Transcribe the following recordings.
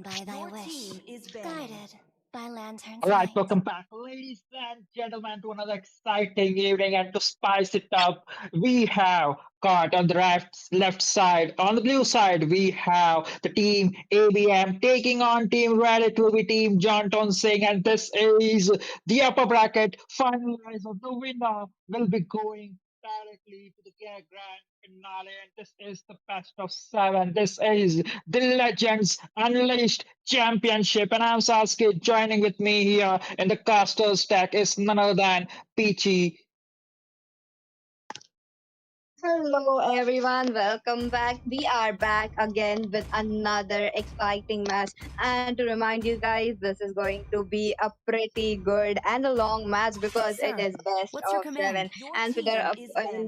by thy wish, guided by lantern's All right, light. welcome back, ladies and gentlemen, to another exciting evening. And to spice it up, we have got on the left side, on the blue side, we have the team ABM taking on Team Red. It will be Team John Singh, and this is the upper bracket finalizer. The winner will be going directly to the grand finale, and this is the best of seven. This is the Legends Unleashed Championship, and I'm Sasuke. Joining with me here in the casters deck is none other than Peachy. Hello everyone, welcome back. We are back again with another exciting match. And to remind you guys, this is going to be a pretty good and a long match because it Sir, is best what's your of seven. command? And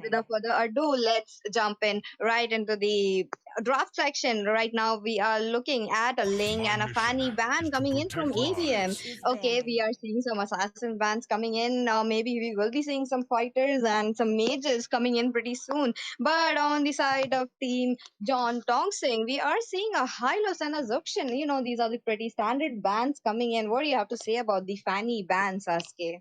without further ado, let's jump in right into the draft section. Right now, we are looking at a Ling and a Fanny ban coming in from ABM. Okay, we are seeing some assassin bans coming in. Maybe we will be seeing some fighters and some mages coming in pretty soon. But on the side of team John Tongsing, we are seeing a Hylos and a Zuxian. These are the pretty standard bans coming in. What do you have to say about the Fanny bans, Sasuke?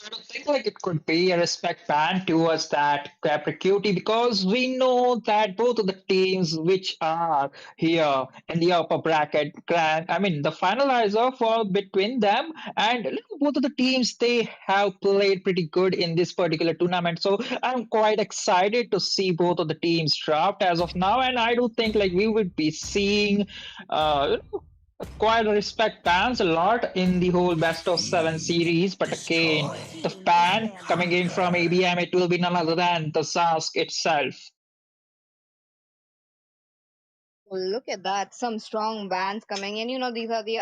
I don't think like it could be a respect ban towards that Capricuti because we know that both of the teams which are here in the upper bracket, I mean the finalizer for between them, and both of the teams they have played pretty good in this particular tournament. So I'm quite excited to see both of the teams draft as of now, and I do think like we would be seeing uh, quite respect fans a lot in the whole best of seven series, but again, the fan coming in from ABM, it will be none other than the Sask itself. Look at that. Some strong bands coming in. These are the,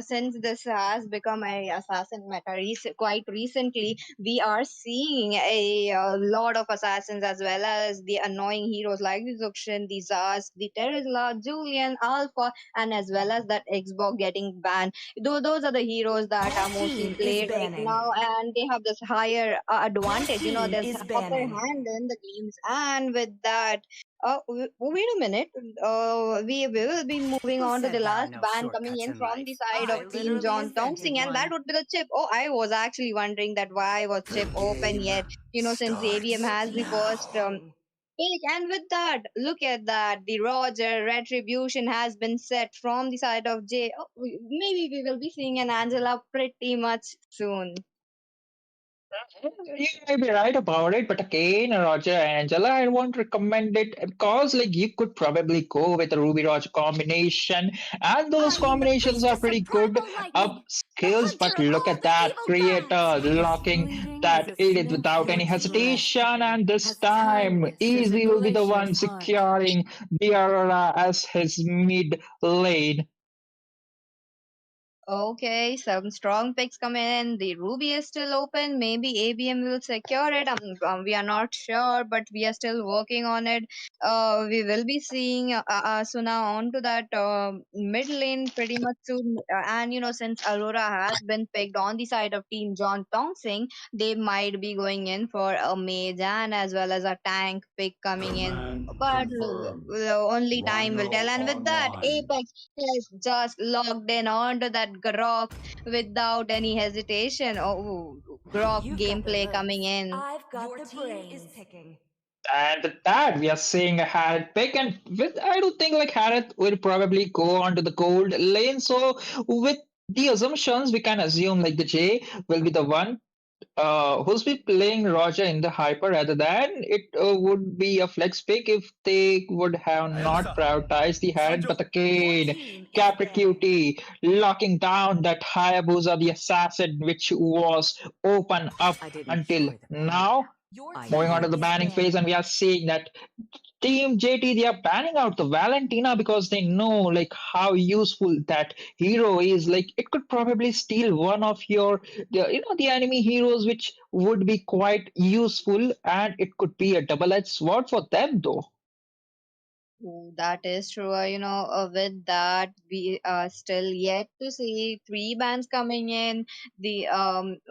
since this has become a assassin meta quite recently, we are seeing a lot of assassins as well as the annoying heroes like the Zuxian, the Zaz, the Terizla, Julian, Alpha, and as well as that Xbox getting banned. Those are the heroes that are mostly played right now, and they have this higher advantage. There's upper hand in the games, and with that, wait a minute. We will be moving on to the last ban coming in from the side of Team John Tongsing, and that would be the chip. Oh, I was actually wondering that why was chip open yet? Since ABM has the first pick, and with that, look at that. The Roger retribution has been set from the side of Jay. Oh, maybe we will be seeing an Angela pretty much soon. You may be right about it, but again, Roger and Angela, I won't recommend it because, like, you could probably go with a Ruby Roger combination, and those I am the combinations are priestess pretty of good purple up lightning, the skills. hunter But of look all at the that evil gods. creator locking Bleeding is that a Edith snake. without any Your team hesitation, and this has time kindness as a Easy will be the glacier's one heart. securing the Aurora as his mid lane. Okay, some strong picks coming in. The Ruby is still open. Maybe ABM will secure it. We are not sure, but we are still working on it. We will be seeing Suna onto that mid lane pretty much soon. And since Aurora has been picked on the side of Team John Tongsing, they might be going in for a mage and as well as a tank pick coming in. Command But confirmed. only time will tell. Rhino And with that, online. Apex has just logged in onto that Grok without any hesitation. Oh, Grok You've got the gameplay roots. coming in. I've got the brains. Picking. And with that, we are seeing a Harriet pick, and I do think like Harriet will probably go onto the gold lane. So with the assumptions, we can assume like the J will be the one who's be playing Roger in the hyper rather than it would be a flex pick if they would have not prioritized the Harriet. But Your again, team is banning. Capricuti locking down that Hayabusa, the assassin, which was open up I didn't until hear the beep. now. Your Moving on to team the is banning phase, and banning. we are seeing that Team JT they are banning out the Valentina because they know like how useful that hero is. Like it could probably steal one of your the enemy heroes, which would be quite useful, and it could be a double-edged sword for them though. Ooh, that is true. With that, we are still yet to see three bands coming in. The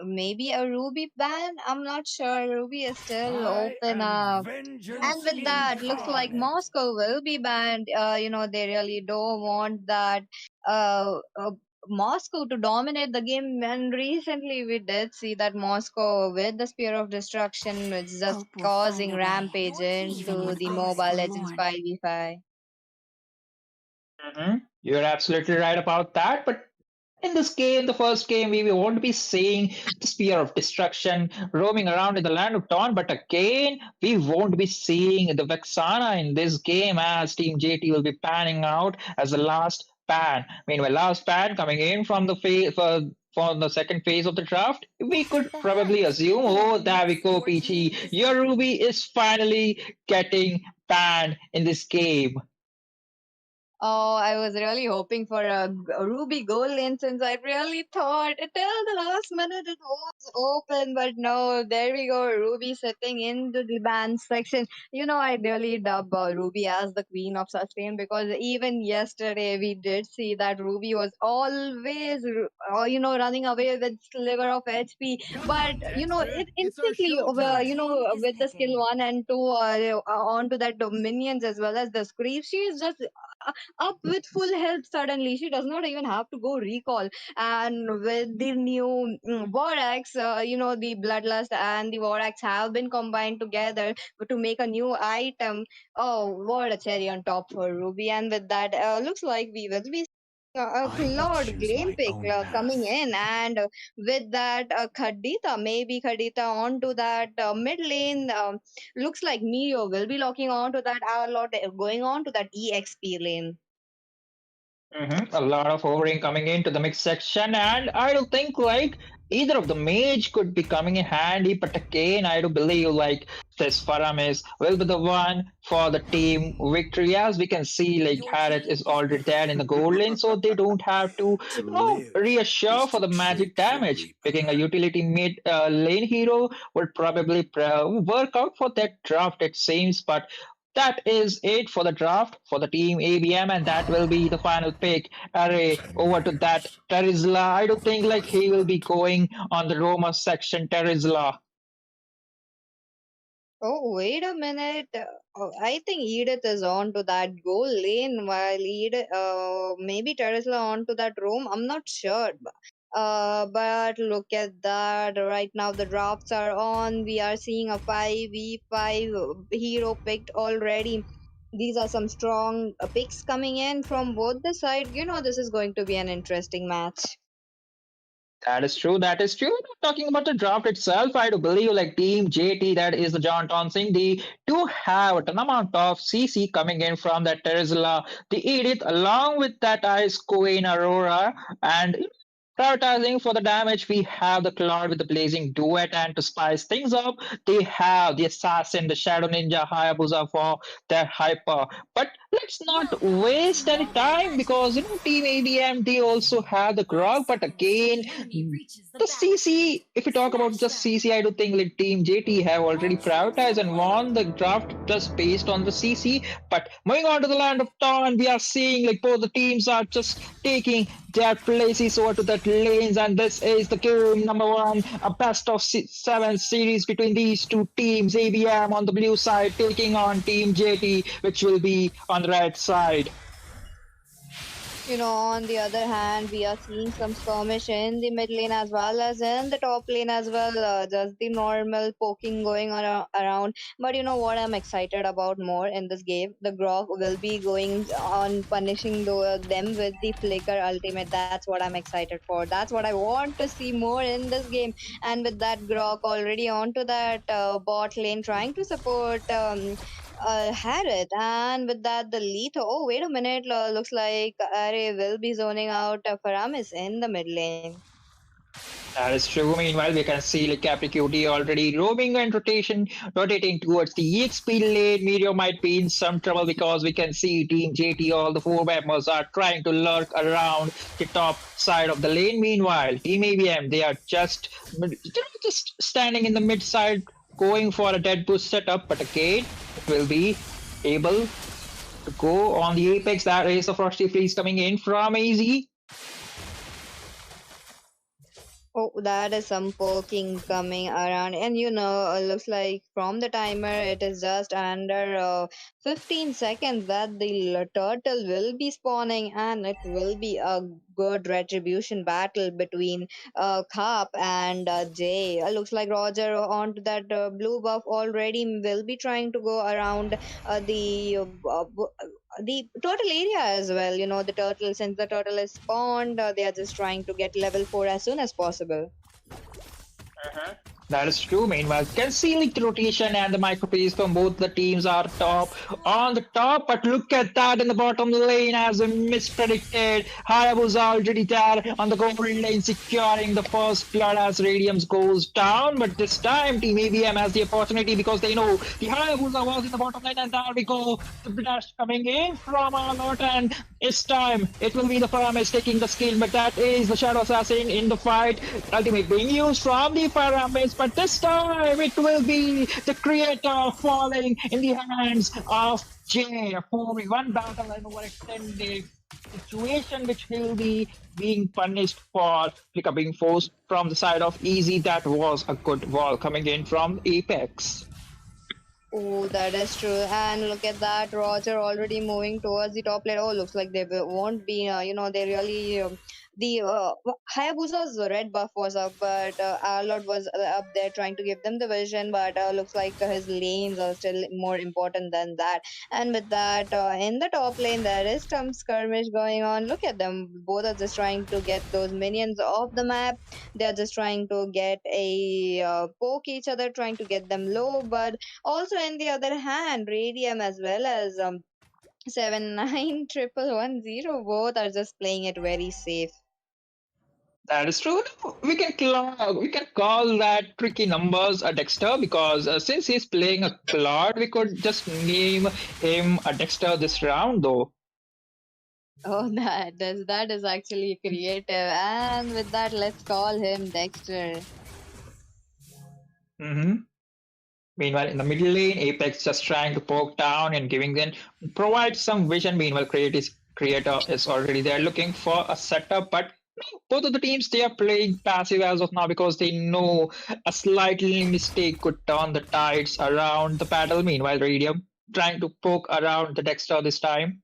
maybe a Ruby band. I'm not sure. Ruby is still I open am up. And vengeance with that, looks like incarnate. Moscow will be banned. They really don't want that. Moscow to dominate the game, and recently we did see that Moscow with the Spear of Destruction is just Hope will find causing a way, rampage even into with the eyes Mobile Legends forlorn. 5v5. You're absolutely right about that. But in this game, the first game, we won't be seeing the spear of destruction roaming around in the land of Dawn. But again, we won't be seeing the Vexana in this game as Team JT will be panning out as the last pan. Meanwhile, last pan coming in from the phase for the second phase of the draft, we could Ahead, probably assume, taking oh, out there we next. go, Your team Peachy. is Your Ruby is finally getting banned in this game. Oh, I was really hoping for a Ruby goal lane since I really thought till the last minute it was open, but no, there we go. Ruby sitting into the ban section. I really dub Ruby as the queen of sustain because even yesterday we did see that Ruby was always, running away with sliver of HP. Come But, on, Dexter. it It's our instantly, Your showtime. team is with the skill picking. 1 and 2 onto that minions as well as the creep, she is just up with full health suddenly. She does not even have to go recall. And with the new Vorax, the Bloodlust and the Vorax have been combined together to make a new item. Oh, what a cherry on top for Ruby. And with that, looks like we will be a I will Lord choose Glane my pick own coming path. in, and with that, Khadita, maybe Khadita onto that mid lane. Looks like Mio will be locking on to that lot, going on to that EXP lane. A lot of overing coming into the mix section, and I do think like either of the mage could be coming in handy. But again, I do believe like this Faramis will be the one for the team victory. As we can see, like Your Harris team is is already there in picking. the gold lane, so they don't have to To live reassure is for to the magic trick the damage. Picking a Reaper. utility mid lane hero would probably work out for that draft, it seems. But that is it for the draft for the team ABM, and that will be the final pick. Array over to that Terizla. I don't think like he will be going on the Roma section. Terizla. Oh, wait a minute. I think Edith is on to that goal lane while maybe Teresla on to that room. I'm not sure. But look at that. Right now, the drafts are on. We are seeing a 5v5 hero picked already. These are some strong picks coming in from both the side. This is going to be an interesting match. That is true. That is true. Talking about the draft itself, I do believe like Team JT, that is the John Thompson, they do have a ton amount of CC coming in from that Terizla, the Edith, along with that Ice Queen Aurora, and prioritizing for the damage, we have the Cloud with the Blazing Duet, and to spice things up, they have the Assassin, the Shadow Ninja, Hayabusa for their hyper. But let's not Welcome to waste any Mobile time because Legends, Team ABM they also have the where Grog, but seconds till again the enemy reaches the the battlefield. CC, if you talk about Smash just them. CC, I do think like Team JT have already All troops prioritized and deployed. won the draft just based on the CC. But moving on to the land of Dawn, we are seeing like both the teams are just taking their places over to that lanes, and this is the game number one, a best of seven series between these two teams. ABM on the blue side taking on Team JT, which will be on the red side. On the other hand, we are seeing some skirmish in the mid lane as well as in the top lane as well. Just the normal poking going on around. But you know what I'm excited about more in this game? The Grok will be going on punishing them with the Flicker ultimate. That's what I'm excited for. That's what I want to see more in this game. And with that Grok already onto that bot lane trying to support Harriet, and with that, the lethal. Oh, wait a minute. Looks like Array will be zoning out Faramis in the mid lane. That is true. Meanwhile, we can see like QT already roaming and rotating towards the EXP lane. Meteor might be in some trouble because we can see Team JT, all the four members are trying to lurk around the top side of the lane. Meanwhile, Team ABM, they are just standing in the mid side, going for a dead boost setup. But again, it will be able to go on the apex. That is a Frosty Freeze coming in from Easy. Oh, that is some poking coming around, and looks like from the timer, it is just under 15 seconds that the turtle will be spawning, and it will be a good retribution battle between Carp and Jay. Looks like Roger onto that blue buff already will be trying to go around the turtle area as well. The turtle, since the turtle is spawned, they are just trying to get level 4 as soon as possible. That is true. Meanwhile, can see like the rotation and the micro pace from both the teams are top on the top. But look at that in the bottom lane as we mispredicted. Hayabusa already there on the gold lane, securing the first blood as Radiums goes down. But this time, Team ABM has the opportunity because they know the Hayabusa was in the bottom lane, and there we go. The British coming in from our lot, and this time it will be the Pyramid taking the skill, but that is the Shadow Assassin in the fight. Ultimate being used from the Pyramid, but this time it will be the creator falling in the hands of Jay. A 4v1 battle and overextended situation which will be being punished for being forced from the side of Easy. That was a good wall coming in from Apex. Oh, that is true. And look at that, Roger already moving towards the top lane. Oh, looks like they won't be, they really. The Hayabusa's red buff was up, but Arlord was up there trying to give them the vision. But looks like his lanes are still more important than that. And with that, in the top lane, there is some skirmish going on. Look at them. Both are just trying to get those minions off the map. They're just trying to get a poke each other, trying to get them low. But also, in the other hand, Radium as well as 791110 both are just playing it very safe. That is true. No, we can call that tricky numbers a Dexter because since he's playing a Claude, we could just name him a Dexter this round though. Oh, that is actually creative. And with that, let's call him Dexter. hmm Meanwhile, in the middle lane, Apex just trying to poke down and giving them provide some vision. Meanwhile, creator is already there looking for a setup, but both of the teams they are playing passive as of now because they know a slightly mistake could turn the tides around the battle. Meanwhile, Radium trying to poke around the Dexter this time.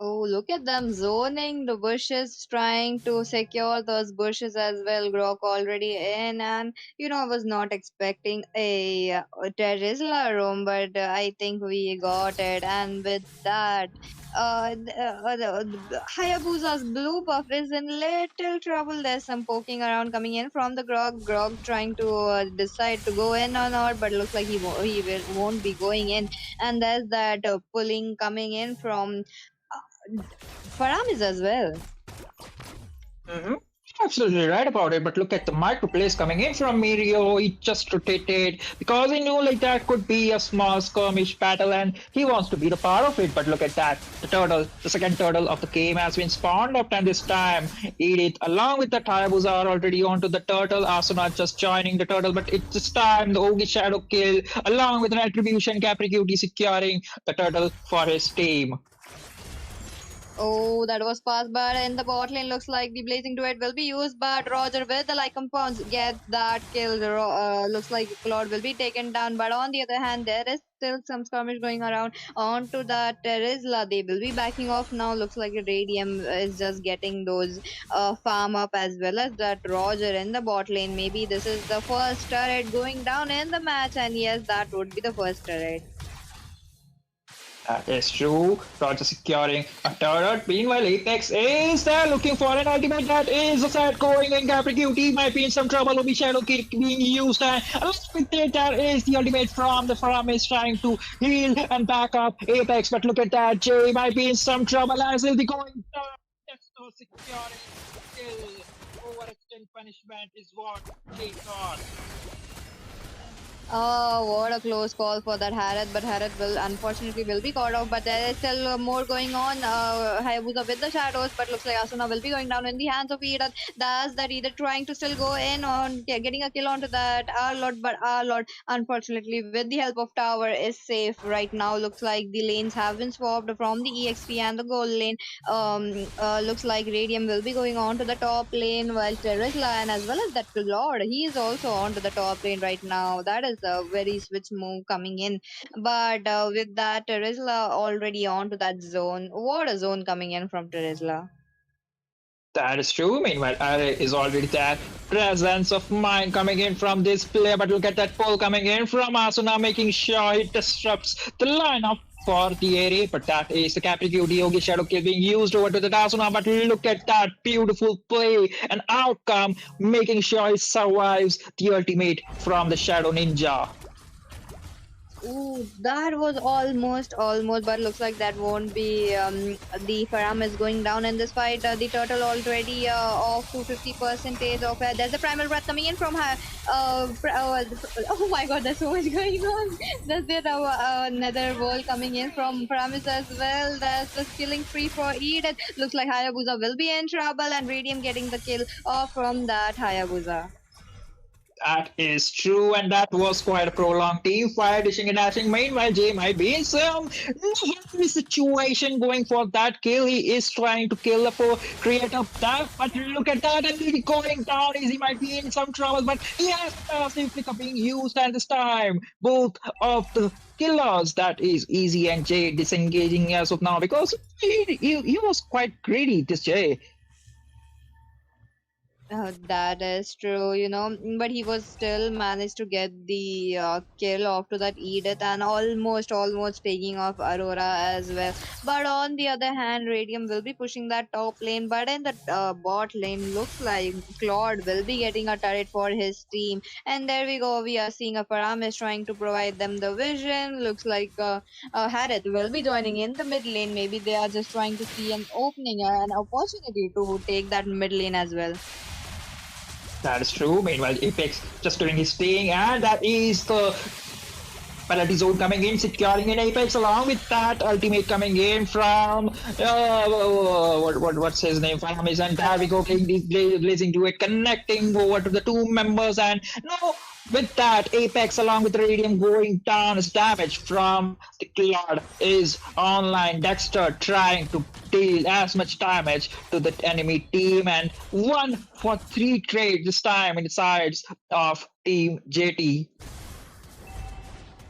Oh, look at them zoning the bushes, trying to secure those bushes as well. Grok already in, and I was not expecting a Terizla room, but I think we got it. And with that, the Hayabusa's blue buff is in little trouble. There's some poking around coming in from the Grog. Grog trying to decide to go in or not, but looks like won't be going in. And there's that pulling coming in from Faramis as well. hmm Absolutely right about it, but look at the micro plays coming in from Mirio. He just rotated because he knew like that could be a small skirmish battle and he wants to be the part of it. But look at that. The second turtle of the game has been spawned up, and this time Edith along with the Hayabusa are already onto the turtle. Asuna just joining the turtle, but it's this time the Ogi Shadow kill along with Retribution Capricuti securing the turtle for his team. Oh, that was fast, but in the bot lane looks like the Blazing Duet will be used, but Roger with the like compounds gets that kill. Looks like Claude will be taken down, but on the other hand, there is still some skirmish going around. Onto that Terizla, they will be backing off now. Looks like Radium is just getting those farm up as well as that Roger in the bot lane. Maybe this is the first turret going down in the match, and yes, that would be the first turret. That is true. Roger securing a turret. Meanwhile, Apex is there looking for an ultimate. That is a set going in. Capricuti might be in some trouble. Obi Shadow kick being used. And along with it, there is the ultimate from the From is trying to heal and back up Apex. But look at that. Jay might be in some trouble as he'll be going down. Testo securing kill. Overextend punishment is what Jay got. Oh, what a close call for that Harith, but Harith will unfortunately will be caught off. But there is still more going on. Hayabusa with the shadows, but looks like Asuna will be going down in the hands of Edith. That's that either trying to still go in on getting a kill onto that our Lord, but our Lord unfortunately with the help of Tower is safe right now. Looks like the lanes have been swapped from the EXP and the gold lane. Looks like Radium will be going on to the top lane while Terizla and as well as that Lord, he is also on to the top lane right now. That is a very switch move coming in. But with that, Terizla already on to that zone. What a zone coming in from Terizla. That is true. Meanwhile, Array is already there. Presence of mind coming in from this player, but look at that pull coming in from Asuna, making sure he disrupts the lineup for the area. But that is the Capricorn Yogi Shadow Kill being used over to the Asuna. But look at that beautiful play and outcome, making sure he survives the ultimate from the Shadow Ninja. Ooh, that was almost, but looks like that won't be. The Faram is going down in this fight. The turtle already off to 50 percentage of. There's a primal breath coming in from her. Oh my God, there's so much going on. There's the another wall coming in from Paramis as well. There's the killing free for Edith. Looks like Hayabusa will be in trouble, and Radium getting the kill from that Hayabusa. That is true, and that was quite a prolonged team fight, dishing and dashing. Meanwhile, Jay might be in some heavy situation going for that kill. He is trying to kill the foe, create a tap, but look at that, and he's going down. He might be in some trouble, but he has passive flicker being used at this time. Both of the killers, that is Easy and Jay, disengaging as of now because he was quite greedy, this Jay. That is true, but he was still managed to get the kill off to that Edith and almost taking off Aurora as well. But on the other hand, Radium will be pushing that top lane, but in the bot lane, looks like Claude will be getting a turret for his team. And there we go, we are seeing a Paramis trying to provide them the vision. Looks like Harith will be joining in the mid lane. Maybe they are just trying to see an opening, an opportunity to take that mid lane as well. That is true. Meanwhile, Apex just doing his thing, and that is the penalty zone coming in, securing an Apex along with that ultimate coming in from what's his name? Falamis, and there we go, playing this blazing duet, connecting over to the two members, and no. With that, Apex along with Radium going down as damage from the Cloud is online. Dexter trying to deal as much damage to the enemy team, and 1 for 3 trade this time in the sides of Team JT.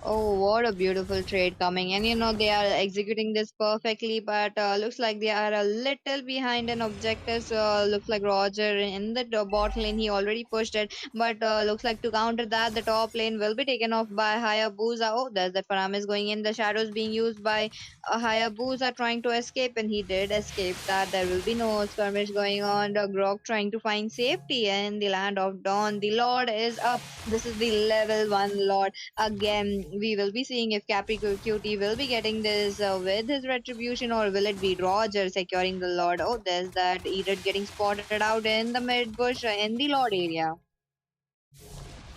Oh, what a beautiful trade coming. And they are executing this perfectly, but looks like they are a little behind in objectives. Looks like Roger in the bot lane, he already pushed it, but looks like to counter that, the top lane will be taken off by Hayabusa. Oh, there's the Paramis going in. The shadows being used by Hayabusa trying to escape, and he did escape that. There will be no skirmish going on. The Grog trying to find safety in the land of Dawn. The Lord is up. This is the level 1 Lord. Again, we will be seeing if Capricorn Cutie will be getting this with his retribution, or will it be Roger securing the Lord. Oh, there's that Edith getting spotted out in the mid bush in the Lord area.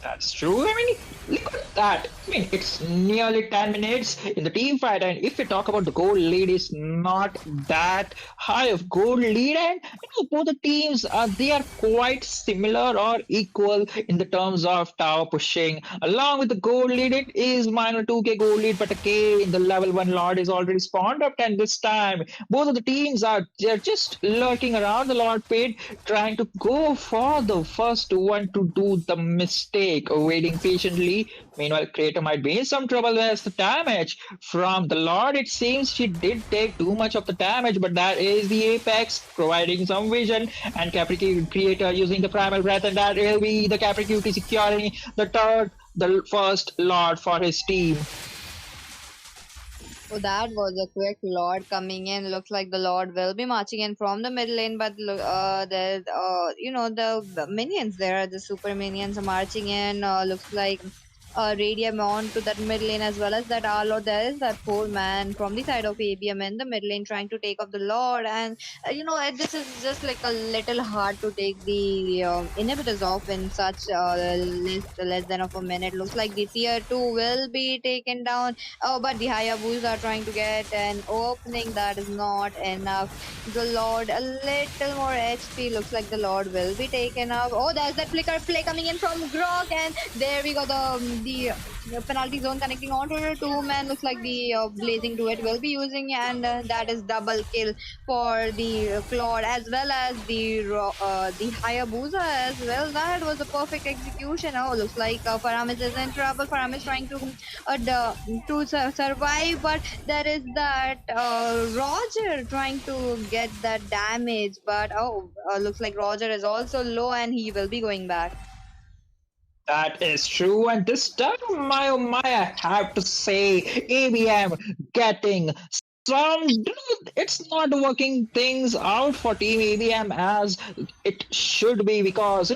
That's true. I mean, look at that. I mean, it's nearly 10 minutes in the team fight, and if we talk about the gold lead, is not that high of gold lead, and both the teams they are quite similar or equal in the terms of tower pushing. Along with the gold lead, it is minor 2k gold lead, but again, the level 1 lord is already spawned up, and this time both of the teams are they're just lurking around the lord pit, trying to go for the first one to do the mistake, waiting patiently. Meanwhile, Creator might be in some trouble as the damage from the Lord. It seems she did take too much of the damage, but that is the Apex providing some vision, and Capricorn Creator using the Primal Breath, and that will be the Capricorn securing the first Lord for his team. So that was a quick Lord coming in. Looks like the Lord will be marching in from the mid lane, but there's the minions there, the super minions are marching in. Looks like Radium on to that mid lane as well as that R Lord. There is that 4 man from the side of ABM in the mid lane trying to take up the Lord, and this is just like a little hard to take the inhibitors off in such less than of a minute. Looks like the tier 2 will be taken down. Oh, but the Hayabus are trying to get an opening that is not enough. The Lord, a little more HP. Looks like the Lord will be taken up. Oh, there's that flicker play coming in from Grok, and there we go. The penalty zone connecting onto the 2 man. Looks like the blazing duet will be using, and that is double kill for the Claude as well as the Hayabusa as well. That was a perfect execution. Oh, looks like Faramis is in trouble. Faramis trying to survive, but there is that Roger trying to get that damage. But looks like Roger is also low, and he will be going back. That is true, and this time, my oh my, I have to say, ABM getting some. It's not working things out for Team ABM as it should be because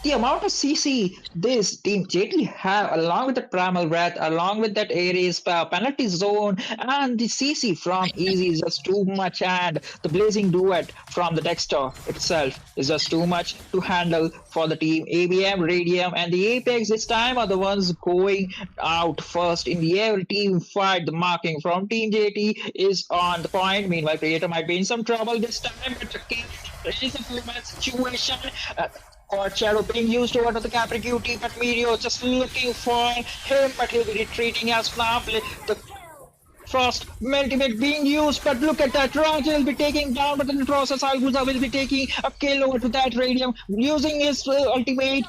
the amount of CC this team JT have, along with the primal breath, along with that Ares penalty zone, and the CC from Easy is just too much, and the blazing duet from the Dexter itself is just too much to handle for the team. ABM, Radium, and the Apex this time are the ones going out first in the every team fight. The marking from Team JT is on the point. Meanwhile, Creator might be in some trouble this time, but okay, it is a full-match situation. Or Shadow being used over to the Capricuti, but Mirio just looking for him, but he'll be retreating as now. The Frost ultimate being used, but look at that. Roger will be taking down, but in the process, Alguza will be taking a kill over to that Radium, using his ultimate.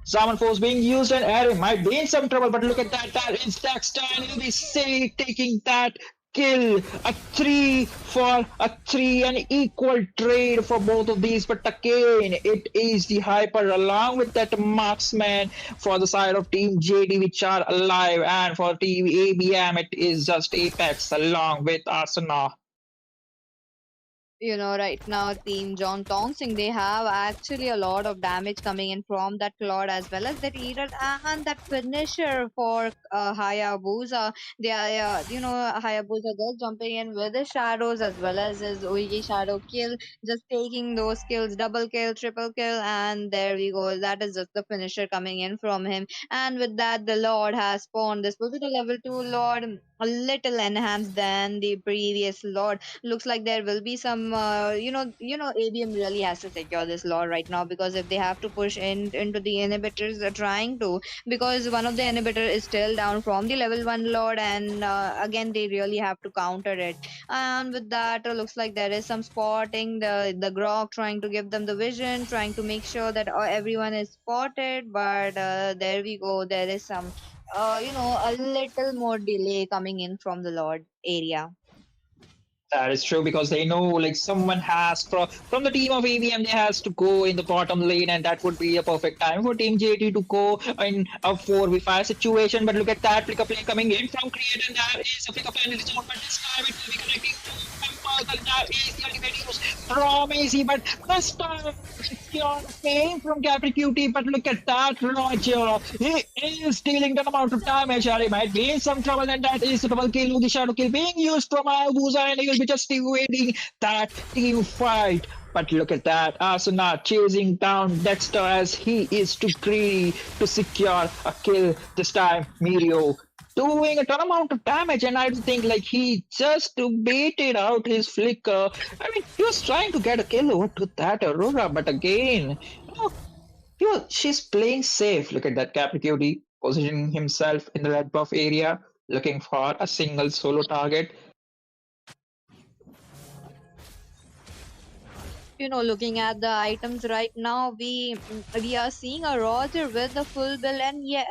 Zaman Force being used, and Aaron might be in some trouble, but look at that. That is Dexter, and he'll be taking that kill. A 3 for a 3, an equal trade for both of these. But again, it is the Hyper along with that marksman for the side of Team JD, which are alive, and for Team ABM, it is just Apex along with Arsenal. Right now, Team John Tongsing, they have actually a lot of damage coming in from that Claude as well as that Eater and that finisher for Hayabusa. They are, Hayabusa just jumping in with the shadows as well as his Uigi shadow kill, just taking those kills, double kill, triple kill, and there we go. That is just the finisher coming in from him. And with that, the Lord has spawned. This will be the level 2 Lord, a little enhanced than the previous Lord. Looks like there will be some ABM really has to secure this law right now, because if they have to push into the inhibitors, they're trying to, because one of the inhibitor is still down from the level 1 lord, and again they really have to counter it. And with that, looks like there is some spotting, the grok trying to give them the vision, trying to make sure that everyone is spotted, but there we go, there is some a little more delay coming in from the lord area. That is true because they know like someone has from the team of ABM they has to go in the bottom lane, and that would be a perfect time for Team JT to go in a 4v5 situation. But look at that flicker play coming in from Create, and there is a flicker play in the zone, but this time it will be connecting to Temples, and that is the ultimate use from AC. But this time it's your pain from Capri Cutie. But look at that, Roger. He is dealing that amount of damage, and he might be in some trouble, and that is the double kill, the shadow kill being used from Ayabusa, and he will be just evading that team fight. But look at that, Asuna chasing down Dexter as he is too greedy to secure a kill. This time, Mirio doing a ton amount of damage, and I think like he just baited out his flicker. I mean, he was trying to get a kill over to that Aurora, but again, she's playing safe. Look at that Capricuti positioning himself in the red buff area, looking for a single solo target. Looking at the items right now, we are seeing a Roger with the full bill, and yeah,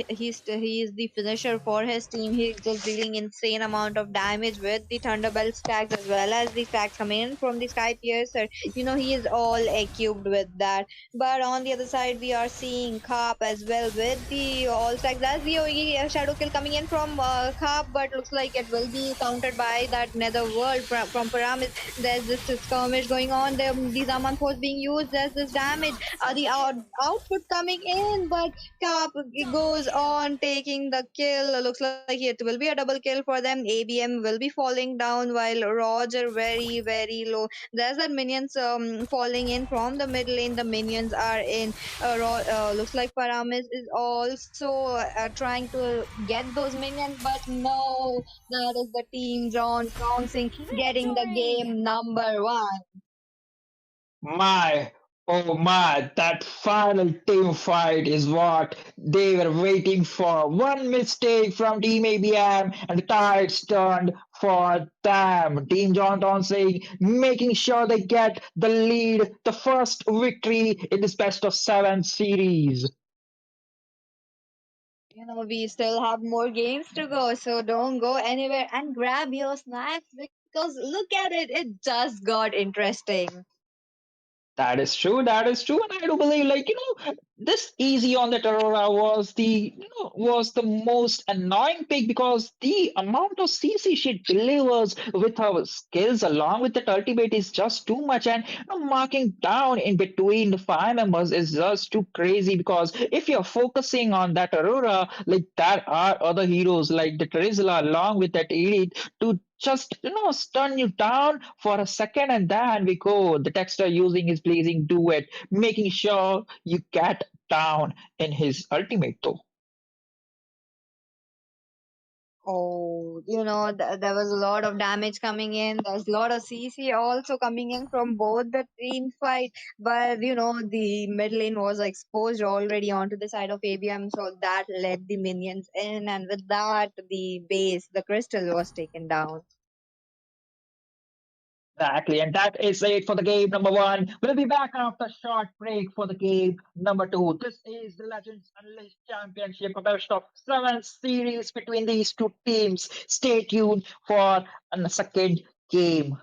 he's the finisher for his team. He's just dealing insane amount of damage with the Thunderbolt stacks as well as the stacks coming in from the Sky Piercer. He is all equipped with that. But on the other side, we are seeing Carp as well with the all stacks. That's the OE shadow kill coming in from Carp, but looks like it will be countered by that Nether World from Pyramid. There's this skirmish going on there. these Aman was being used as this damage, output coming in, but Cap goes on taking the kill. Looks like it will be a double kill for them. ABM will be falling down while Roger very low. There's that minions falling in from the mid lane. The minions are in. Looks like Paramis is also trying to get those minions, but no, that is the team John Johnson getting the Victory! game number one. My, oh my, that final team fight is what they were waiting for. One mistake from Team ABM and the tides turned for them. Team John Townsend making sure they get the lead, the first victory in this best of seven series. We still have more games to go, so don't go anywhere and grab your snacks because look at it, it just got interesting. That is true. That is true, and I do believe, this easy on that Aurora was was the most annoying pick because the amount of CC she delivers with her skills along with that ultimate is just too much, and marking down in between the five members is just too crazy. Because if you're focusing on that Aurora, like there are other heroes like the Terizla along with that Edith to just stun you down for a second, and then we go the texter using his blazing duet, making sure you get down in his ultimate though. Oh, there was a lot of damage coming in. There's a lot of CC also coming in from both the team fight. But, the mid lane was exposed already onto the side of ABM. So that led the minions in. And with that, the crystal was taken down. Exactly, and that is it for the game number one. We'll be back after a short break for the game number two. This is the Legends Unleashed Championship, a best of seven series between these two teams. Stay tuned for a second game.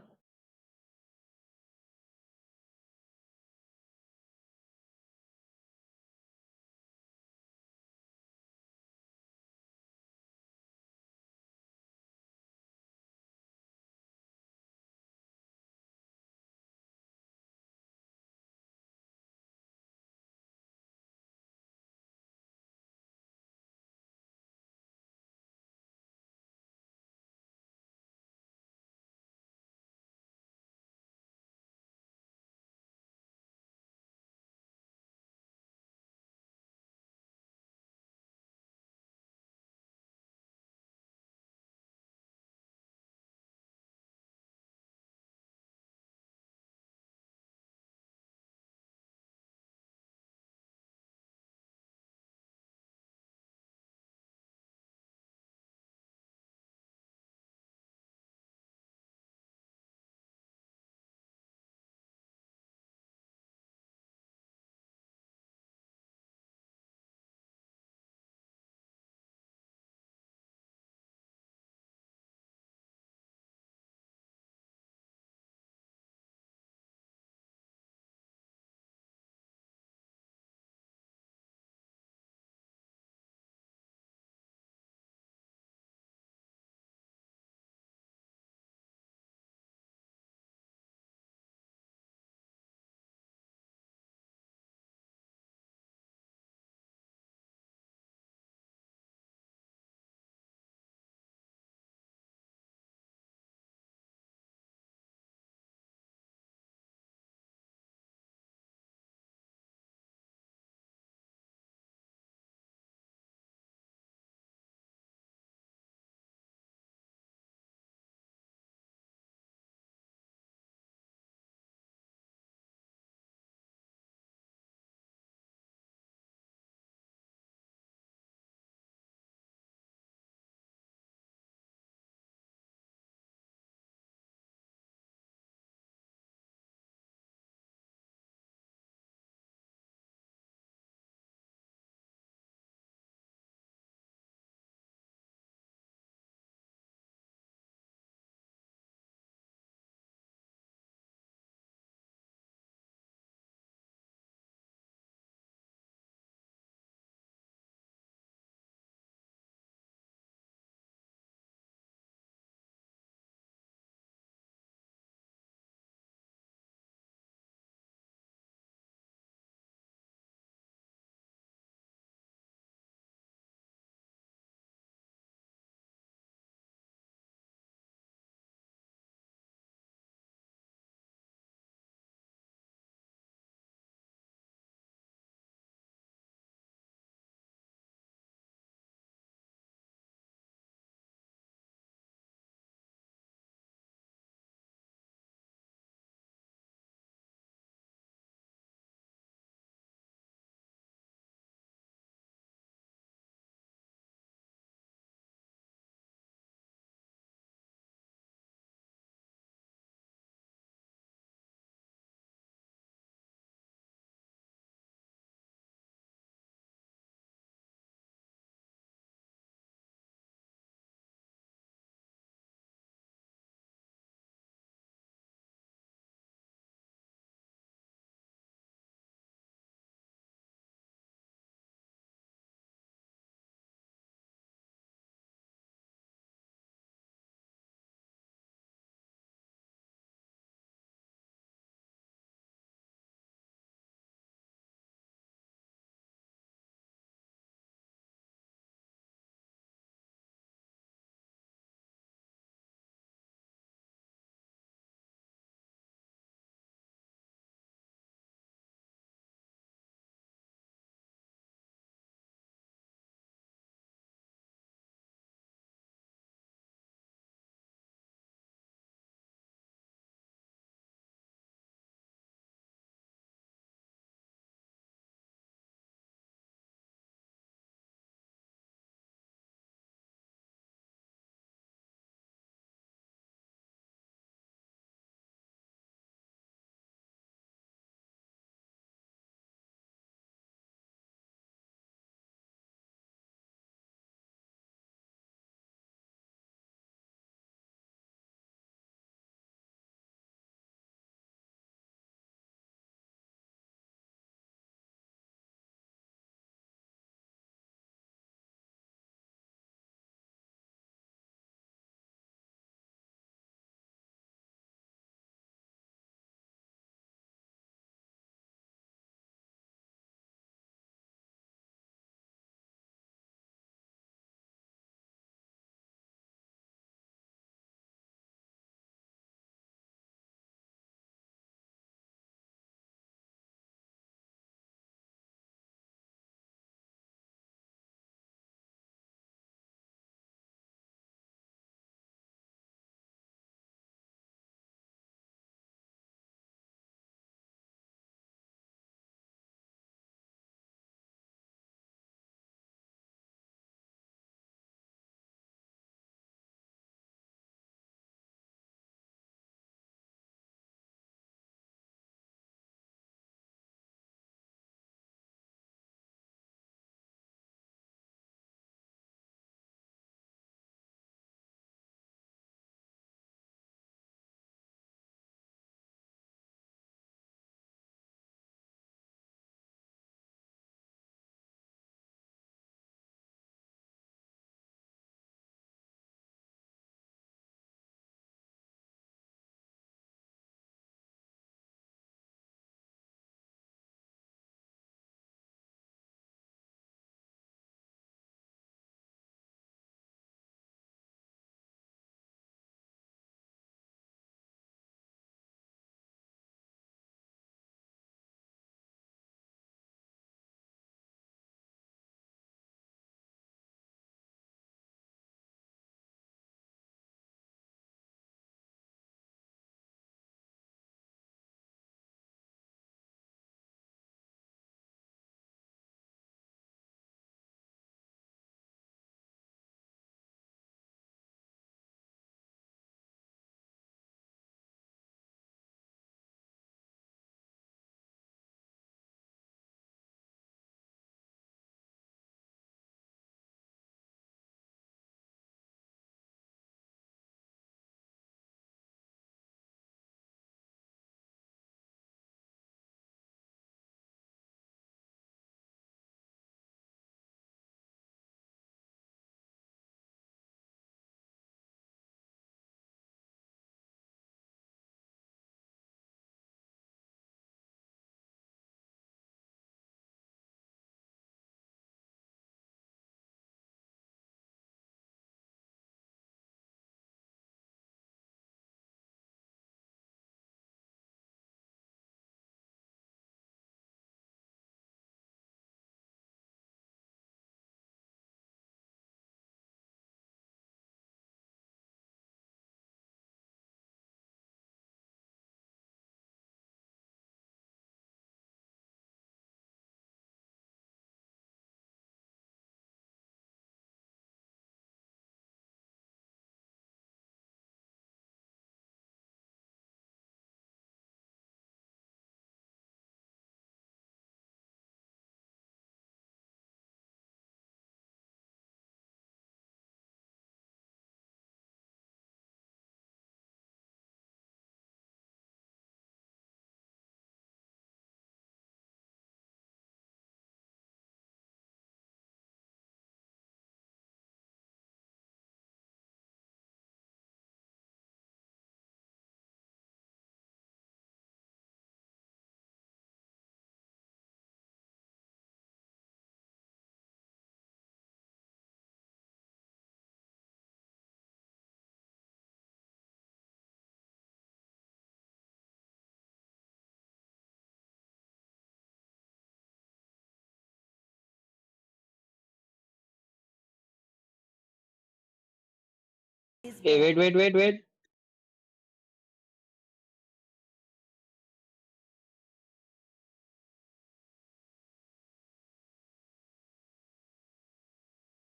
Hey, wait, wait, wait, wait.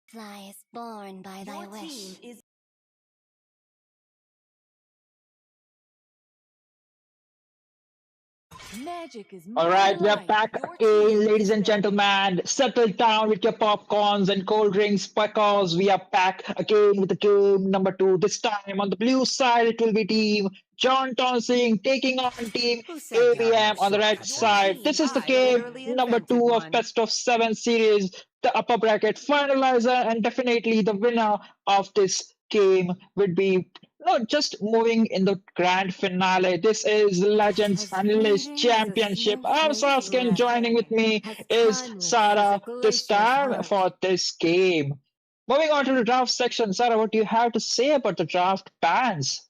Fly is born by thy wish. Magic is All moving right, we are light. back Your again, team ladies is and ready. gentlemen. Settle down with your popcorns and cold drinks because we are back again with the game number two. This time on the blue side, it will be team John Tonsing taking on team Who said there are no ABM on the red shortcuts in life? side. This is the I game literally number invented two of one. best of seven series, the upper bracket finalizer, and definitely the winner of this game would be not just moving in the grand finale. This is Legends As Unleashed fleeting as a Championship. snowflake I'm Sasuke and breath, joining with me as is timeless as a Sarah this glacier's time heart. for this game. Moving on to the draft section, Sarah, what do you have to say about the draft bans?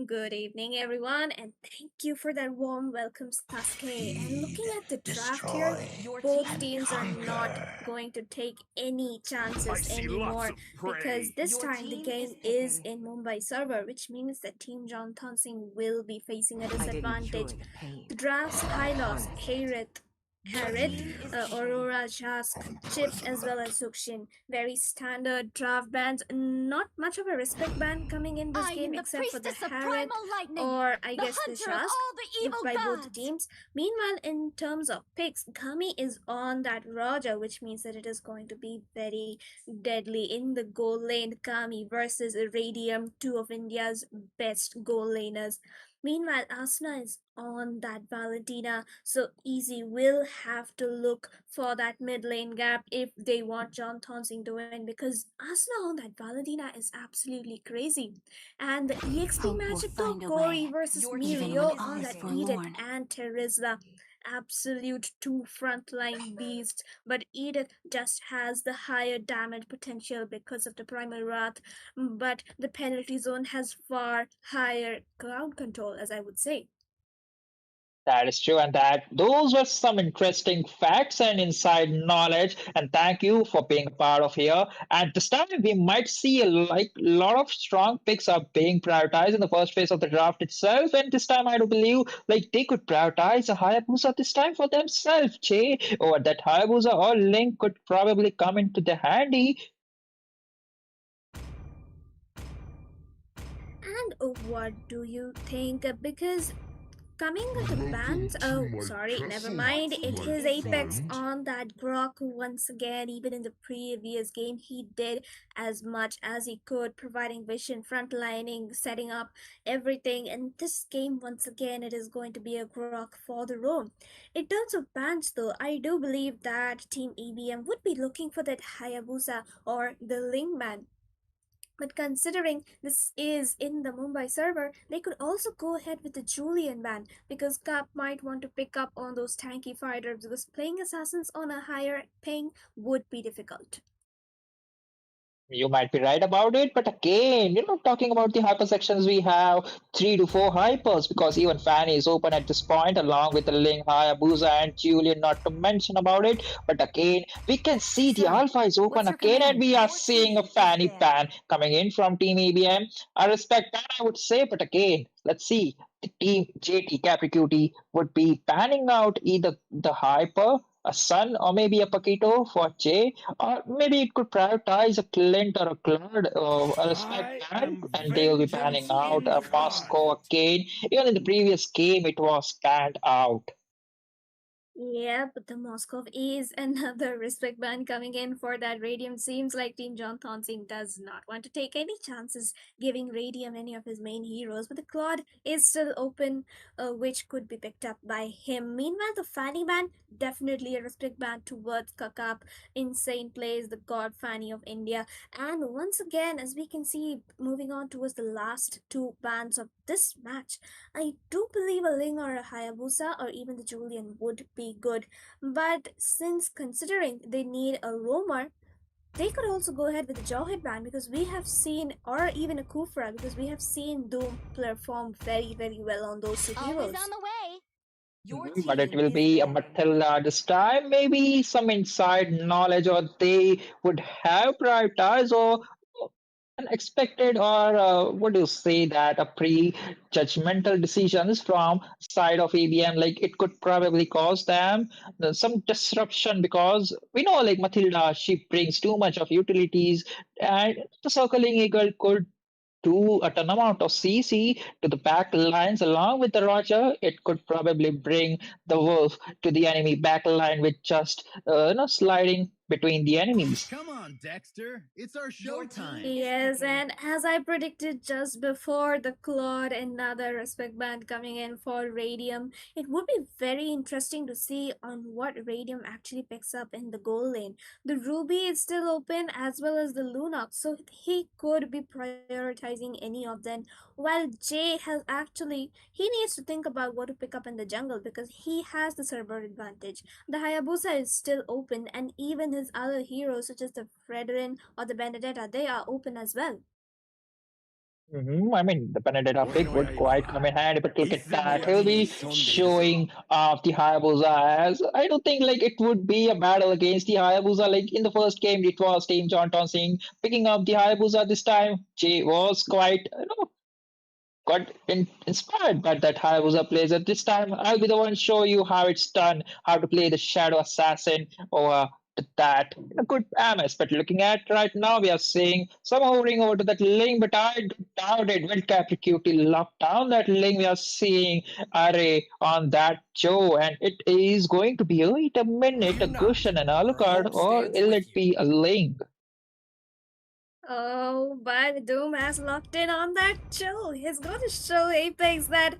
Good evening, everyone, and thank you for that warm welcome, Sasuke. And looking at the draft here, both teams are not going to take any chances anymore because this Your time the team is game is picking. in Mumbai server, which means that Team John Tonsing will be facing a I didn't enjoy disadvantage. the pain. The drafts Hylos, Honestly. Harith, Your team is picking. Aurora, Jask, Chips, as well as Sukshin. Very standard draft bands. Not much of a respect band coming in this I game am the except for the priestess of Harith primal lightning, or I the guess the hunter of Shask all the evil by both the gods. teams. Meanwhile, in terms of picks, Kami is on that Raja, which means that it is going to be very deadly in the goal lane. Kami versus Irradium, two of India's best goal laners. Meanwhile, Asuna is on that Valentina, so Easy will have to look for that mid lane gap if they want John Tonsing to win because Asuna on that Valentina is absolutely crazy. And the EXP Hope will matchup though, find a Corey way, versus even when Muriel all on is that Edith forlorn. and Teresa. Absolute two frontline beasts, but Edith just has the higher damage potential because of the primal wrath, but the penalty zone has far higher ground control, as I would say. That is true, and that those were some interesting facts and inside knowledge. And thank you for being a part of here. And this time we might see a like lot of strong picks are being prioritized in the first phase of the draft itself. And this time I do believe like they could prioritize a Hayabusa this time for themselves, Che, or that Hayabusa or Link could probably come into the handy. And what do you think? Because coming to the bands, oh, sorry, never mind. It is Apex on that Grok once again. Even in the previous game, he did as much as he could, providing vision, frontlining, setting up everything. And this game, once again, it is going to be a Grok for the roam. In terms of bands, though, I do believe that Team EBM would be looking for that Hayabusa or the Lingman, but considering this is in the Mumbai server, they could also go ahead with the Julian ban because Cap might want to pick up on those tanky fighters because playing assassins on a higher ping would be difficult. You might be right about it, but again, talking about the hyper sections, we have three to four hypers because even Fanny is open at this point, along with the Ling, Hayabusa, and Julian, not to mention about it. But again, we can see the Sir, Alpha is open what's your again, and command? we are Your seeing a team is Fanny there. ban coming in from Team ABM. I respect that, I would say, but again, let's see. The team JT Capricuti would be panning out either the hyper, a Sun, or maybe a Paquito for Jay, or maybe it could prioritize a Clint or a Claude or a respect I ban, am and they'll be banning vengeance out a Moscow incarnate. again. Even in the previous game, it was banned out. Yeah, but the Moskov is another respect ban coming in for that Radium. Seems like Team John Thonsing does not want to take any chances giving Radium any of his main heroes, but the Claude is still open, which could be picked up by him. Meanwhile, the Fanny ban, definitely a respect ban towards Kakap. Insane plays, the God Fanny of India. And once again, as we can see, moving on towards the last two bans of this match, I do believe a Ling or a Hayabusa or even the Julian would be good. But since considering they need a roamer, they could also go ahead with the Jawhead ban because we have seen, or even a Kufra because we have seen Doom perform very, very well on those two Always heroes. on the way. Your But it team will is be a there. Matilda this time. Maybe some inside knowledge, or they would have prioritized, or unexpected or what do you say that a pre-judgmental decisions from side of ABM, like it could probably cause them some disruption because we know like Matilda, she brings too much of utilities and the circling eagle could do a ton amount of CC to the back lines along with the Roger. It could probably bring the wolf to the enemy back line with just sliding between the enemies. Come on, Dexter. It's our showtime. Yes, and as I predicted just before the Claude, another respect band coming in for Radium, it would be very interesting to see on what Radium actually picks up in the goal lane. The Ruby is still open as well as the Lunox, so he could be prioritizing any of them. While Jay has actually, he needs to think about what to pick up in the jungle because he has the server advantage. The Hayabusa is still open, and even his other heroes, such as the Fredrin or the Benedetta, they are open as well. I mean, the Benedetta pick would quite come in handy, but look at that. He'll be showing off the Hayabusa as I don't think like it would be a battle against the Hayabusa. Like in the first game, it was Team John Tonsing picking up the Hayabusa. This time, Jay was quite got inspired by that Hayabusa plays. At this time, I'll be the one show you how it's done, how to play the Shadow Assassin or that a good MS. But looking at right now, we are seeing some hovering over to that link, but I doubt it. Will Capricuti lock down that link? We are seeing Array on that Joe, and it is going to be wait a minute, a cushion and a Alucard, or will it be a link? Oh, but Doom has locked in on that chill. He's going to show Apex that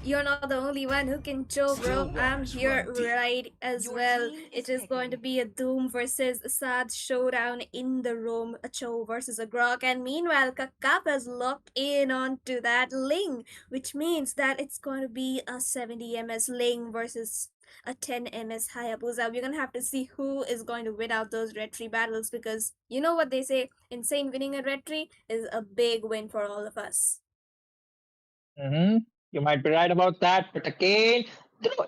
you're not the only one who can chill, bro. I'm here right as well. It is going to be a Doom versus Assad showdown in the room. A Cho versus a Grok. And meanwhile, Kakap has locked in onto that Ling, which means that it's going to be a 70 MS Ling versus a 10 MS Hayabusa. We're gonna have to see who is going to win out those red tree battles because you know what they say, insane winning a red tree is a big win for all of us. hmm You might be right about that, but again,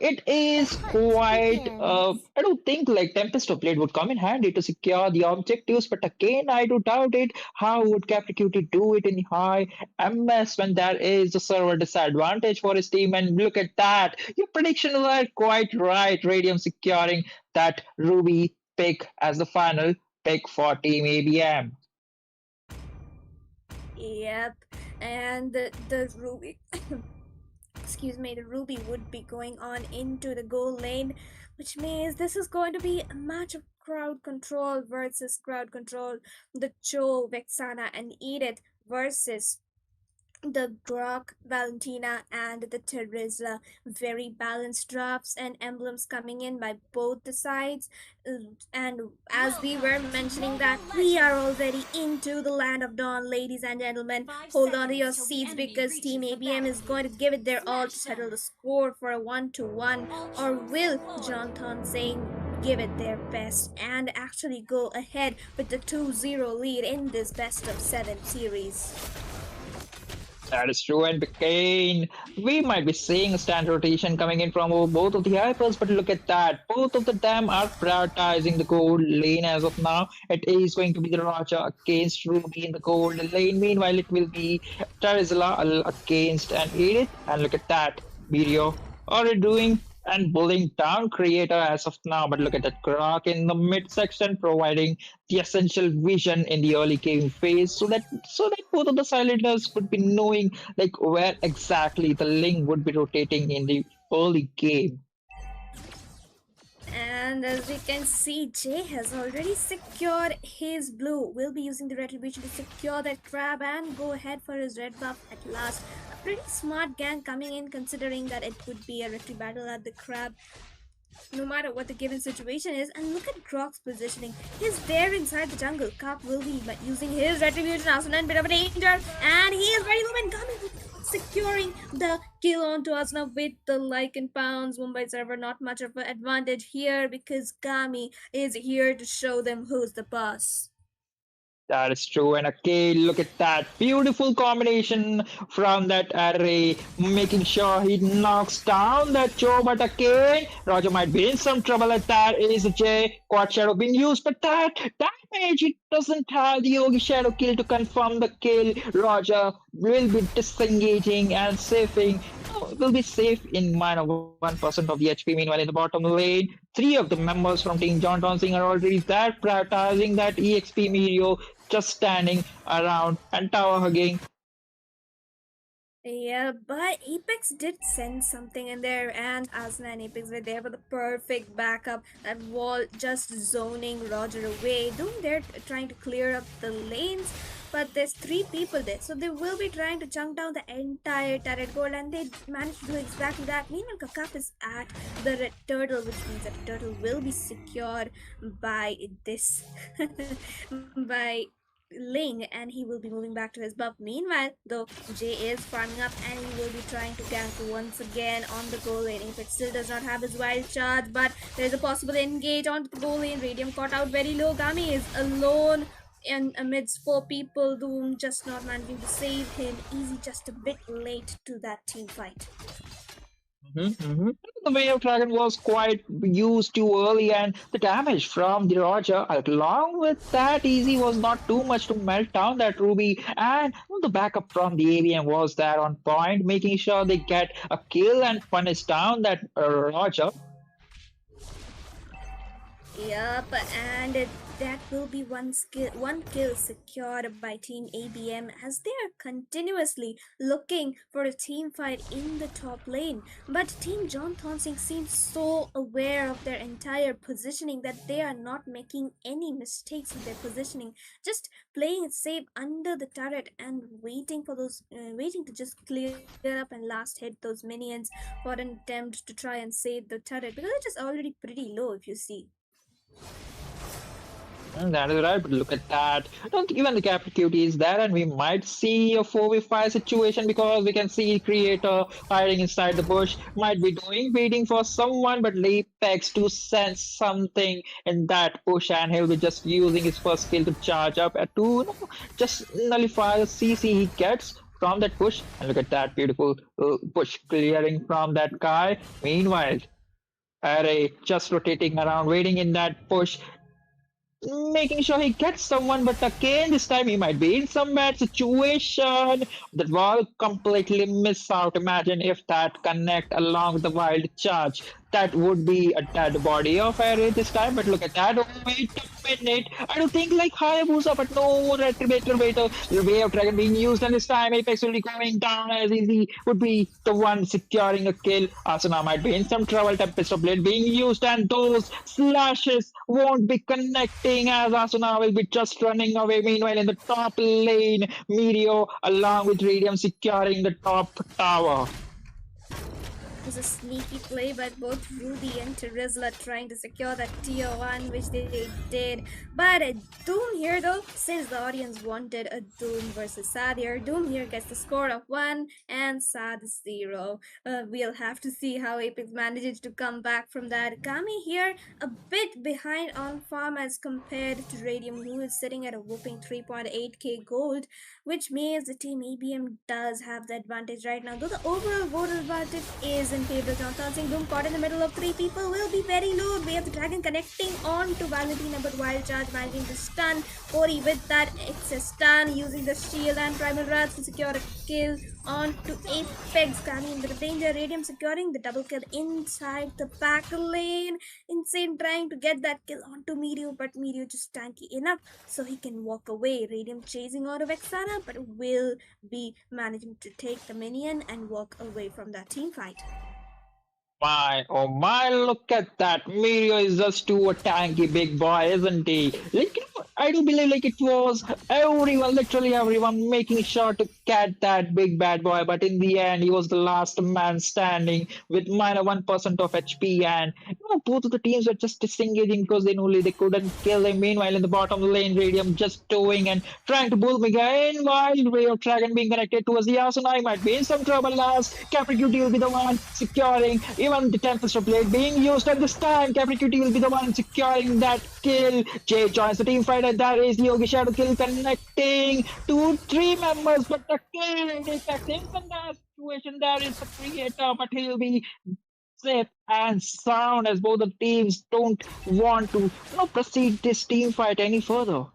it is quite. I don't think like Tempest of Blade would come in handy to secure the objectives, but again, I do doubt it. How would Capricuti do it in high MS when there is a server disadvantage for his team? And look at that, your predictions are quite right. Radium securing that Ruby pick as the final pick for Team ABM. Yep, and the Ruby. Excuse me, the Ruby would be going on into the goal lane, which means this is going to be a match of crowd control versus crowd control. The Cho, Vexana, and Edith versus the Grok, Valentina, and the Teresa. Very balanced drops and emblems coming in by both the sides. And as we were mentioning that we are already into the land of dawn, ladies and gentlemen. Hold on to your seats because Team ABM is going to give it their all to settle the score for a 1-1. Or will Jonathan Singh give it their best and actually go ahead with the 2-0 lead in this best of 7 series? That is true, and again, we might be seeing a stand rotation coming in from both of the hypers, but look at that. Both of them are prioritizing the gold lane as of now. It is going to be the Raja against Ruby in the gold lane. Meanwhile, it will be Tarizla against an Edith, and look at that. Video already doing and bullying down creator as of now. But look at that Croc in the midsection providing the essential vision in the early game phase so that both of the silenters would be knowing like where exactly the link would be rotating in the early game. And as we can see, Jay has already secured his blue. We'll be using the retribution to secure that crab and go ahead for his red buff at last. A pretty smart gang coming in considering that it would be a retry battle at the crab no matter what the given situation is. And look at Grok's positioning. He's there inside the jungle. Carp will be using his retribution arsenal and bit of a danger. And he is very low and coming securing the kill onto Asna with the Lycan pounds. Mumbai server not much of an advantage here because Kami is here to show them who's the boss. That is true. And okay, look at that beautiful combination from that array, making sure he knocks down that Joe. But again, Roger might be in some trouble at that. Is a J quad shadow being used, but that damage it doesn't have the Yogi Shadow kill to confirm the kill. Roger will be disengaging and saving. Will be safe in minor 1% of the HP. Meanwhile, in the bottom lane, three of the members from Team John Townsend are already that prioritizing that EXP Meteor just standing around and tower hugging. Yeah, but Apex did send something in there, and Asuna and Apex were there for the perfect backup. That wall just zoning Roger away. Doom, they're trying to clear up the lanes, but there's three people there, so they will be trying to chunk down the entire turret gold, and they managed to do exactly that. Meanwhile, Kakaf is at the red turtle, which means that the turtle will be secured by this, by Ling, and he will be moving back to his buff. Meanwhile, though, Jay is farming up and he will be trying to gank once again on the goal lane. If it still does not have his wild charge, but there's a possible engage onto the goal lane. Radium caught out very low. Gami is alone in amidst four people. Doom just not managing to save him. Easy just a bit late to that team fight. Mhm. The Wave Dragon was quite used too early, and the damage from the Roger, along with that, Easy was not too much to melt down that Ruby. And the backup from the ABM was there on point, making sure they get a kill and punish down that Roger. Yup, and that will be one kill secured by Team ABM as they are continuously looking for a team fight in the top lane. But Team John Thonsing seems so aware of their entire positioning that they are not making any mistakes with their positioning, just playing it safe under the turret and waiting to just clear up and last hit those minions for an attempt to try and save the turret because it is already pretty low if you see. That is right, but look at that. Don't even the captain QT is there, and we might see a 4v5 situation because we can see Creator hiding inside the bush. Might be doing waiting for someone, but Apex to sense something in that bush, and he'll be just using his first skill to charge up to just nullify the CC he gets from that push. And look at that beautiful push clearing from that guy. Meanwhile, Array just rotating around, waiting in that push, making sure he gets someone, but again, this time he might be in some bad situation. The wall completely miss out. Imagine if that connect along the wild charge. That would be a dead body of Harry this time, but look at that. Oh, wait a minute. I don't think like Hayabusa, but no, Retributor. The way of Dragon being used, and this time Apex will be going down as easy. Would be the one securing a kill. Asuna might be in some trouble. Tempest of Blade being used, and those slashes won't be connecting as Asuna will be just running away. Meanwhile, in the top lane, Meteor along with Radium securing the top tower. It was a sneaky play by both Ruby and Terizla trying to secure that tier 1, which they did. But Doom here, though, since the audience wanted a Doom versus Sad here, Doom here gets the score of 1 and Sad 0. We'll have to see how Apex manages to come back from that. Kami here, a bit behind on farm as compared to Radium, who is sitting at a whooping 3.8k gold, which means the team ABM does have the advantage right now. Though the overall gold advantage is in favor of Jonathan Singh. Doom caught in the middle of three people will be very low. We have the dragon connecting on to Valentina, but wild charge managing to stun Ori with that excess stun, using the shield and primal rats to secure a kill on to Apex. Gami in the danger. Radium securing the double kill inside the back lane. Insane trying to get that kill onto Meteor, but Meteor just tanky enough so he can walk away. Radium chasing out of Exana, but will be managing to take the minion and walk away from that team fight. My, oh my, look at that. Mario is just too a tanky big boy, isn't he? Like, I do believe like it was everyone, literally everyone, making sure to get that big bad boy, but in the end, he was the last man standing with minus 1% of HP. And both of the teams were just disengaging because they knew they couldn't kill him. Meanwhile, in the bottom lane, Radium just towing and trying to bull Mega in while Ray of Dragon being connected towards the Asuna. Might be in some trouble as Capricuti will be the one securing even the Tempest of Blade being used at this time. Capricuti will be the one securing that kill. Jay joins the team fight and that is Yogi Shadow kill connecting to three members, but the kill is the same in that situation. There is the creator, but he'll be safe and sound as both the teams don't want to proceed this team fight any further.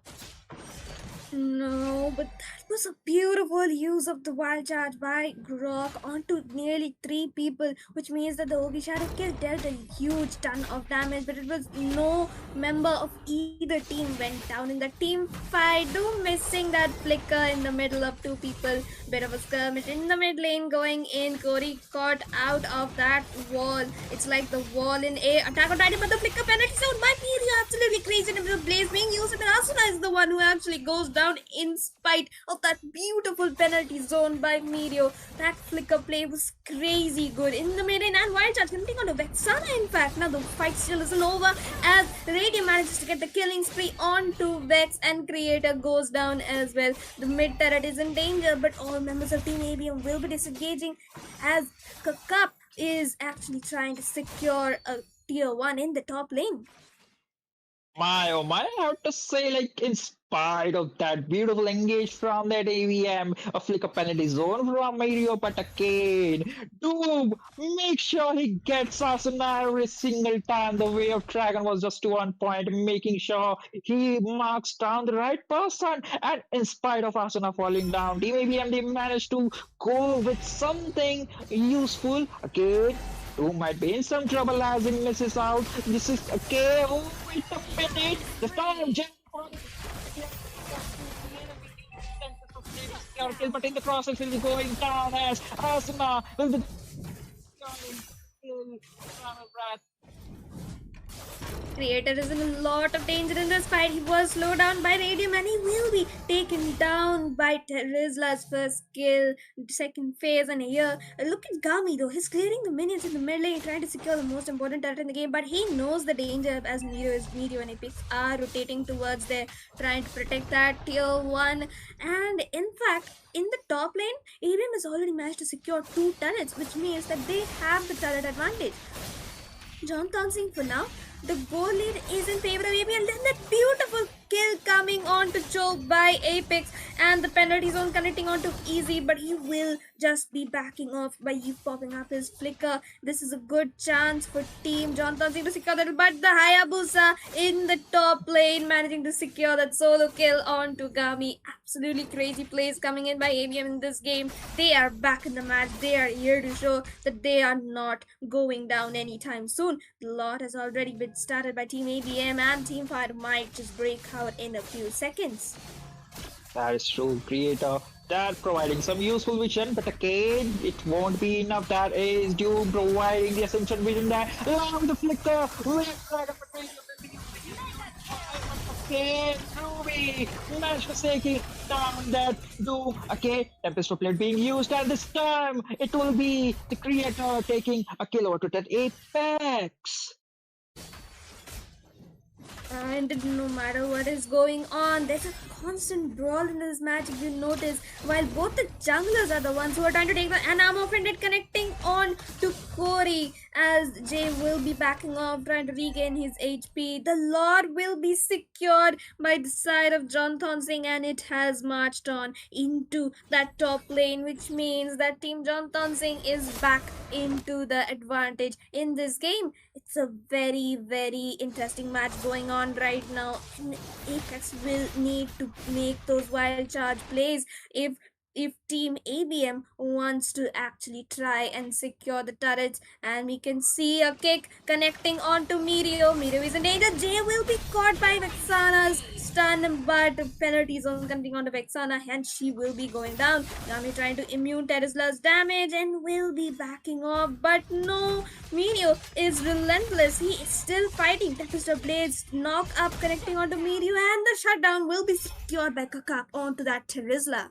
No, but that was a beautiful use of the wild charge by Grok onto nearly three people, which means that the Ogi Shadow kill dealt a huge ton of damage, but it was no member of either team went down in the team fight. Do missing that flicker in the middle of two people. Bit of a skirmish in the mid lane going in. Cody caught out of that wall. It's like the wall in A Attack on Titan, but the flicker penalty sound might be absolutely crazy. And the blaze being used, and Asuna is the one who actually goes down in spite of that beautiful penalty zone by Mirio. That flicker play was crazy good in the mid lane, and wild charge connecting on to Vexana. In fact, now the fight still isn't over as Radiant manages to get the killing spree onto Vex, and Creator goes down as well. The mid turret is in danger, but all members of Team ABM will be disengaging as Kakap is actually trying to secure a tier 1 in the top lane. My oh my, I have to say, like, in spite of that beautiful engage from that AVM, a flicker penalty zone from Mario, but again, Doom, make sure he gets Asuna every single time. The way of Dragon was just to one point, making sure he marks down the right person. And in spite of Asuna falling down, Team AVM, they managed to go with something useful. Again, Doom might be in some trouble as he misses out. This is okay. Oh, wait a minute. The storm jump but in the process will be going down as Asuna will be Creator is in a lot of danger in this fight. He was slowed down by Radium and he will be taken down by Terizla's first kill, second phase, and here. Look at Gami though. He's clearing the minions in the mid lane, trying to secure the most important turret in the game, but he knows the danger as Meteor and Apex are rotating towards there, trying to protect that tier 1. And in fact, in the top lane, ABM has already managed to secure 2 turrets, which means that they have the turret advantage. John Thompson for now. The goal lead is in favor of ABM, and then that beautiful kill coming on to choke by Apex, and the penalty zone connecting onto Easy, but he will just be backing off by Eve popping up his flicker. This is a good chance for Team John Thompson to secure that, but the Hayabusa in the top lane managing to secure that solo kill onto Gami. Absolutely crazy plays coming in by ABM in this game. They are back in the match. They are here to show that they are not going down anytime soon. The lot has already been started by Team ABM, and Team Fire might just break out in a few seconds. that is true, Creator. That providing some useful vision, but again, it won't be enough. That is Doom providing the essential vision there. Along the flicker, okay, Ruby managed to take it down that Doom. Okay, Tempest of Blade being used, and this time it will be the Creator taking a kill over to that Apex. And no matter what is going on, there's a constant brawl in this match if you notice. While both the junglers are the ones who are trying to take the Anamo offended, connecting on to Corey as Jay will be backing off, trying to regain his HP. The Lord will be secured by the side of John Thonsing, and it has marched on into that top lane, which means that Team John Thonsing is back into the advantage in this game. It's a very, very interesting match going on right now. Apex will need to make those wild charge plays if Team ABM wants to actually try and secure the turrets. And we can see a kick connecting onto Mirio. Mirio is in danger. Jay will be caught by Vexana's stun, but penalty zone connecting onto Vexana, and she will be going down. Gami trying to immune Terizla's damage and will be backing off, but no, Mirio is relentless. He is still fighting. Tempest of Blades knock up connecting onto Mirio, and the shutdown will be secured by Kakap onto that Terizla.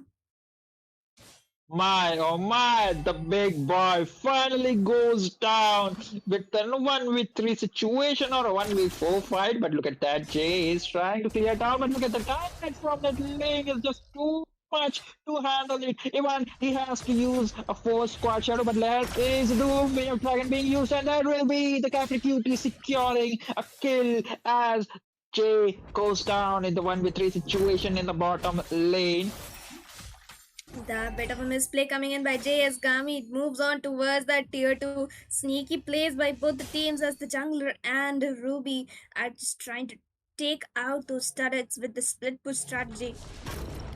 My oh my, the big boy finally goes down with a 1v3 situation or a 1v4 fight. But look at that, Jay is trying to clear down. But look at the damage from that lane is just too much to handle it. Even he has to use a 4 squad shadow, but there is the way of dragon being used, and that will be the Capricuti securing a kill as Jay goes down in the 1v3 situation in the bottom lane. The bit of a misplay coming in by JS Gami. It moves on towards that tier 2. Sneaky plays by both the teams as the jungler and Ruby are just trying to take out those turrets with the split push strategy.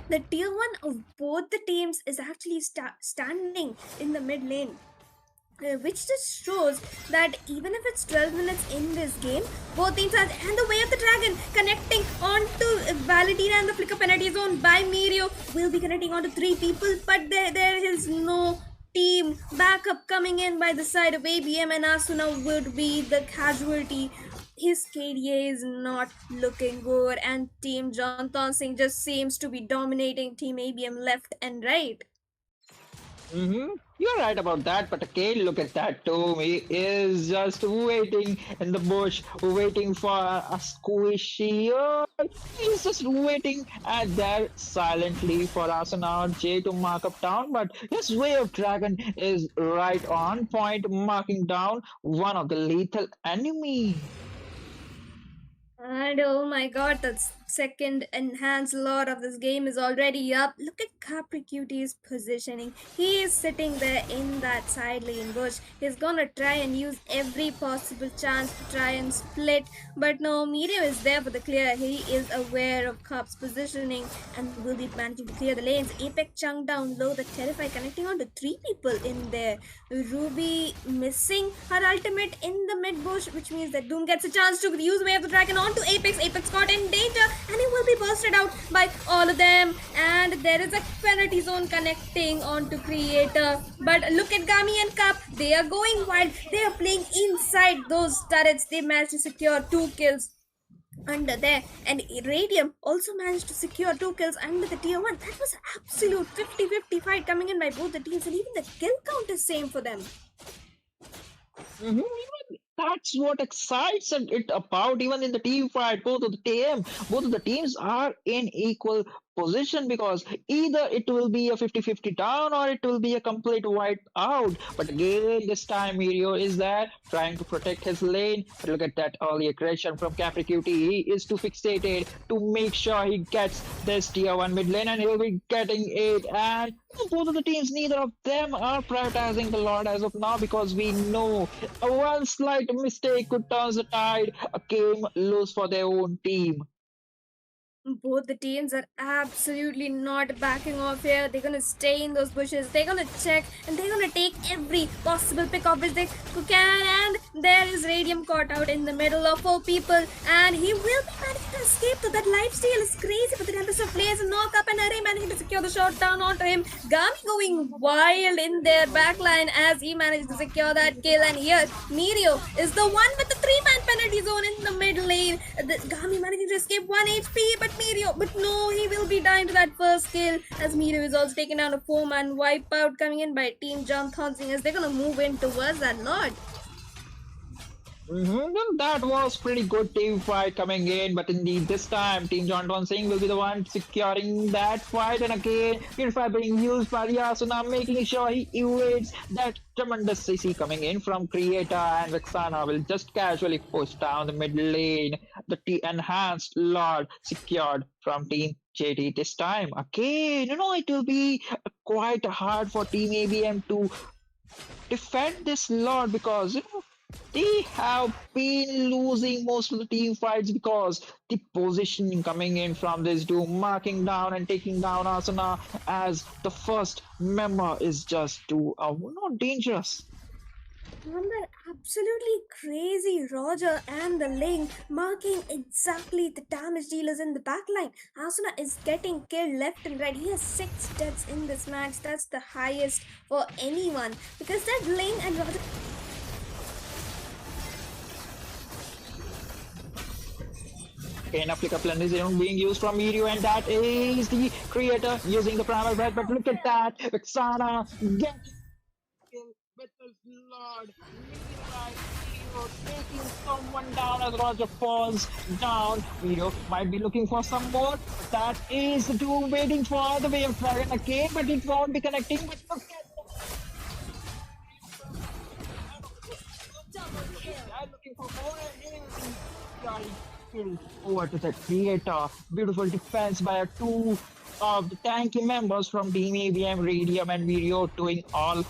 The tier 1 of both the teams is actually standing in the mid lane. Which just shows that even if it's 12 minutes in this game, both teams are and the way of the dragon connecting onto Valentina and the flicker penalty zone by Mirio will be connecting onto 3 people, but there is no team backup coming in by the side of ABM, and Asuna would be the casualty. His KDA is not looking good, and Team Jonathan Singh just seems to be dominating Team ABM left and right. You're right about that, but again, look at that Tom. He is just waiting in the bush, waiting for a squishy. He's just waiting there silently for Asana or Jay to mark up down. But his way of dragon is right on point, marking down one of the lethal enemy. And oh my god, the second enhanced lord of this game is already up. Look at Capricuti's positioning. He is sitting there in that side lane bush. He's gonna try and use every possible chance to try and split. But no, Mirio is there for the clear. He is aware of Cup's positioning and will be managing to clear the lanes. Apex chunk down low, the Terrify connecting on to 3 people in there. Ruby missing her ultimate in the mid bush, which means that Doom gets a chance to use Way of the Dragon onto Apex. Apex got in danger and he will be bursted out by all of them. And there is a penalty zone connecting onto Creator. But look at Gami and Cup. They are going wild. They are playing inside those turrets. They managed to secure 2 kills under there, and Radium also managed to secure 2 kills under the tier 1. That was absolute 50-50 fight coming in by both the teams, and even the kill count is same for them. That's what excites it about. Even in the team fight, both of the teams are in equal position because either it will be a 50-50 down or it will be a complete wipe out. But again, this time Mirio is there trying to protect his lane. But look at that early aggression from Capricuti. He is too fixated to make sure he gets this tier 1 mid lane and he'll be getting it. And both of the teams, neither of them are prioritizing the Lord as of now because we know one slight mistake could turn the tide, a game lose for their own team. Both the teams are absolutely not backing off here. They're gonna stay in those bushes. They're gonna check and they're gonna take every possible pick off which they can. And there is Radium caught out in the middle of 4 people, and he will be managing to escape. So that lifesteal is crazy, but the Tempest of Players knock up and Array managing to secure the shot down onto him. Gami going wild in their backline as he managed to secure that kill. And here Mirio is the one with the 3-man penalty zone in the mid lane. Gami managing to escape 1 HP, but but no, he will be dying to that first kill as Mirio is also taken down a 4-man wipeout coming in by Team John Thonsing as they're gonna move in towards that Lord. That was pretty good team fight coming in, but indeed this time Team Jonathan Singh will be the one securing that fight, and again Purify being used by Yasuna, making sure he evades that tremendous CC coming in from Creator, and Vexana will just casually push down the mid lane. The enhanced Lord secured from Team JD this time. Again, it will be quite hard for Team ABM to defend this Lord because they have been losing most of the team fights because the positioning coming in from this Doom, marking down and taking down Asana as the first member is just too not dangerous. Remember, absolutely crazy Roger and the Link marking exactly the damage dealers in the backline. Asuna is getting killed left and right. He has 6 deaths in this match. That's the highest for anyone because that Link and Roger. again a flicker plan is being used from Video, and that is the creator using the primal breath. But look at that, Vexana getting kill with his Lord. Meanwhile, Video taking someone down as Roger falls down. Video might be looking for some more, but that is the Doom waiting for the Wave Dragon again, but it won't be connecting. But look at I'm looking for more and Johnny kill over to the creator. Beautiful defense by a two of the tanky members from Team ABM, Radium, and Video doing all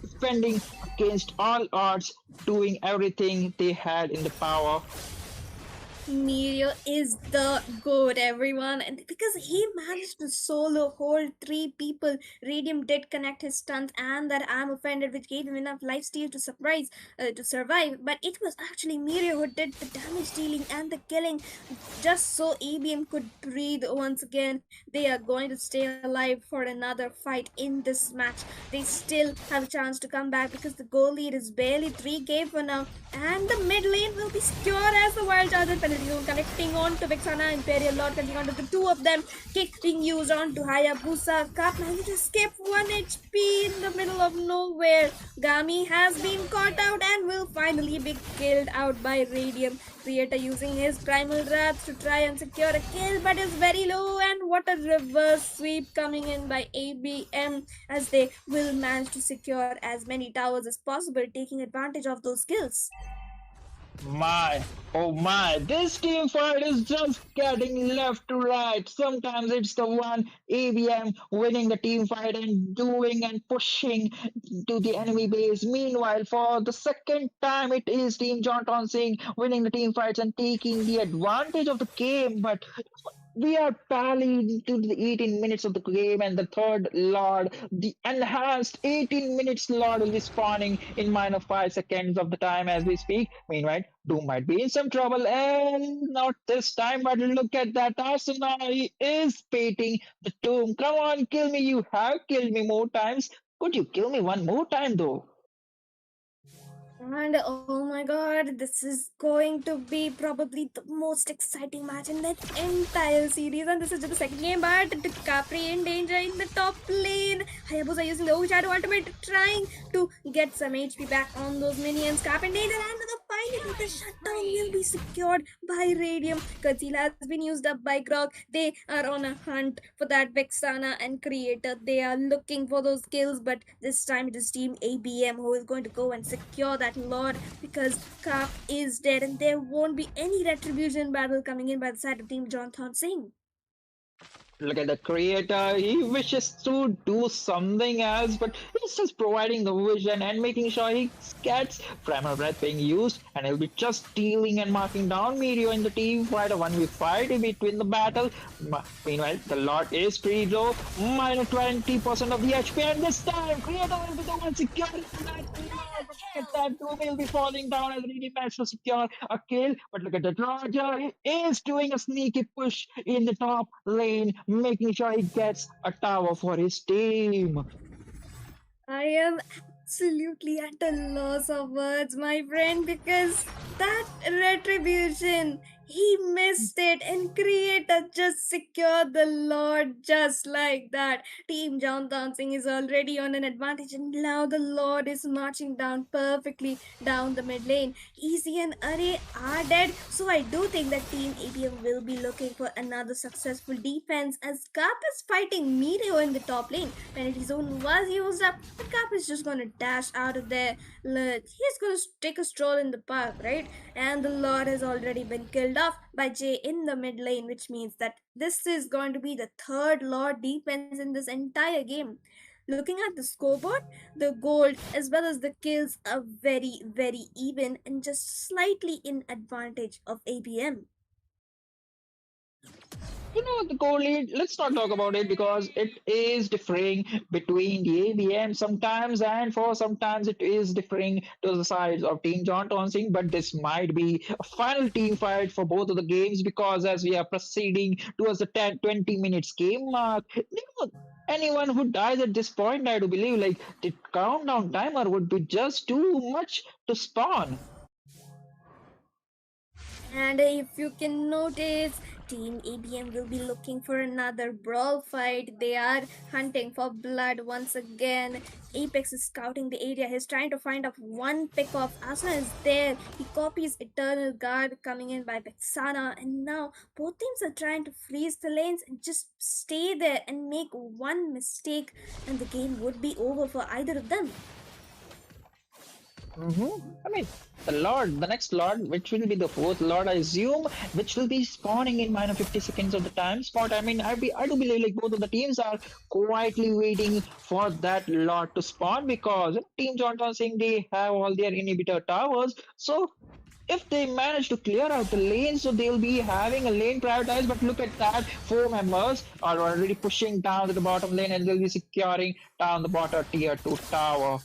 defending against all odds, doing everything they had in the power. Miro is the goat, everyone, and because he managed to solo hold three people, Radium did connect his stunts and that I'm offended, which gave him enough lifesteal to survive. But it was actually Miro who did the damage dealing and the killing, just so ABM could breathe once again. They are going to stay alive for another fight in this match. They still have a chance to come back because the goal lead is barely 3k for now, and the mid lane will be secure as the wild charger penalty zone connecting on to Vexana. Imperial Lord connecting on to the two of them. Kick being used on to Hayabusa. Cut managed to escape 1 HP in the middle of nowhere. Gami has been caught out and will finally be killed out by Radium. Creator using his primal wrath to try and secure a kill, but is very low. And what a reverse sweep coming in by ABM, as they will manage to secure as many towers as possible, taking advantage of those kills. My, oh my, this team fight is just getting left to right. Sometimes it's the one ABM winning the team fight and doing and pushing to the enemy base. Meanwhile, for the second time, it is Team Johnton Singh winning the team fights and taking the advantage of the game. But we are barely into the 18 minutes of the game, and the third Lord, the enhanced 18 minutes Lord, will be spawning in minor 5 seconds of the time as we speak. Meanwhile, Doom might be in some trouble, and not this time, but look at that Arsenal. He is baiting the Doom. Come on, kill me. You have killed me more times. Could you kill me one more time, though? And oh my god, this is going to be probably the most exciting match in the entire series. And this is just the second game, but Capri in danger in the top lane. Hayabusa using the Overshadow ultimate, trying to get some HP back on those minions. Cap in danger, and finally the shutdown will be secured by Radium. Conceal has been used up by Grog. They are on a hunt for that Vexana and Creator. They are looking for those kills, but this time it is Team ABM who is going to go and secure that Lord, because Cap is dead and there won't be any retribution battle coming in by the side of Team Jonathan Singh. Look at the creator. He wishes to do something else, but he's just providing the vision and making sure he gets primal breath being used, and he'll be just stealing and marking down Mirio in the team fight, a 1v5 in between the battle. Meanwhile, the Lord is pretty low, minus 20% of the HP, and this time creator will be the one securing that. Look at that, Doom will be falling down as really managed to secure a kill. But look at that, Roger, he is doing a sneaky push in the top lane, making sure he gets a tower for his team. I am absolutely at a loss of words, my friend, because that retribution, he missed it, and Creator just secured the Lord just like that. Team John Dancing is already on an advantage, and now the Lord is marching down perfectly down the mid lane. Easy and Array are dead, so I do think that Team ABM will be looking for another successful defense, as Carp is fighting Meteor in the top lane. Penalty zone was used up, but Carp is just gonna dash out of there. He's gonna take a stroll in the park, right? And the Lord has already been killed off by Jay in the mid lane, which means that this is going to be the third Lord defense in this entire game. Looking at the scoreboard, the gold as well as the kills are very, very even and just slightly in advantage of ABM. The goal lead, let's not talk about it because it is differing between the ABM sometimes, and for sometimes it is differing to the sides of Team John Tonsing. But this might be a final team fight for both of the games, because as we are proceeding towards the 10-20 minutes game mark, anyone who dies at this point, I do believe, like the countdown timer would be just too much to spawn. And if you can notice, Team ABM will be looking for another brawl fight. They are hunting for blood once again. Apex is scouting the area. He's trying to find out one pick off. Asuna is there. He copies Eternal Guard coming in by Bexana. And now both teams are trying to freeze the lanes and just stay there and make one mistake, and the game would be over for either of them. I mean, the next Lord, which will be the fourth Lord, I assume, which will be spawning in minus 50 seconds of the time spot. I mean, I do believe like both of the teams are quietly waiting for that Lord to spawn because Team Johnson saying they have all their inhibitor towers. So if they manage to clear out the lane, so they'll be having a lane prioritized. But look at that, four members are already pushing down to the bottom lane and they'll be securing down the bottom tier 2 tower.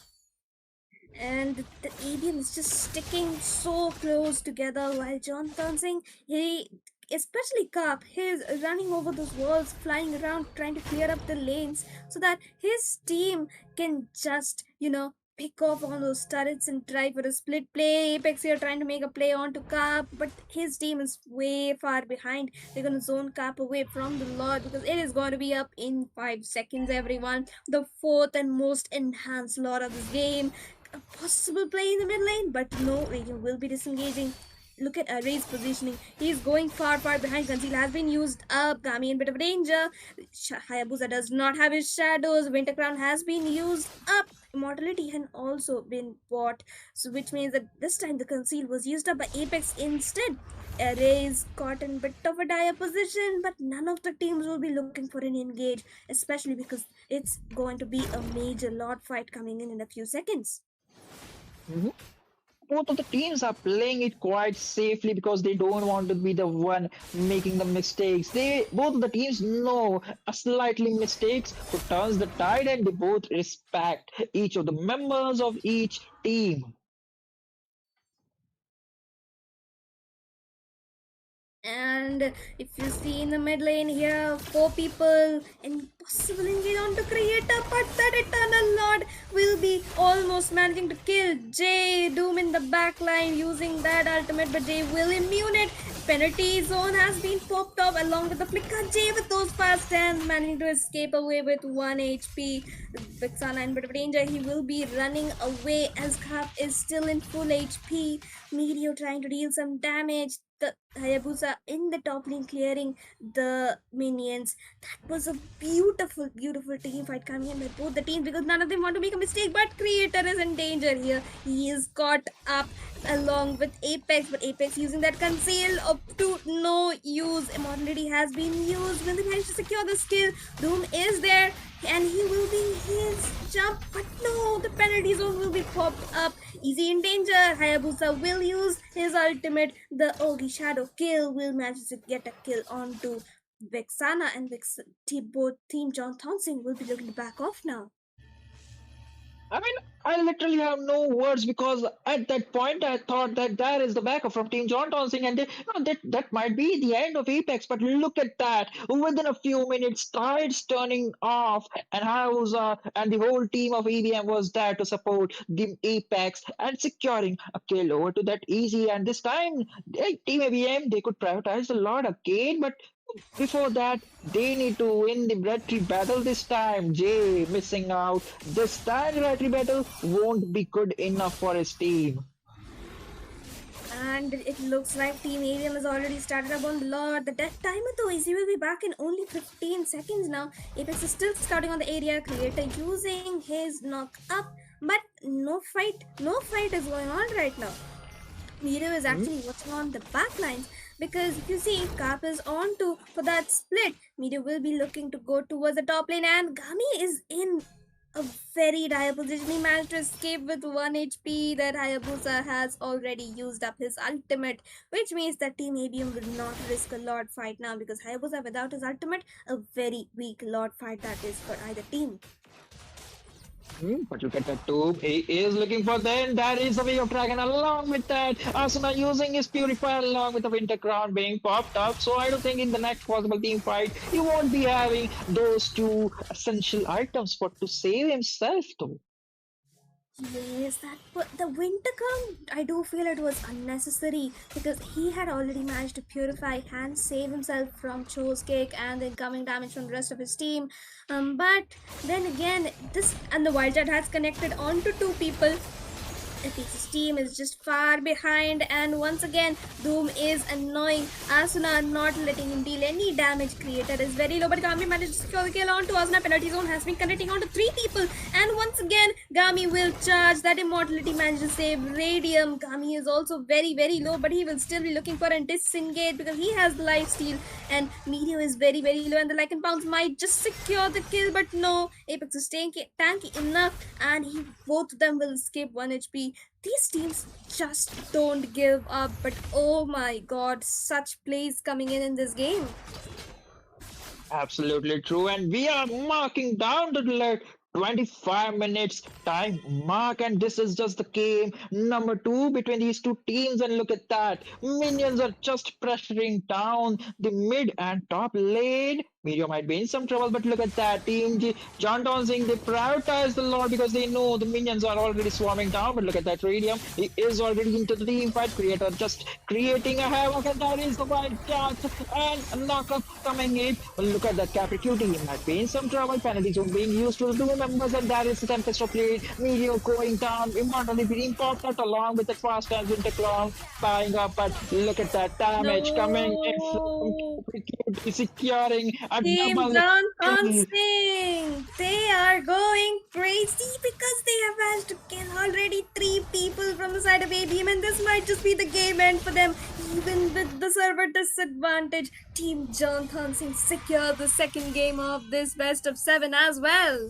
And the ABM is just sticking so close together while John Townsend, he, especially Carp, he's running over those walls, flying around, trying to clear up the lanes so that his team can just, pick off all those turrets and try for a split play. Apex here trying to make a play onto Carp, but his team is way far behind. They're gonna zone Carp away from the Lord because it is going to be up in 5 seconds, everyone. The fourth and most enhanced Lord of this game, a possible play in the mid lane, but no, Radiant will be disengaging. Look at Array's positioning. He's going far, far behind. Conceal has been used up. Gami in bit of danger. Hayabusa does not have his shadows. Winter Crown has been used up. Immortality had also been bought, so which means that this time the conceal was used up by Apex instead. Array's caught in bit of a dire position, but none of the teams will be looking for an engage, especially because it's going to be a major Lord fight coming in a few seconds. Mhm. Both of the teams are playing it quite safely because they don't want to be the one making the mistakes. They both of the teams know a slightly mistakes who turns the tide, and they both respect each of the members of each team. And if you see in the mid lane here, four people, impossible engage on to creator, but that Eternal Lord will be almost managing to kill Jay. Doom in the back line using that ultimate, but Jay will immune it. Penalty zone has been popped off along with the flicker. Jay with those fast hands managing to escape away with 1 HP. Vixana in bit of danger. He will be running away as Cap is still in full HP. Meteor trying to deal some damage. The Hayabusa in the top lane clearing the minions. That was a beautiful, beautiful team fight coming in by both the teams because none of them want to make a mistake. But Creator is in danger here. He is caught up along with Apex, but Apex using that conceal up to no use. Immortality has been used. Will they manage to secure the skill? Doom is there and he will be his jump, but no, the penalty zone will be popped up. Easy in danger. Hayabusa will use his ultimate. The Ogi Shadow kill will manage to get a kill onto Vexana, and both Team John Thompson will be looking to back off now. I mean, I literally have no words because at that point I thought that there is the backup from Team John Townsend, and that might be the end of Apex. But look at that! Within a few minutes, tides turning off, and Hausa and the whole team of EBM was there to support the Apex and securing a kill over to that easy. And this time, Team ABM they could prioritize the Lord again, but before that, they need to win the Bradley battle this time. Jay missing out. This time, the Bradley battle won't be good enough for his team. And it looks like Team ABM has already started up on the Lord. The death timer though is he will be back in only 15 seconds now. Apex is still scouting on the area. Creator using his knock up, but no fight is going on right now. Miro is actually watching on the back lines because if you see Carp is on to for that split, Miro will be looking to go towards the top lane, and Gami is in a very dire position. He managed to escape with 1 HP that Hayabusa has already used up his ultimate, which means that Team ABM will not risk a Lord fight now because Hayabusa without his ultimate, a very weak Lord fight that is for either team. But look at that too. He is looking for them. That is the way of dragon. Along with that, Asuna using his purifier along with the winter crown being popped up. So I don't think in the next possible team fight he won't be having those two essential items for to save himself though. Yes, the winter crown. I do feel it was unnecessary because he had already managed to purify and save himself from Cho's kick and the incoming damage from the rest of his team. But then again, this and the Wildcat has connected onto two people. Apex's team is just far behind, and once again, Doom is annoying. Asuna not letting him deal any damage. Creator is very low, but Gami managed to secure the kill onto Asuna. Penalty zone has been connecting onto three people, and once again, Gami will charge. That immortality managed to save Radium. Gami is also very low, but he will still be looking for a disengage because he has the life steal, and Meteor is very low, and the Lycan Pounds might just secure the kill, but no, Apex is tanky enough, and both of them will escape 1 HP. These teams just don't give up, but oh my god, such plays coming in this game. Absolutely true. And we are marking down to the 25 minutes time mark. And this is just the game number two between these two teams. And look at that. Minions are just pressuring down the mid and top lane. Meteor might be in some trouble, but look at that. John Townsend, they prioritize the Lord because they know the minions are already swarming down. But look at that Radium. He is already into the team fight. Creator just creating a havoc, and that is the wild cat. And a knockup coming in. But look at that Capricorn team might be in some trouble. Penalty zone being used to the two members, and that is the Tempest of Blade. Meteor going down. Immortally being popped out along with the fast and Winter Crown flying up. But look at that damage coming in from No! Capricorn securing a Team double John kill. Singh! They are going crazy because they have managed to kill already three people from the side of ABM, and this might just be the game end for them. Even with the server disadvantage, Team John Singh secured the second game of this best of seven as well.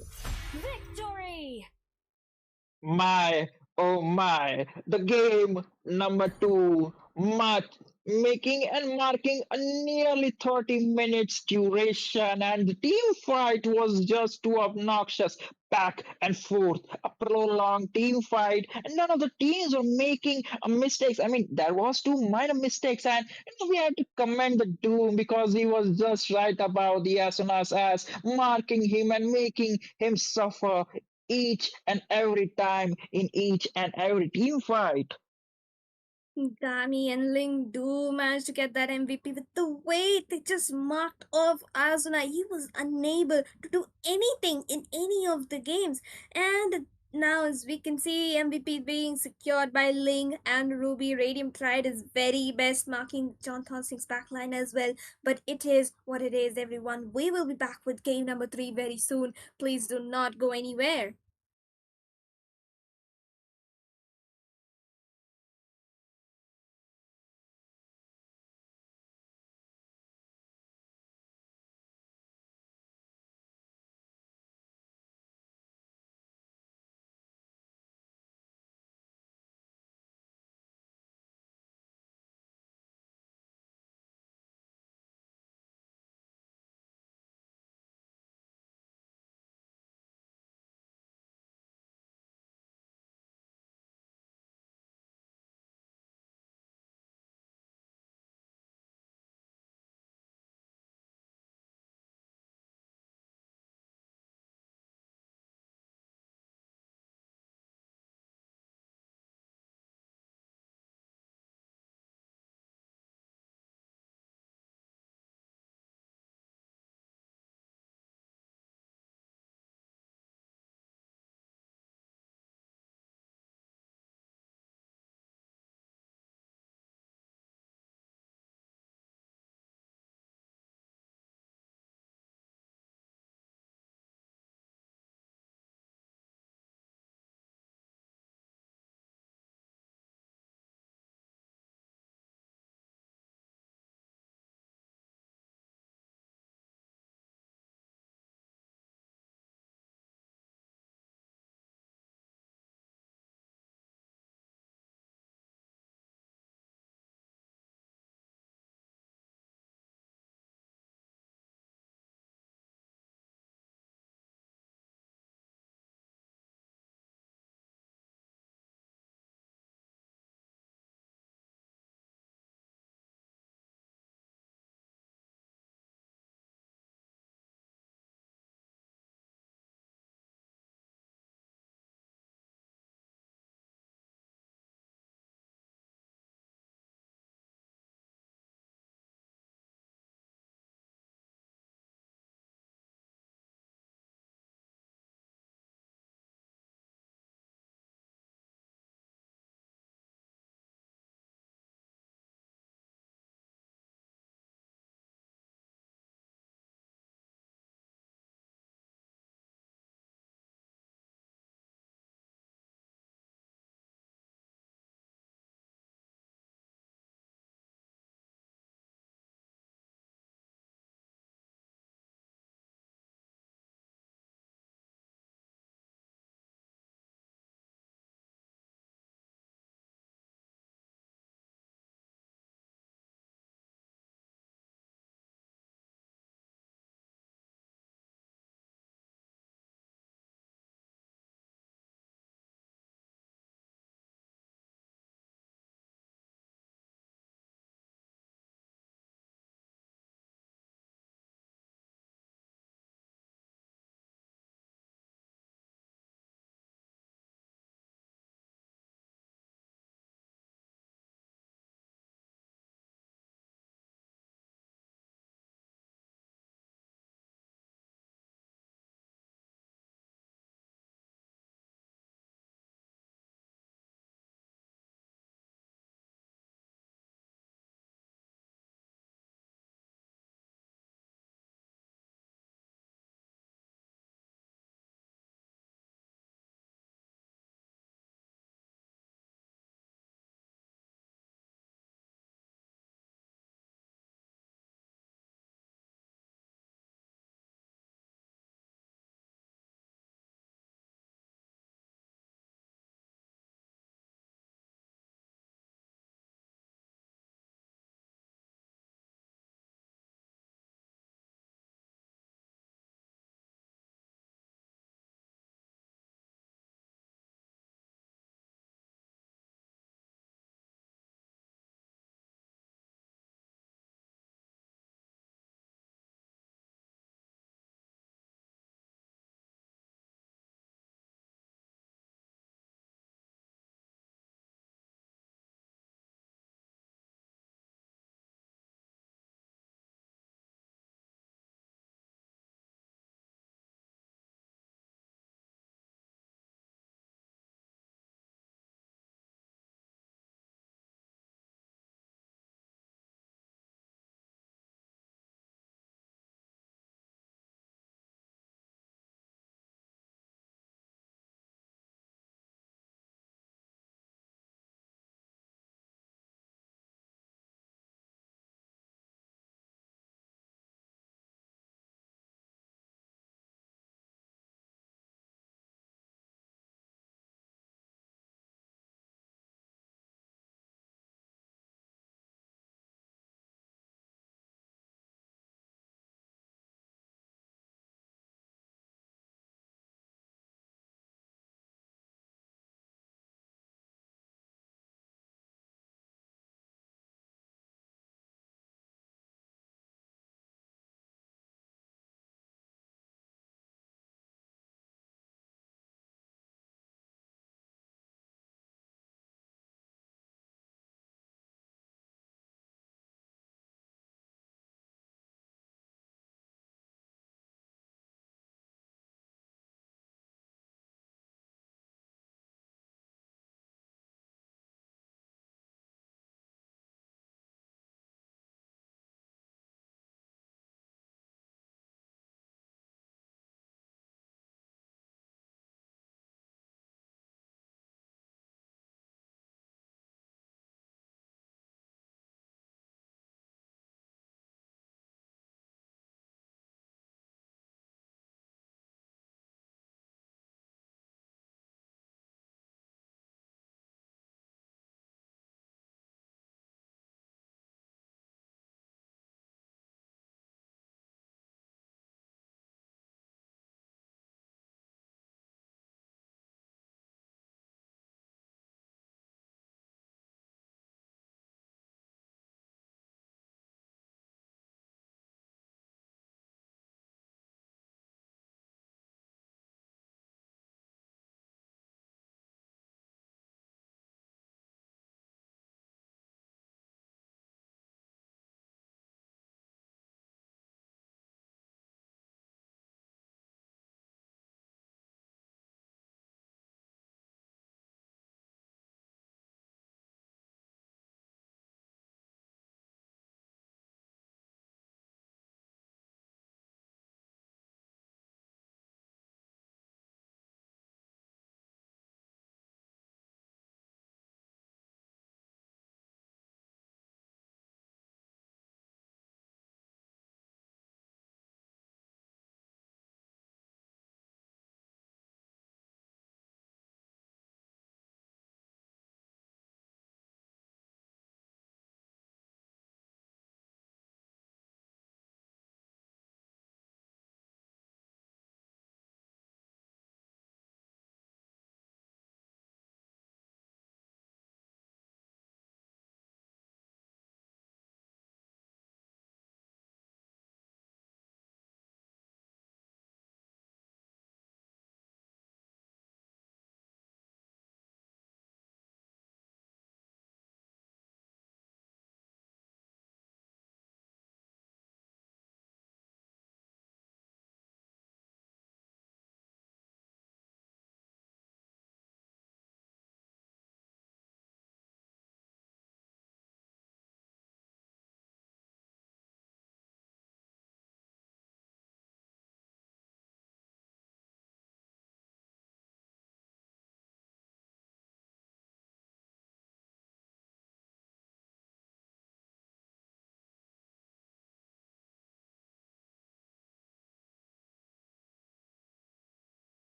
Victory! My, oh my, the game number two, much making and marking a nearly 30 minutes duration, and the team fight was just too obnoxious. Back and forth, a prolonged team fight, and none of the teams were making mistakes. I mean, there was two minor mistakes, and we had to commend the Doom because he was just right about the Asunas as marking him and making him suffer each and every time in each and every team fight. Dami and Ling do manage to get that MVP, but the way they just marked off Azuna, he was unable to do anything in any of the games. And now, as we can see, MVP being secured by Ling and Ruby. Radium tried his very best, marking John Thompson's backline as well. But it is what it is, everyone. We will be back with game number 3 very soon. Please do not go anywhere.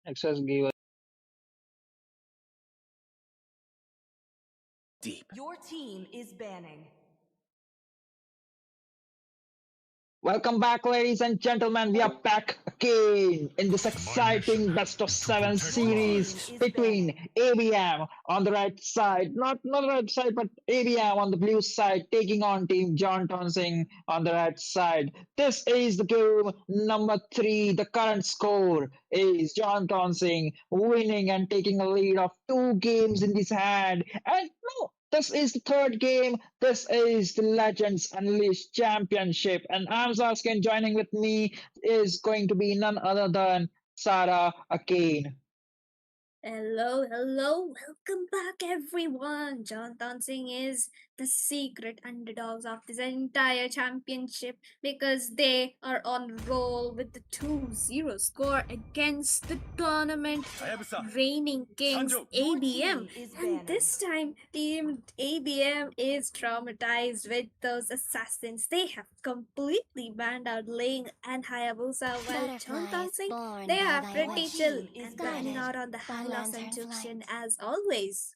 Access give Deep. Your team is banning. Welcome back, ladies and gentlemen. We are back again in this My mission exciting best of to seven protect Your mine. team series is between banning. ABM on the right side, not the right side, but ABM on the blue side, taking on Team John Townsend on the right side. This is the game number three. The current score is John Townsend winning and taking a lead of two games in his hand. And no, this is the third game. This is the Legends Unleashed Championship, and I'm Saskin. Joining with me is going to be none other than Sarah again. Hello, hello, welcome back everyone. John Dancing is the secret underdogs of this entire championship because they are on roll with the 2-0 score against the tournament Hayabusa. reigning kings Sanjo. Your ABM. team is And banning. this time team ABM is traumatized with those assassins. They have completely banned out Ling and Hayabusa while John Butterflies Dancing born they by are thy Your pretty wish, chill team is and dining banning. guided out on the by high loss and lantern's Junction light. as always.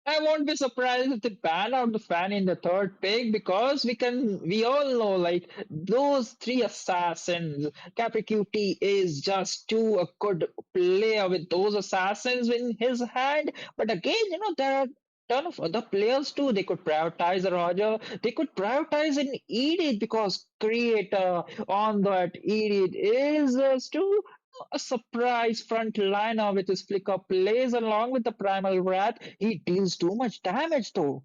I won't be surprised if they ban out the fan in the third pick because we all know like those three assassins. Capricuti is just too a good player with those assassins in his hand. But again, there are ton of other players too. They could prioritize a Roger. They could prioritize an Edith because creator on that Edith is too a surprise frontliner with his flicker plays along with the primal wrath. He deals too much damage though.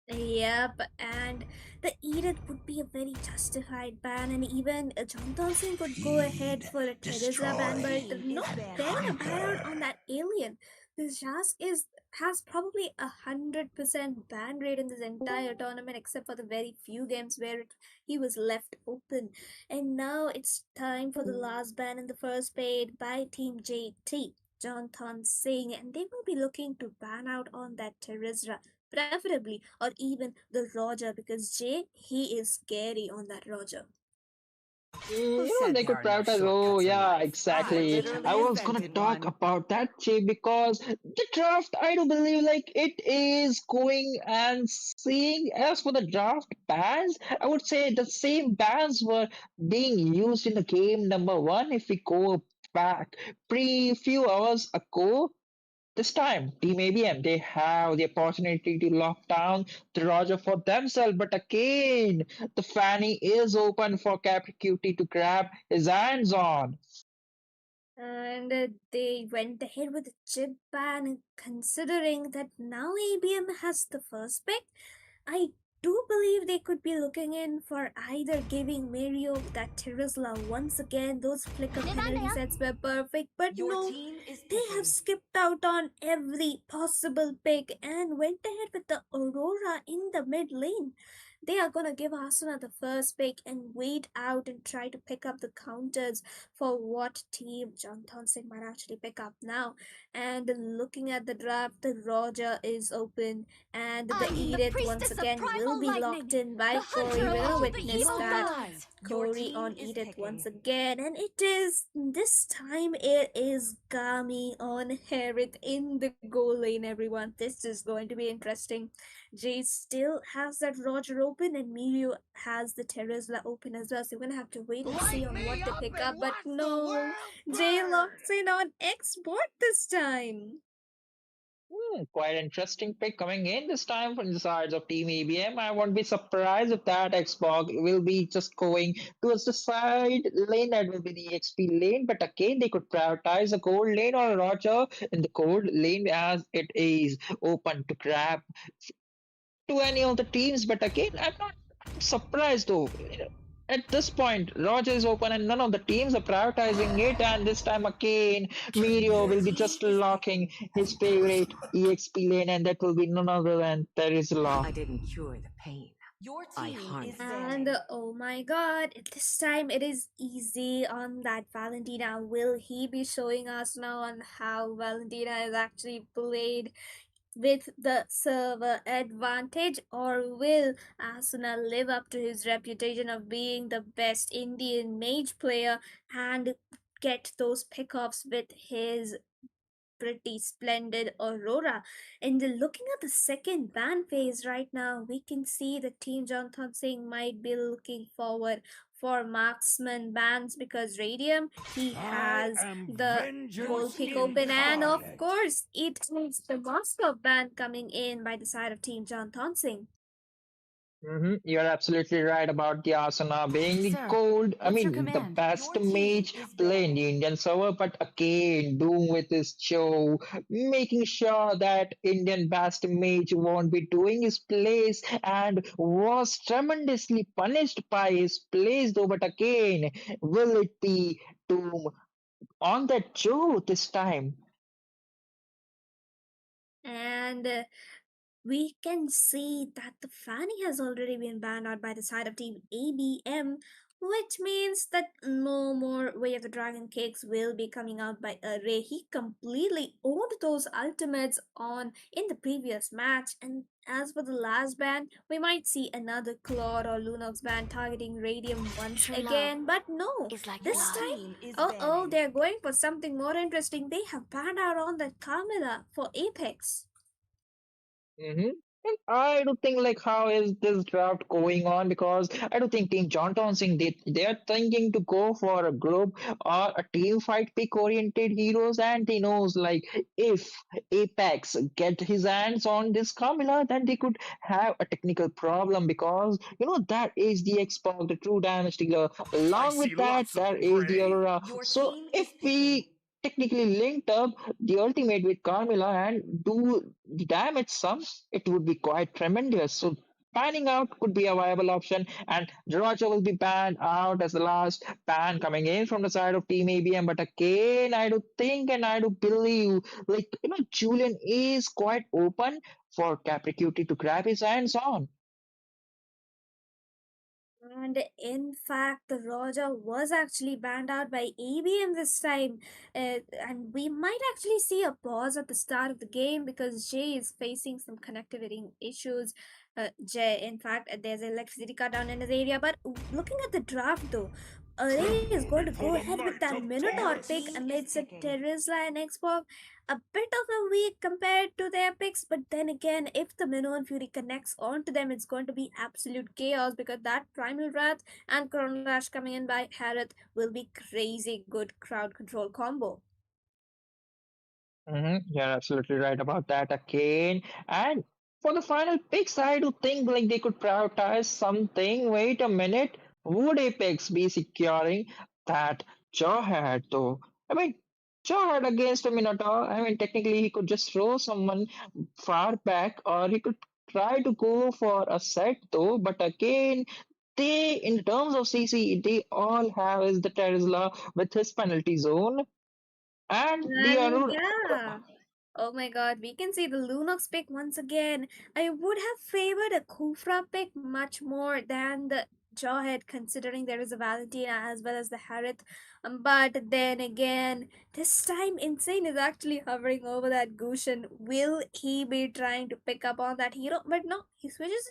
Yep, and the Edith would be a very justified ban, and even John Thompson could go ahead for a Teresa ban, Your Destroy. but team no, is they're banning. gonna ban out on that alien. This Jask is has probably 100% ban rate in this entire tournament, except for the very few games where he was left open. And now it's time for the last ban in the first paid by Team JT. John Thon Singh, and they will be looking to ban out on that Teresa preferably, or even the Roger, because Jay, he is scary on that Roger. Who said They there could are no prioritize. Oh, shortcuts in yeah, life? I exactly. I literally was gonna invented talk one. about that, Jay, because the draft, I do believe, like, it is going and seeing. As for the draft bans, I would say the same bans were being used in the game number one. If we go back pre few hours ago, this time, Team ABM, they have the opportunity to lock down the Roger for themselves. But again, the Fanny is open for Capricuti to grab his hands on. And they went ahead with the chip ban, and considering that now ABM has the first pick, I do believe they could be looking in for either giving Mario that Terizla once again. Those flicker penalty sets were perfect, but Your no, team is they have picking. skipped out on every possible pick and went ahead with the Aurora in the mid lane. They are gonna give Arsenal the first pick and wait out and try to pick up the counters for what team John Thompson might actually pick up now. And looking at the draft, the Roger is open and the I am the Edith once priestess of again will primal be lightning, locked in by the Corey. hunter We're of gonna all the witness evil that. gods. Your Corey team on is Edith picking. once again, and it is this time it is Gami on Harith in the goal lane, everyone. This is going to be interesting. Jay still has that Roger open, and Mirio has the Terizla open as well, so we're gonna have to wait and see Light on me what they up pick and up. But watch the no, world Jay burn! locks in on export this time. Quite interesting pick coming in this time from the sides of Team ABM. I won't be surprised if that Xbox will be just going towards the side lane that will be the XP lane. But again, they could prioritize a gold lane or a Roger in the gold lane as it is open to grab to any of the teams. But again, I'm surprised though. At this point, Roger is open and none of the teams are prioritizing it. And this time again, Mirio Your will be team just is locking picking. his favorite EXP lane, and that will be none other than Terizla. I didn't cure the pain. Your I team harmed is it. And banning. oh my god, this time it is easy on that Valentina. Will he be showing us now on how Valentina is actually played? with the server advantage, or will Asuna live up to his reputation of being the best Indian mage player and get those pickoffs with his pretty splendid aurora? And looking at the second ban phase right now, we can see the team Jonathan Singh might be looking forward for marksman bans because Radium he I has am the whole vengeance pick open, and of incarnate. course it is the Moscow ban coming in by the side of team Jonathan Singh. You're absolutely right about the Asana being the Sir, gold. I what's your mean, the command? best Your team mage is play in banning. the Indian server. But again, Doom with his show, making sure that Indian best mage won't be doing his plays and was tremendously punished by his plays, though. But again, will it be Doom on that show this time? And we can see that the Fanny has already been banned out by the side of team ABM, which means that no more Way of the Dragon cakes will be coming out by Array. He completely owned those ultimates on in the previous match, and as for the last ban, we might see another Claude or Lunox ban targeting Radium once True love again, but no, is like this your time, team is oh, banning. they're going for something more interesting. They have banned out on that Carmilla for Apex. Mm-hmm. And I do think like how is this draft going on because I do think Team John Townsend they are thinking to go for a group or a team fight pick oriented heroes and they knows like if Apex get his hands on this Camilla then they could have a technical problem because you know that is the Xbox the true damage dealer I along see with that lots of there is the gray. Aurora Your so team if is picking. we technically linked up the ultimate with Carmilla and do the damage sum, it would be quite tremendous. So panning out could be a viable option, and Roger will be banned out as the last ban coming in from the side of Team ABM. But again, I do think and I do believe, like you know, Julian is quite open for Capricuti to grab his hands on. And in fact, the Roger was actually banned out by ABM this time. And we might actually see a pause at the start of the game because Jay is facing some connectivity issues. Jay, in fact, there's electricity cut down in his area. But looking at the draft though, Array is Tremble going to go before the ahead with might that of Minotaur Your pick Taurus. team is amidst a picking. Terizla and Xbox, a bit of a weak compared to their picks, but then again, if the Minnow and Fury connects onto them, it's going to be absolute chaos because that Primal Wrath and Chrono Dash coming in by Harith will be crazy good crowd control combo. You're absolutely right about that again. And for the final picks, I do think like they could prioritize something. Wait a minute. Would Apex be securing that Jawhead though? I mean, Jawhead against a Minotaur. I mean, technically he could just throw someone far back, or he could try to go for a set though. But again, they, in terms of CC, they all have is the Tesla with his penalty zone and the And Arur. yeah. Oh my god, we can see the Lunox pick once again. I would have favored a Kufra pick much more than the Jawhead, considering there is a Valentina as well as the Harith. But then again, this time Insane is actually hovering over that Gushan. Will he be trying to pick up on that hero? But no, he switches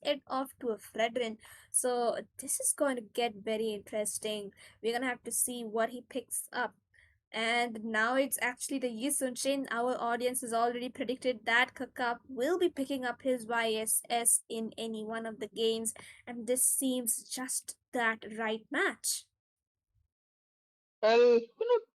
it off to a Fredrin. So this is going to get very interesting. We're gonna have to see what he picks up. And now it's actually the Yi Sun Shin. Our audience has already predicted that Kakap will be picking up his YSS in any one of the games, and this seems just that right match. Well,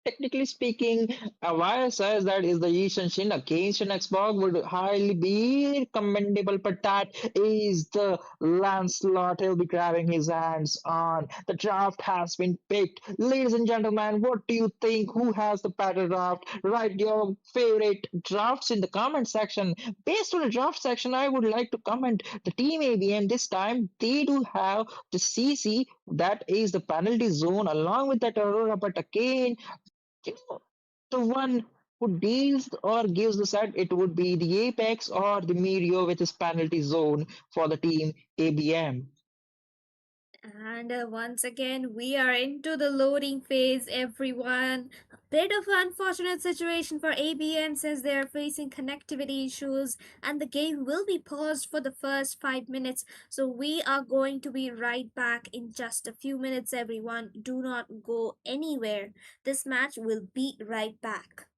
technically speaking, why I says that is the Eastern Shin against an Xbox would highly be commendable, but that is the Lancelot he'll be grabbing his hands on. The draft has been picked. Ladies and gentlemen, what do you think? Who has the better draft? Write your favorite drafts in the comment section. Based on the draft section, I would like to comment the Team ABM this time. They do have the CC that is the penalty zone along with that Aurora, but again, you know, the one who deals or gives the set, it would be the Apex or the Meteor with his penalty zone for the team ABM. And once again, we are into the loading phase, everyone. A bit of an unfortunate situation for ABM since they are facing connectivity issues, and the game will be paused for the first 5 minutes. So, we are going to be right back in just a few minutes, everyone. Do not go anywhere. This match will be right back.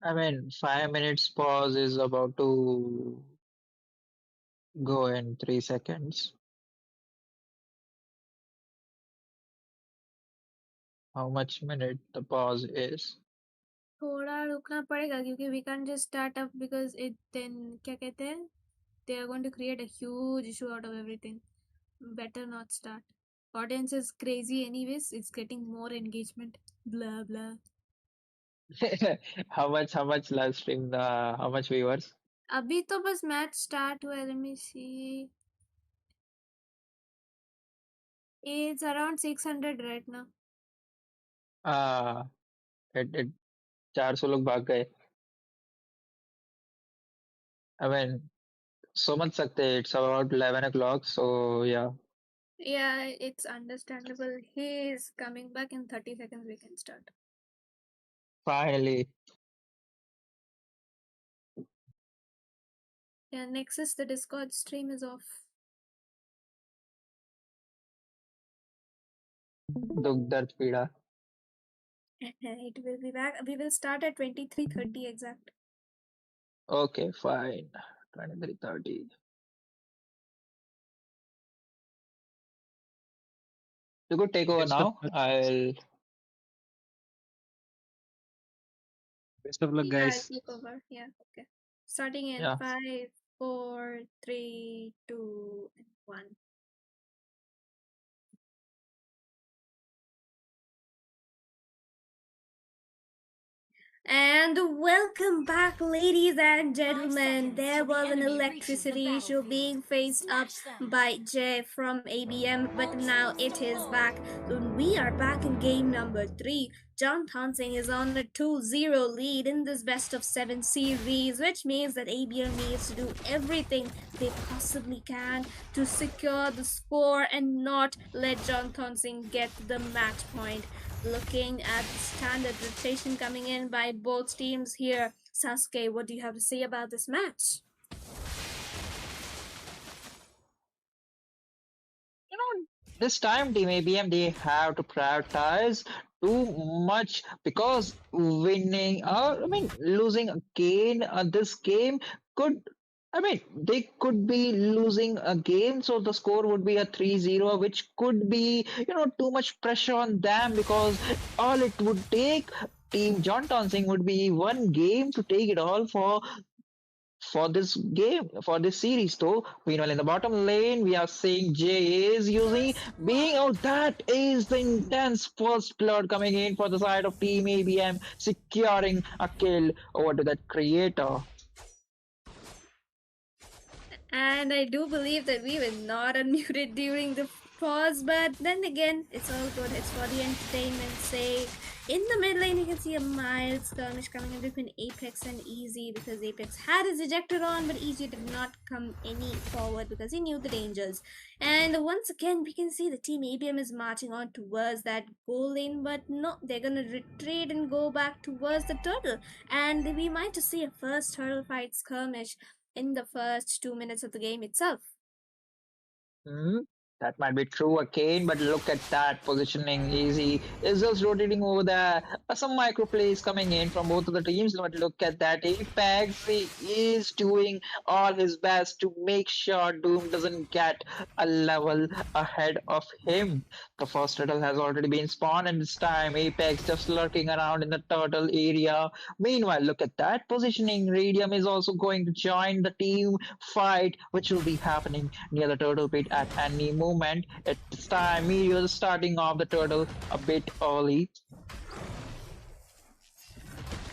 I mean, 5 minutes pause is about to go in 3 seconds. How much minute the pause is? थोड़ा रुकना पड़ेगा क्योंकि we can't just start up because it then क्या कहते हैं they are going to create a huge issue out of everything. Better not start. Audience is crazy anyways. It's getting more engagement. Blah blah. How much live stream how much viewers? अभी तो बस match start हुआ है. Let me see. It's around 600 right now. Ah, it 400 लोग भाग गए. I mean, समझ सकते हैं. It's about 11 o'clock, so yeah. Yeah, it's understandable. He is coming back in 30 seconds. We can start. Finally, Yeah, next is the Discord stream is off. दुख दर्द पीड़ा. It will be back. We will start at 23:30 exact. Okay, fine. 23:30. You could take over Best of now. luck. I'll. Best of luck, Yeah, I'll guys. take over. Yeah, okay. Starting in Yeah. 5, 4, 3, 2, and 1. And welcome back, ladies and gentlemen. There was an electricity issue being faced up by Jay from ABM, but now it is back. We are back in game number 3. John Tonsing is on a 2-0 lead in this best of 7 series, which means that ABM needs to do everything they possibly can to secure the score and not let John Tonsing get the match point. Looking at the standard rotation coming in by both teams here. Sasuke, what do you have to say about this match? This time Team ABM they have to prioritize too much because winning or I mean losing again this game could I mean they could be losing a game so the score would be a 3-0 which could be too much pressure on them because all it would take Team John Townsend would be one game to take it all for this game, for this series though. Meanwhile, in the bottom lane, we are seeing Jay is using being out. That is the intense first blood coming in for the side of Team ABM, securing a kill over to that creator. And I do believe that we were not unmuted during the pause, but then again, it's all good. It's for the entertainment's sake. In the mid lane, you can see a mild skirmish coming in between Apex and Easy because Apex had his ejector on, but Easy did not come any forward because he knew the dangers. And once again, we can see the team ABM is marching on towards that goal lane, but no, they're gonna retreat and go back towards the turtle. And we might just see a first turtle fight skirmish in the first 2 minutes of the game itself. Hmm? That might be true again, but look at that positioning. Easy is just rotating over there. Some micro plays coming in from both of the teams, but look at that. Apex he is doing all his best to make sure Doom doesn't get a level ahead of him. The first turtle has already been spawned, and this time Apex just lurking around in the turtle area. Meanwhile, look at that positioning. Radium is also going to join the team fight, which will be happening near the turtle pit at any moment. At this time, Meteor is starting off the turtle a bit early.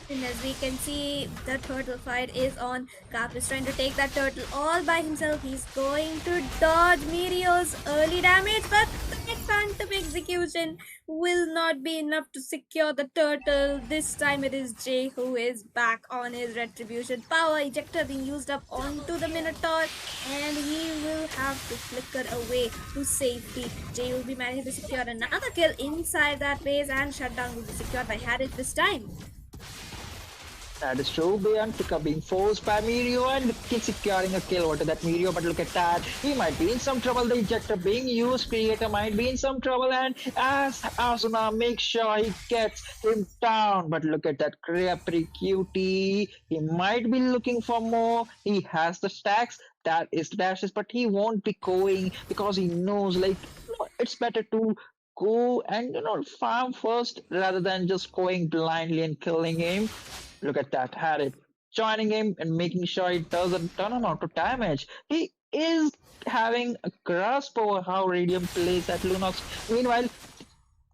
And as we can see, the turtle fight is on. Cap is trying to take that turtle all by himself. He's going to dodge Meteor's early damage, but that phantom execution will not be enough to secure the turtle. This time it is Jay who is back on his retribution. Power ejector being used up onto the Minotaur, and he will have to flicker away to safety. Jay will be managing to secure another kill inside that base, and shutdown will be secured by Harris this time. That is true. Bianca being forced by Mirio and securing a kill over to that Mirio. But look at that. He might be in some trouble. The ejector being used. Creator might be in some trouble. And as Asuna makes sure he gets him down. But look at that Creepy Cutie. He might be looking for more. He has the stacks. That is the dashes. But he won't be going because he knows like it's better to go and farm first rather than just going blindly and killing him. Look at that, Harry joining him and making sure he does a ton amount of damage. He is having a grasp over how Radium plays at Lunox. Meanwhile,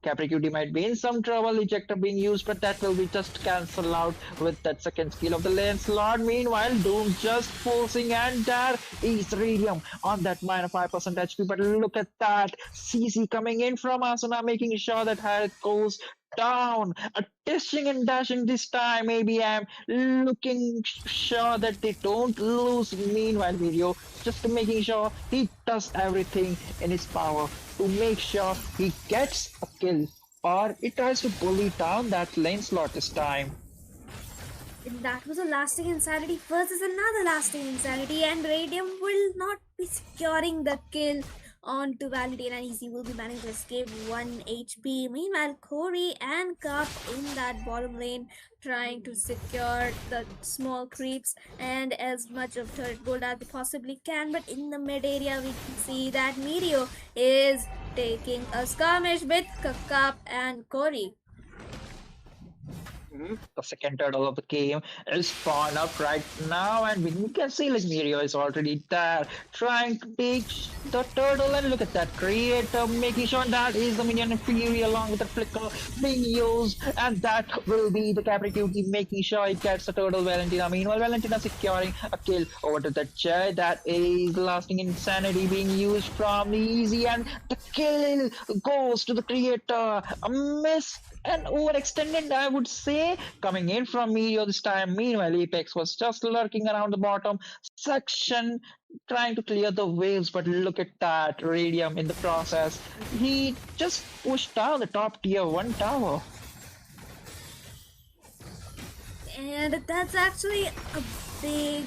Capricuti might be in some trouble, ejector being used, but that will be just cancelled out with that second skill of the Lancelot. Meanwhile, Doom just forcing, and there is Radium on that minus 5% HP. But look at that, CC coming in from Asuna, making sure that Harith goes down. A dashing and dashing this time. ABM looking sure that they don't lose. Meanwhile, Video just making sure he does everything in his power to make sure he gets a kill, or he tries to bully down that lane slot this time. And that was a lasting insanity versus another lasting insanity, and Radium will not be securing the kill onto Valentine, and Easy will be managing to escape 1 HP. Meanwhile, Corey and Cup in that bottom lane trying to secure the small creeps and as much of turret gold as they possibly can. But in the mid area, we can see that Meteor is taking a skirmish with Cup and Corey. The second turtle of the game is spawned up right now, and we can see like Mirio is already there trying to take the turtle. And look at that creator making sure that is the minion Fury along with the flicker being used, and that will be the Capricuti making sure he gets the turtle. Valentina, meanwhile, Valentina securing a kill over to the Jay. That is lasting insanity being used from the Easy, and the kill goes to the creator. A miss and overextended, I would say, coming in from Meteor this time. Meanwhile, Apex was just lurking around the bottom section, trying to clear the waves. But look at that, Radium in the process. He just pushed down the top tier 1 tower. And that's actually a big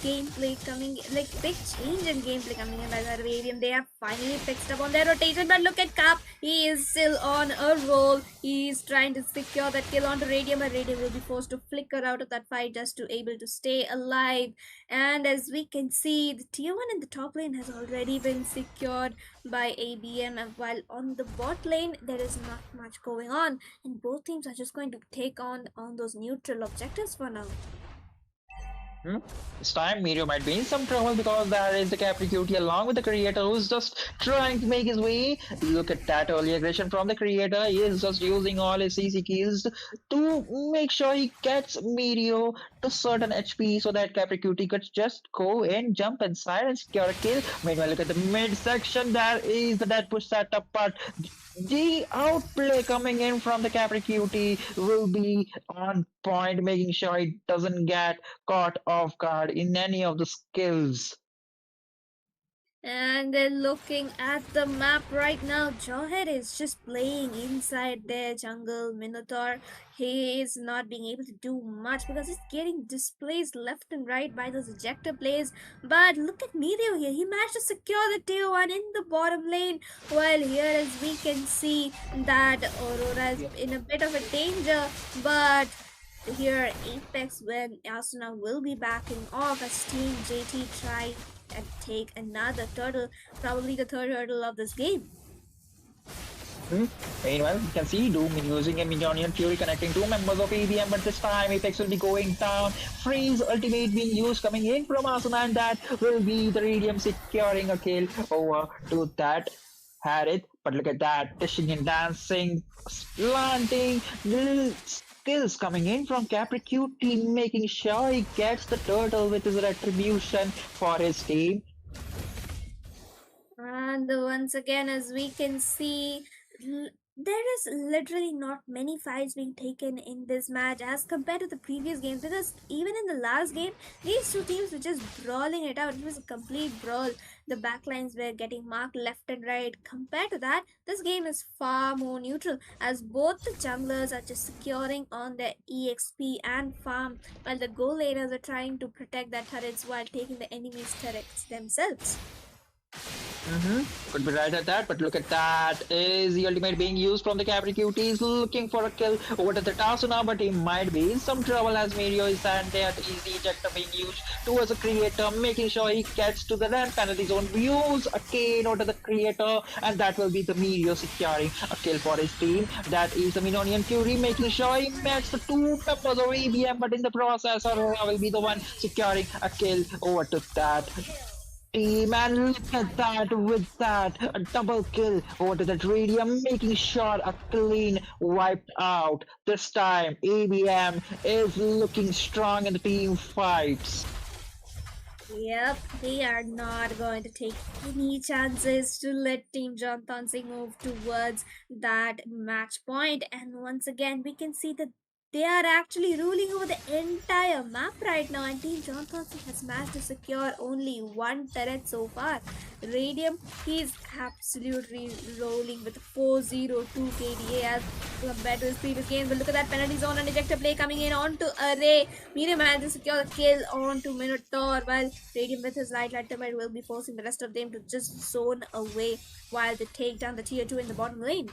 gameplay coming, like big change in gameplay coming in by the Radium. They have finally fixed up on their rotation, but look at Cap. He is still on a roll. He's trying to secure that kill onto Radium, and Radium will be forced to flicker out of that fight just to able to stay alive. And as we can see, the tier 1 in the top lane has already been secured by ABM, and while on the bot lane there is not much going on, and both teams are just going to take on those neutral objectives for now. This time, Mirio might be in some trouble because there is the Capricuti along with the creator who's just trying to make his way. Look at that early aggression from the creator. He is just using all his CC kills to make sure he gets Mirio to certain HP so that Capricuti could just go and jump inside and secure a kill. Meanwhile, look at the mid section. There is the dead push setup, but the outplay coming in from the Capricuti will be on point, making sure it doesn't get caught off guard in any of the skills. And they're looking at the map right now. Jawhead is just playing inside their jungle. Minotaur, he is not being able to do much because he's getting displaced left and right by those ejector plays. But look at Meteor here. He managed to secure the tier 1 in the bottom lane. While here, as we can see, that Aurora is in a bit of a danger. But here, Apex, when Asuna will be backing off as Team JT try and take another turtle, probably the third turtle of this game. Meanwhile, you can see Doom using a Minion Fury connecting two members of ABM, but this time Apex will be going down. Freeze ultimate being used coming in from Asuna, and that will be the Radium securing a kill over to that Harith. But look at that, dishing and dancing, slanting, little skills coming in from Capricuti, making sure he gets the turtle with his retribution for his team. And once again, as we can see, There is literally not many fights being taken in this match as compared to the previous games, because even in the last game these two teams were just brawling it out. It was a complete brawl. The backlines were getting marked left and right. Compared to that, this game is far more neutral as both the junglers are just securing on their exp and farm, while the goal ladders are trying to protect their turrets while taking the enemy's turrets themselves. Mm-hmm. Could be right at that, but look at that. Is the ultimate being used from the Capri Cuties looking for a kill over to the Tasuna, but he might be in some trouble as Mario is and that is the ejector being used towards the creator, making sure he gets to the land penalty zone. Use a cane over to the creator, and that will be the Mario securing a kill for his team. That is the Minonian Fury making sure he makes the two members of ABM, but in the process, Aurora will be the one securing a kill over to that team. And look at that with that a double kill over to that radium, making sure a clean wiped out. This time ABM is looking strong in the team fights. Yep, they are not going to take any chances to let Team Jonathan Singh move towards that match point. And once again, we can see that they are actually ruling over the entire map right now. And Team Jonathan Singh has managed to secure only one turret so far. Radium, he's absolutely rolling with 402 KDA as compared to his previous game. But look at that penalty zone and ejector play coming in onto Array. Mira manages to secure the kill onto Minotaur, while Radium with his light ultimate will be forcing the rest of them to just zone away while they take down the tier 2 in the bottom lane.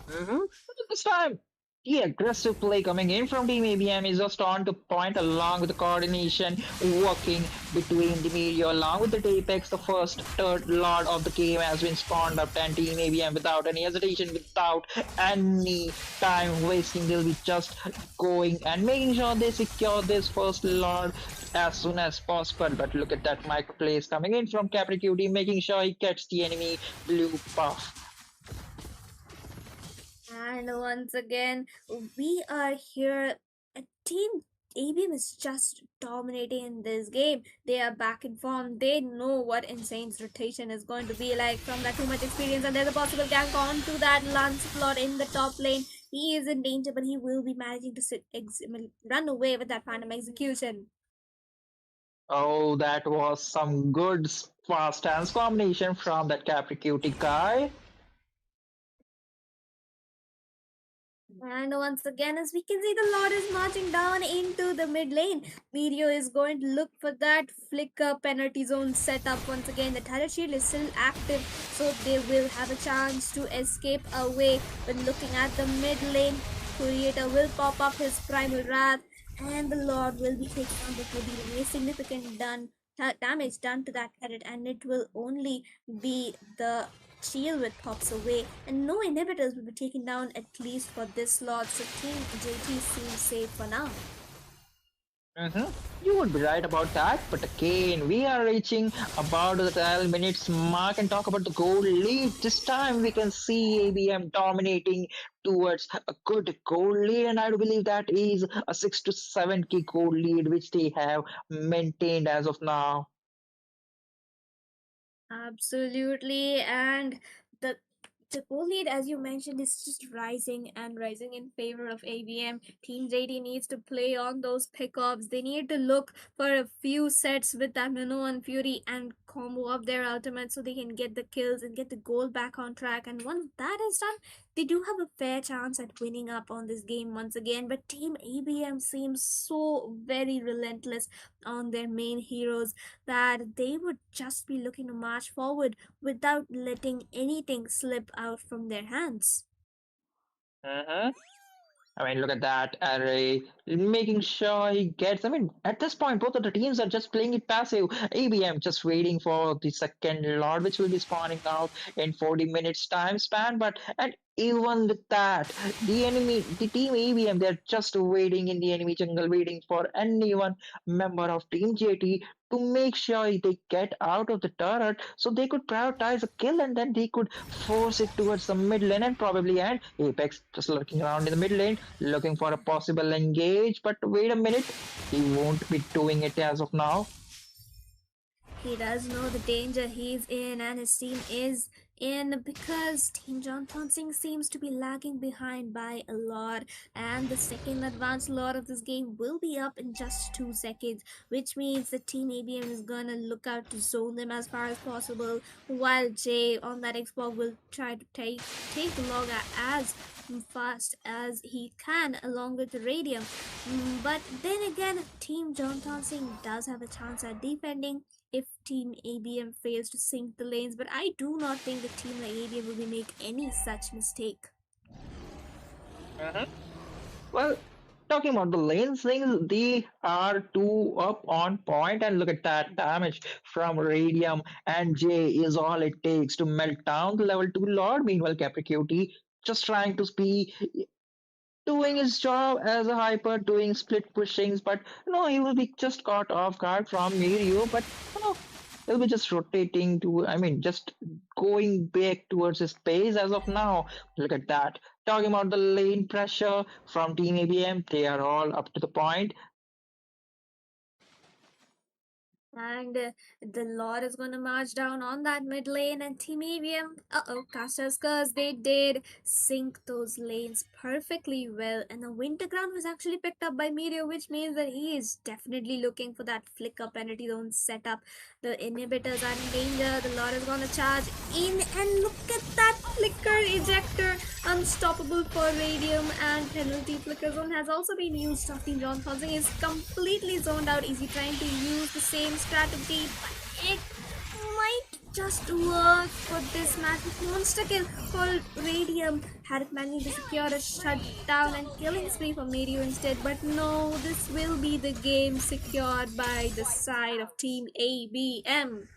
Mm-hmm. But this time, the aggressive play coming in from Team ABM is just on to point along with the coordination working between the media along with the Apex. The first third lord of the game has been spawned up, and Team ABM without any hesitation, without any time wasting, they'll be just going and making sure they secure this first lord as soon as possible. But look at that micro plays coming in from Capricuti, making sure he gets the enemy blue buff. And once again, we are here. Team ABM is just dominating in this game. They are back in form. They know what Insane's rotation is going to be like from that too much experience. And there's a possible gank on to that Lancelot in the top lane. He is in danger, but he will be managing to run away with that Phantom execution. Oh, that was some good fast hands combination from that Capricuti guy. And once again, as we can see, the Lord is marching down into the mid lane. Meteor is going to look for that flicker penalty zone setup. Once again, the turret shield is still active, so they will have a chance to escape away. When looking at the mid lane, Creator will pop up his Primal Wrath, and the Lord will be taken down before dealing a significant damage done to that turret, and it will only be the shield with pops away, and no inhibitors will be taken down at least for this slot, so Team JT seems safe for now. Mhm. You would be right about that, but again, we are reaching about the 12 minutes mark and talk about the goal lead. This time we can see ABM dominating towards a good goal lead, and I do believe that is a 6 to 7 key goal lead which they have maintained as of now. Absolutely, and the the goal lead, as you mentioned, is just rising and rising in favor of ABM. Team JD needs to play on those pickups. They need to look for a few sets with that Minnow and Fury and combo up their ultimate so they can get the kills and get the goal back on track. And once that is done, they do have a fair chance at winning up on this game once again. But Team ABM seems so very relentless on their main heroes that they would just be looking to march forward without letting anything slip out from their hands. Mhm. I mean, look at that array, making sure he gets. I mean, at this point, both of the teams are just playing it passive. ABM just waiting for the second Lord, which will be spawning out in 40 minutes time span. But and even with that, the team ABM, they're just waiting in the enemy jungle, waiting for anyone member of Team JT to make sure they get out of the turret so they could prioritize a kill and then they could force it towards the mid lane and probably end. Apex just lurking around in the mid lane looking for a possible engage, but wait a minute, he won't be doing it as of now. He does know the danger he's in, and his team is And because Team John Tonsing seems to be lagging behind by a lot, and the second advanced lot of this game will be up in just 2 seconds, which means the Team ABM is gonna look out to zone them as far as possible, while Jay on that Xbox will try to take the log as fast as he can along with the Radium. But then again, Team John Tonsing does have a chance at defending if Team ABM fails to sync the lanes, but I do not think the Team ABM will make any such mistake. Mhm. Well, talking about the lane things, they are two up on point, and look at that damage from Radium and J is all it takes to melt down the level 2 Lord. Meanwhile, Capricuti just trying to be doing his job as a hyper, doing split pushings, but he will be just caught off guard from Mirio, but he'll be just rotating to, I mean, just going back towards his base as of now. Look at that. Talking about the lane pressure from Team ABM, they are all up to the point. And the Lord is gonna march down on that mid lane, and Team ABM, casters, cause they did sync those lanes perfectly well. And the Winter Ground was actually picked up by Meteor, which means that he is definitely looking for that flicker penalty zone setup. The inhibitors are in danger. The Lord is gonna charge in, and look at that flicker ejector, unstoppable for Radium, and penalty flicker zone has also been used. Team John Thompson is completely zoned out. Is he trying to use the same strategy? But it might just work for this match. Monster kill for Radium. Had it managed to secure a shutdown and killing spree for Mario instead, but no, this will be the game secured by the side of Team ABM.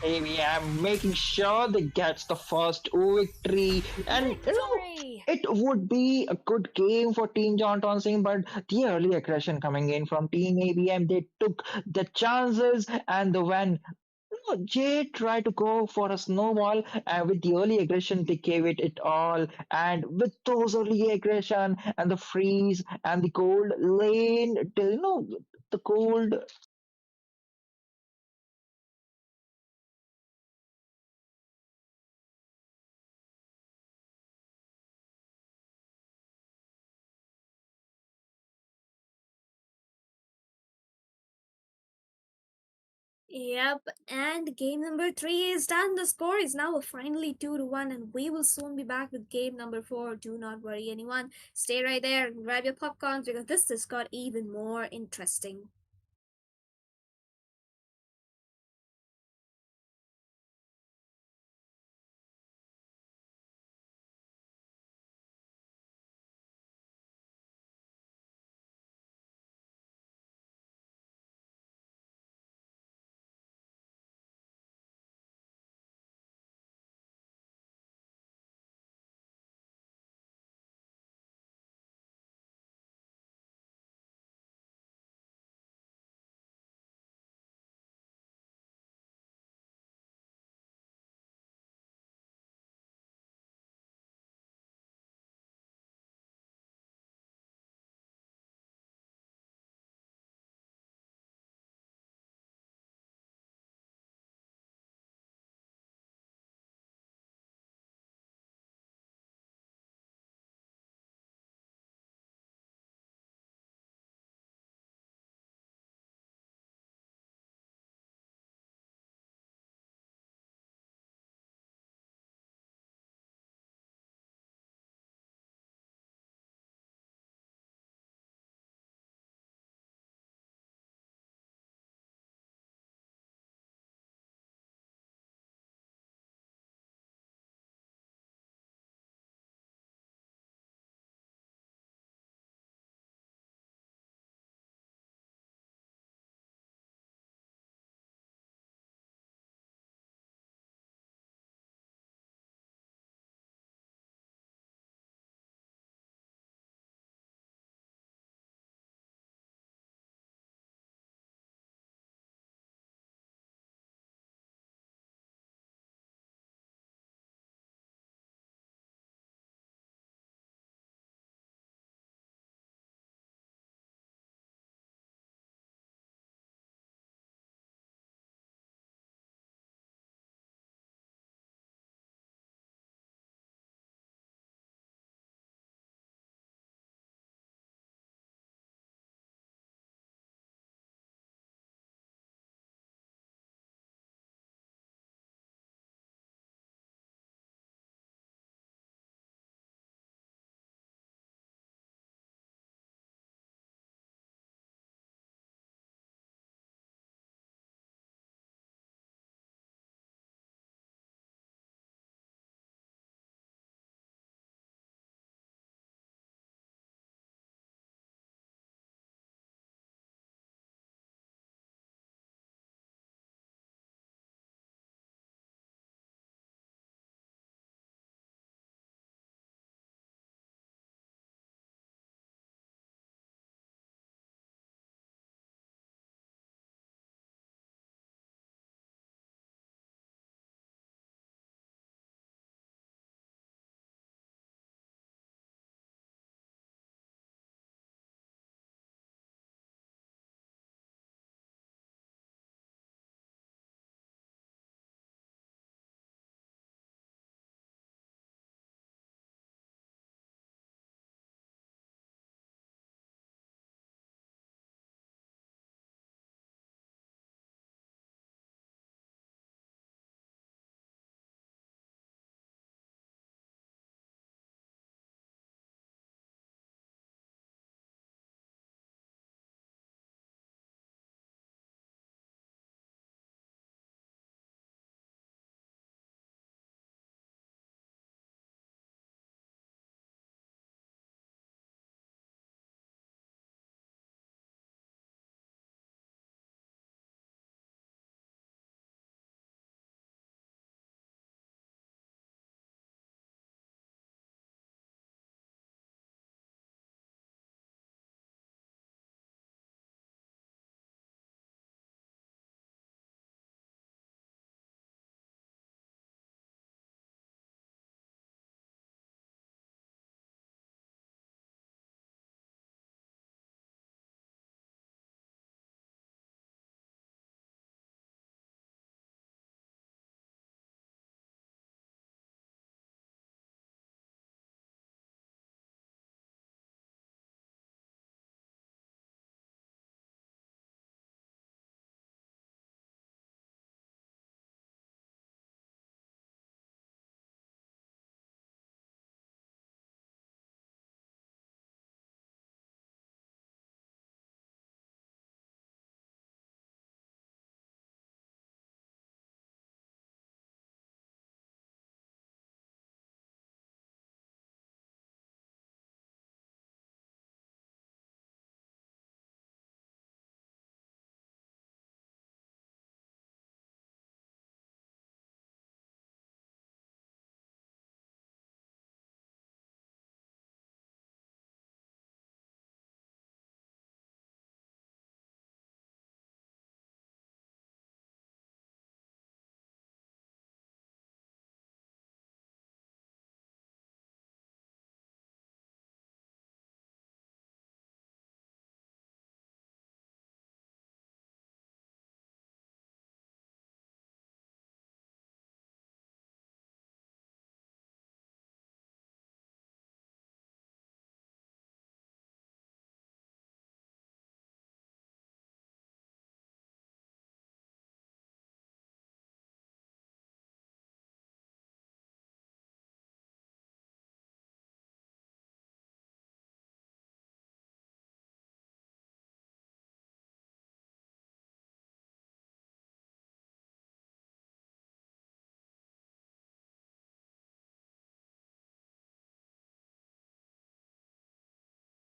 ABM making sure they gets the first victory, and Victory! it would be a good game for Team John Singh, but the early aggression coming in from Team ABM, they took the chances, and when Jay tried to go for a snowball, and with the early aggression, they gave it all. And with those early aggression and the freeze and the cold lane, the cold. Yep, and game number 3 is done. The score is now finally 2-1, and we will soon be back with game number 4. Do not worry, anyone. Stay right there and grab your popcorns because this just got even more interesting.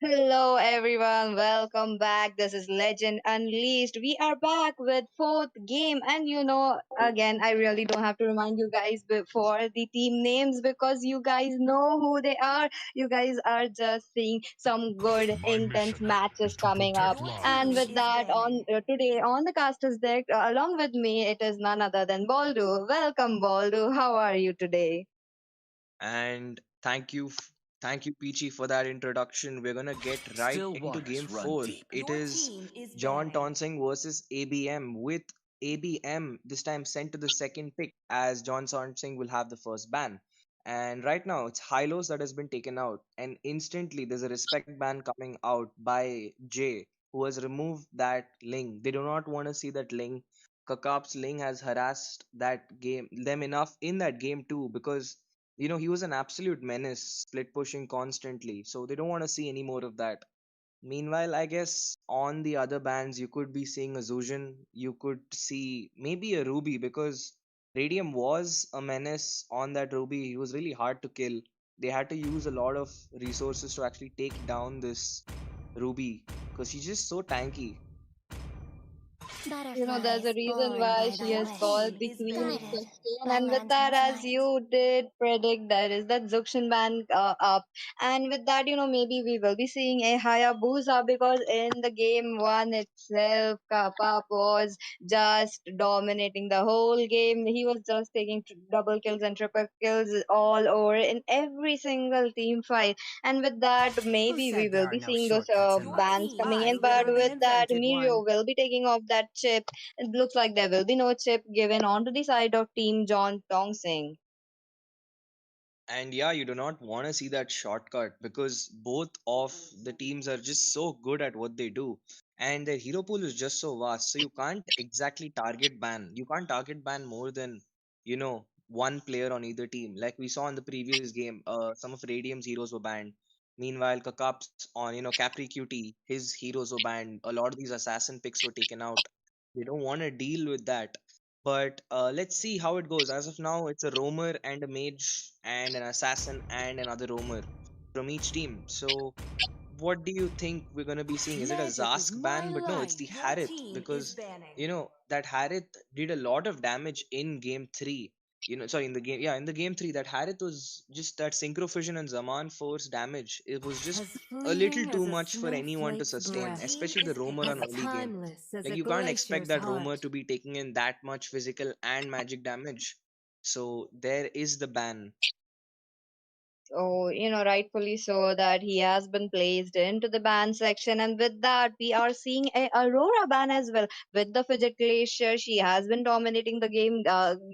Hello everyone, welcome back. This is Legend Unleashed. We are back with fourth game, and again, I really don't have to remind you guys before the team names because you guys know who they are. You guys are just seeing some good, My intense mission matches is to coming up. protect Your And team lives. with is that, on banning. today on the casters deck, along with me, it is none other than Baldu. Welcome, Baldu. How are you today? And thank you, Peachy, for that introduction. We're gonna get right into game four. It Your is team is John banning. Tonsing versus ABM, with ABM this time sent to the second pick, as John Tonsing will have the first ban. And right now it's Hylos that has been taken out, and instantly there's a respect ban coming out by Jay, who has removed that Ling. They do not want to see that Ling. Kakap's Ling has harassed that game them enough in that game too, because he was an absolute menace, split pushing constantly. So they don't want to see any more of that. Meanwhile, I guess on the other bands, you could be seeing a Zujin, you could see maybe a Ruby, because Radium was a menace on that Ruby. He was really hard to kill. They had to use a lot of resources to actually take down this Ruby because she's just so tanky. There's a reason why she Your is called team the is Queen of banning. Sustain. And with that, as you did predict, there is that Zuxian ban up. And with that, maybe we will be seeing a Hayabusa because in the game one itself, Kappa was just dominating the whole game. He was just taking double kills and triple kills all over in every single team fight. And with that, maybe we will be seeing those Your bans team coming in. has But literally with that, invented one. Mirio will be taking off that chip. It looks like there will be no chip given onto the side of Team John Tongsing. And yeah, you do not want to see that shortcut because both of the teams are just so good at what they do. And their hero pool is just so vast. So you can't exactly target ban. You can't target ban more than, one player on either team. Like we saw in the previous game, some of Radium's heroes were banned. Meanwhile, Kakap's on, Capri QT, his heroes were banned. A lot of these assassin picks were taken out. They don't want to deal with that. But let's see how it goes. As of now, it's a roamer and a mage and an assassin and another roamer from each team. So, what do you think we're going to be seeing? Is it a Magic is Zask my ban? But no, it's life. the Your Harith, team is because banning. that Harith did a lot of damage in game three. Sorry, in the game, yeah, in the game three, that Harith was just that synchro fusion and Zaman force damage. It was just As a little fleeting as too a much for anyone to snowflake's Your sustain, breath, team especially the is roamer on as picking. early game. timeless as Like a you can't expect glacier's that roamer heart. to be taking in that much physical and magic damage. So there is the ban. So, rightfully so that he has been placed into the ban section. And with that, we are seeing a Aurora ban as well. With the Fidget Glacier, she has been dominating the game,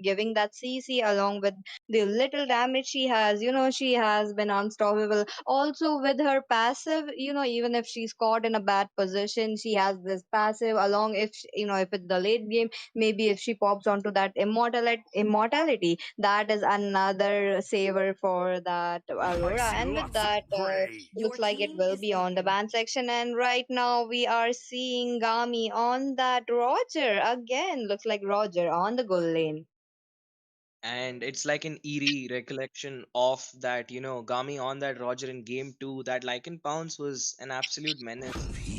giving that CC along with the little damage she has. She has been unstoppable. Also, with her passive, even if she's caught in a bad position, she has this passive along if, if it's the late game, maybe if she pops onto that immortality, that is another saver for that I Aurora. see And with lots of that, gray. Your looks like it team will is be on the picking. ban section. And right now, we are seeing Gami on that Roger again. Looks like Roger on the goal lane. And it's like an eerie recollection of that, Gami on that Roger in game two. That Lycan Pounce was an absolute menace.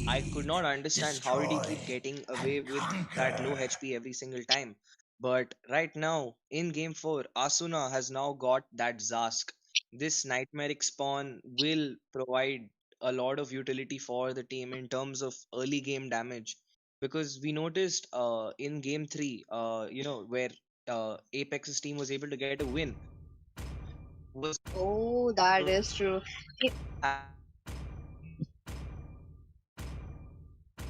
I could not understand how did he keep getting away with that low HP every single time. But right now, in game four, Asuna has now got that Zask. This nightmaric spawn will provide a lot of utility for the team in terms of early game damage, because we noticed in game 3, where Apex's team was able to get a win, was Oh, that is true.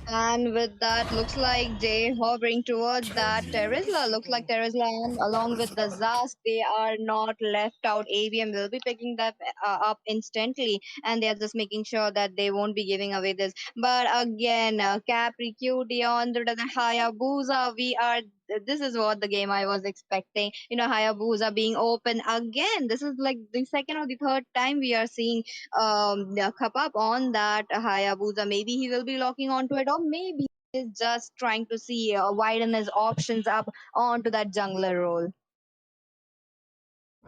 And with that, looks like Jay hovering towards Your that team is Terizla. Looks like picking. Terizla and along with the Zask, they are not left out. ABM will be picking that up instantly, and they are just making sure that they won't be giving away this. But again, Capri Cutie on the Hayabusa, we are. This is what the game I was expecting. Hayabusa being open again. This is like the second or the third time we are seeing cup up on that Hayabusa. Maybe he will be locking onto it, or maybe he's just trying to see widen his options up onto that jungler role.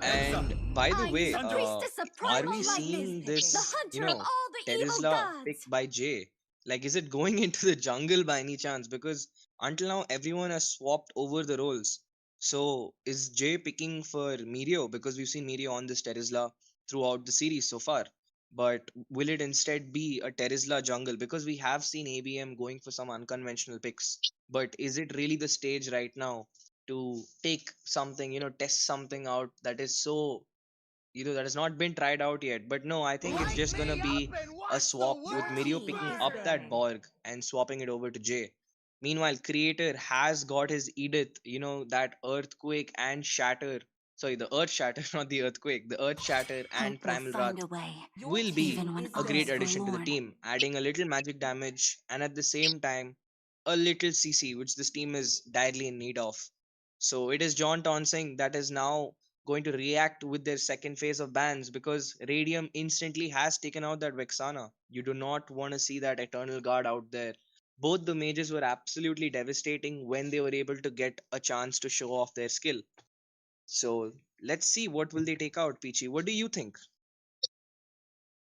And by the I am way, the priestess of are primal we lightning, seeing the this, hunter of all the evil Terizla gods. picked by Jay? Like, is it going into the jungle by any chance? Because until now, everyone has swapped over the roles. So, is Jay picking for Mirio? Because we've seen Mirio on this Terizla throughout the series so far. But will it instead be a Terizla jungle? Because we have seen ABM going for some unconventional picks. But is it really the stage right now to take something, test something out that is so, that has not been tried out yet? But no, I think it's Light just gonna me up be and a watch the swap with Your Mirio world team picking is up burn. that banning. Borg and swapping it over to Jay. Meanwhile, Creator has got his Edith, that Earthquake and Shatter. Sorry, the Earth Shatter, not the Earthquake. The Earth Shatter and Hope will Primal Wrath find a way, Your will team be even when is a great others banning. will addition to the mourn. team, adding a little magic damage and at the same time a little CC, which this team is direly in need of. So it is John Tonsing that is now going to react with their second phase of bans because Radium instantly has taken out that Vexana. You do not want to see that Eternal Guard out there. Both the mages were absolutely devastating when they were able to get a chance to show off their skill. So let's see what will they take out, Peachy. What do you think?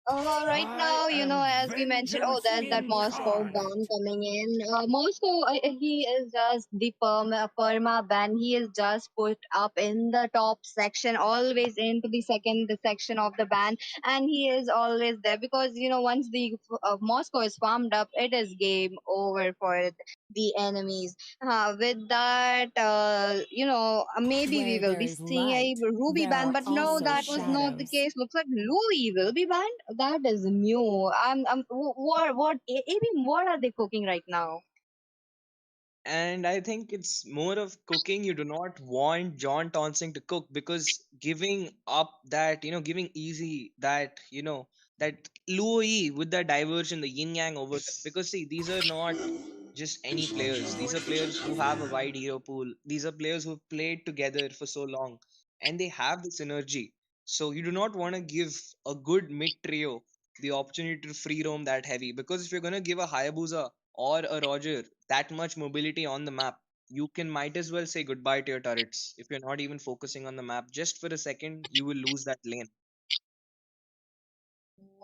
Right I now, am as we mentioned, oh, vengeance there's that Moscow incarnate. ban coming in. Moscow, he is just the perma ban. He is just put up in the top section, always into the section of the ban, and he is always there because once the Moscow is farmed up, it is game over for the enemies. With that, maybe we Where will there be is seeing a light, Ruby there ban, are but no, also that was not the shadows. case. Looks like Louis will be banned. That is new. Even what are they cooking right now? And I think it's more of cooking. You do not want John Tonsing to cook because giving up that, giving easy that, that Louis with the diversion, the yin yang over. Because see, these are not just any players. These Your are players team who is have a banning. wide hero pool. These are players who've played together for so long and they have this energy. So you do not want to give a good mid trio the opportunity to free roam that heavy because if you're going to give a Hayabusa or a Roger that much mobility on the map, you can might as well say goodbye to your turrets. If you're not even focusing on the map just for a second, you will lose that lane.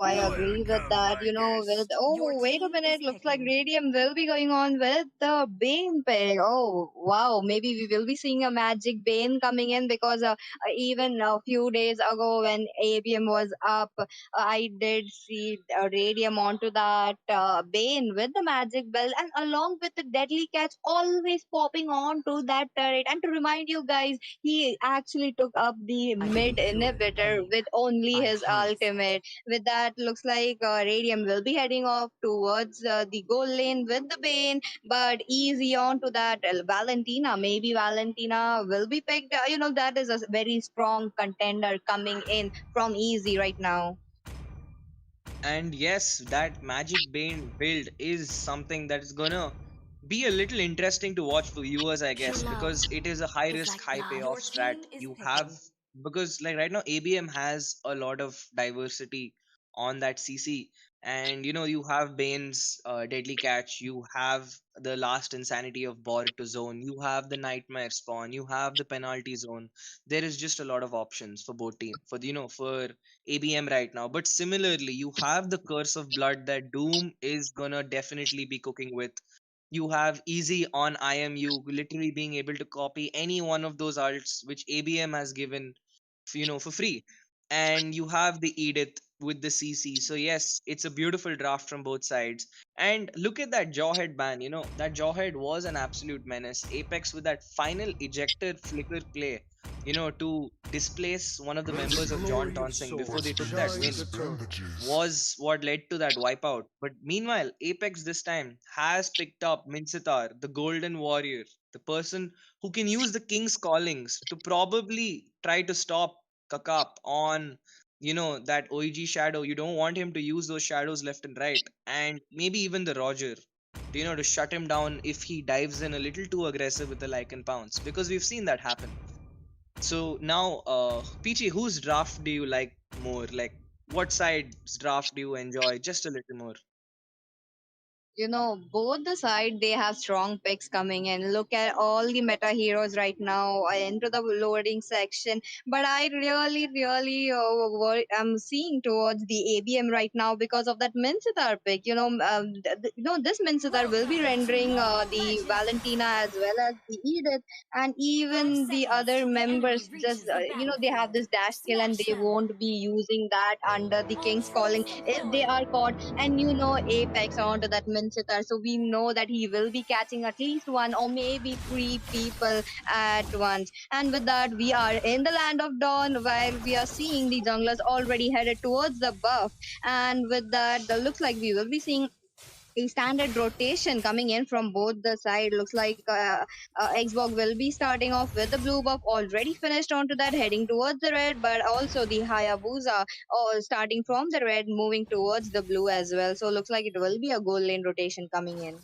I agree with Welcome, that. my With guest. Your oh, wait a team is minute, looks like picking. Radium will be going on with the Bane pick. Oh, wow, maybe we will be seeing a magic Bane coming in because even a few days ago when ABM was up, I did see Radium onto that Bane with the magic belt and along with the deadly catch always popping on to that turret. And to remind you guys, he actually took up the I can mid cure inhibitor pain with only by his harnessing it. ultimate. With that, looks like Radium will be heading off towards the goal lane with the Bane, but easy on to that Valentina. Maybe Valentina will be picked. That is a very strong contender coming in from easy right now. And yes, that Magic Bane build is something that is gonna be a little interesting to watch for viewers, I True guess, love because it is a high is risk, like high blood. Your payoff strat. team is You have picking. because like right now ABM has a lot of diversity on that CC, and you have Bane's deadly catch, you have the last insanity of Borg to zone, you have the nightmare spawn, you have the penalty zone. There is just a lot of options for both team for for ABM right now. But similarly, you have the curse of blood that Doom is gonna definitely be cooking with. You have easy on IMU literally being able to copy any one of those alts which ABM has given for free. And you have the Edith with the CC. So yes, it's a beautiful draft from both sides. And look at that Jawhead ban. That Jawhead was an absolute menace. Apex with that final ejector flicker play, to displace one of the Let the members of John glory of Tonsing before swords they took that shine win eternal. was what led to that wipeout. But meanwhile, Apex this time has picked up Minsitar, the Golden Warrior, the person who can use the King's Callings to probably try to stop Kakap on, that OEG shadow. You don't want him to use those shadows left and right, and maybe even the Roger. To shut him down if he dives in a little too aggressive with the Lycan Pounce, because we've seen that happen. So now, Peachy, whose draft do you like more? Like, what side's draft do you enjoy just a little more? Both the side they have strong picks coming in. Look at all the meta heroes right now into the loading section. But I really I'm seeing towards the ABM right now because of that Minsitar pick. This Minsitar will be rendering the Valentina as well as the Edith, and 5 even the seconds. other The enemy members. Just reaches the they have battlefield. this dash skill and Smash they them. won't be using that under the King's calling if they are caught. And Apex onto that Minsitar, so we know that he will be catching at least one or maybe three people at once. And with that, we are in the land of Dawn, where we are seeing the junglers already headed towards the buff. And with that, looks like we will be seeing a standard rotation coming in from both the side. Looks like Xbox will be starting off with the blue buff already finished onto that, heading towards the red, but also the Hayabusa starting from the red, moving towards the blue as well. So looks like it will be a gold lane rotation coming in.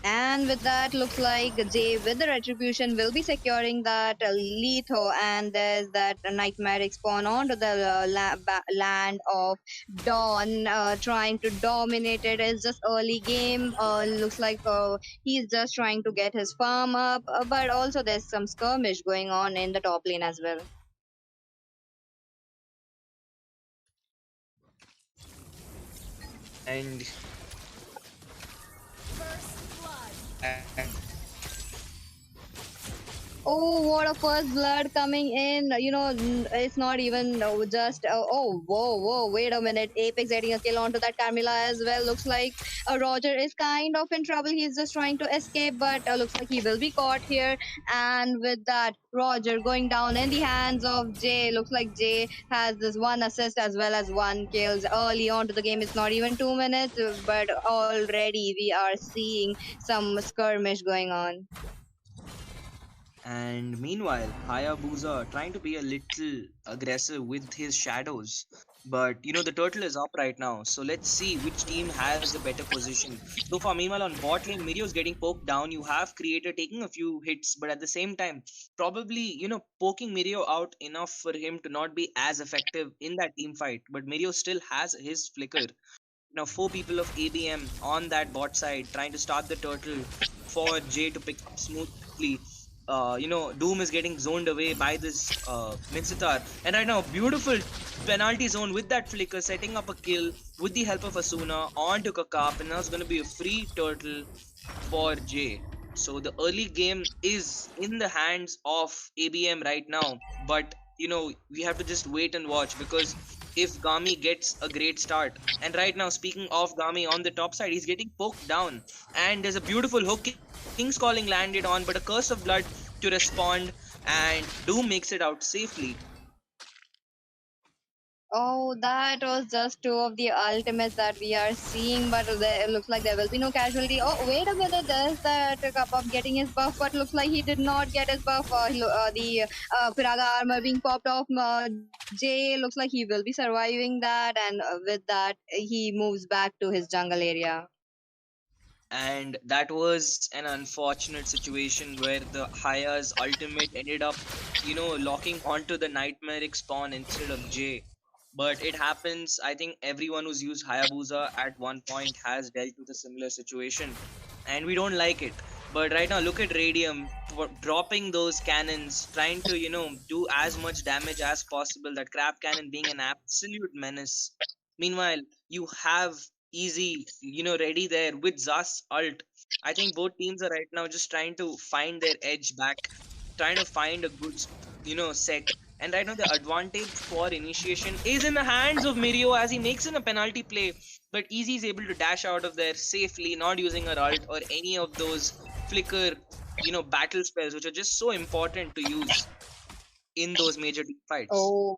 And with that, looks like Jay with the retribution will be securing that Letho, and there's that nightmare spawn onto the land of Dawn, trying to dominate it. It's just early game. Looks like he's just trying to get his farm up, but also there's some skirmish going on in the top lane as well. And First blood. Oh, what a first blood coming in. It's not even just. Oh, whoa. Wait a minute. Apex getting a kill onto that Carmilla as well. Looks like Roger is kind of in trouble. He's just trying to escape, but looks like he will be caught here. And with that, Roger going down in the hands of Jay. Looks like Jay has this one assist as well as one kills early on to the game. It's not even 2 minutes, but already we are seeing some skirmish going on. And meanwhile, Hayabusa trying to be a little aggressive with his shadows. But the turtle is up right now. So let's see which team has the better position. So far, meanwhile, on bot lane, Mirio's getting poked down. You have Creator taking a few hits, but at the same time, probably, poking Mirio out enough for him to not be as effective in that team fight. But Mirio still has his flicker. Now, four people of ABM on that bot side trying to start the turtle for Jay to pick up smoothly. Doom is getting zoned away by this Minsitar. And right now, beautiful penalty zone with that flicker, setting up a kill with the help of Asuna onto Kakap. And now it's going to be a free turtle for Jay. So the early game is in the hands of ABM right now. But, we have to just wait and watch, because if Gami gets a great start, and right now, speaking of Gami on the top side, he's getting poked down. And there's a beautiful hook. King's Calling landed on, but a Curse of Blood to respond, and Doom makes it out safely. Oh, that was just two of the ultimates that we are seeing, but it looks like there will be no casualty. Oh, wait a minute, there's that cup of getting his buff, but looks like he did not get his buff. The Piraga armor being popped off. Jay looks like he will be surviving that, and with that, he moves back to his jungle area. And that was an unfortunate situation where the Haya's ultimate ended up, locking onto the nightmaric spawn instead of Jay. But it happens. I think everyone who's used Hayabusa at one point has dealt with a similar situation, and we don't like it. But right now, look at Radium dropping those cannons, trying to, do as much damage as possible. That crab cannon being an absolute menace. Meanwhile, you have Easy, ready there with Zas ult. I think both teams are right now just trying to find their edge back, trying to find a good, set. And right now the advantage for initiation is in the hands of Mirio as he makes in a penalty play. But Easy is able to dash out of there safely, not using her ult or any of those flicker, battle spells, which are just so important to use in those major team fights. Oh,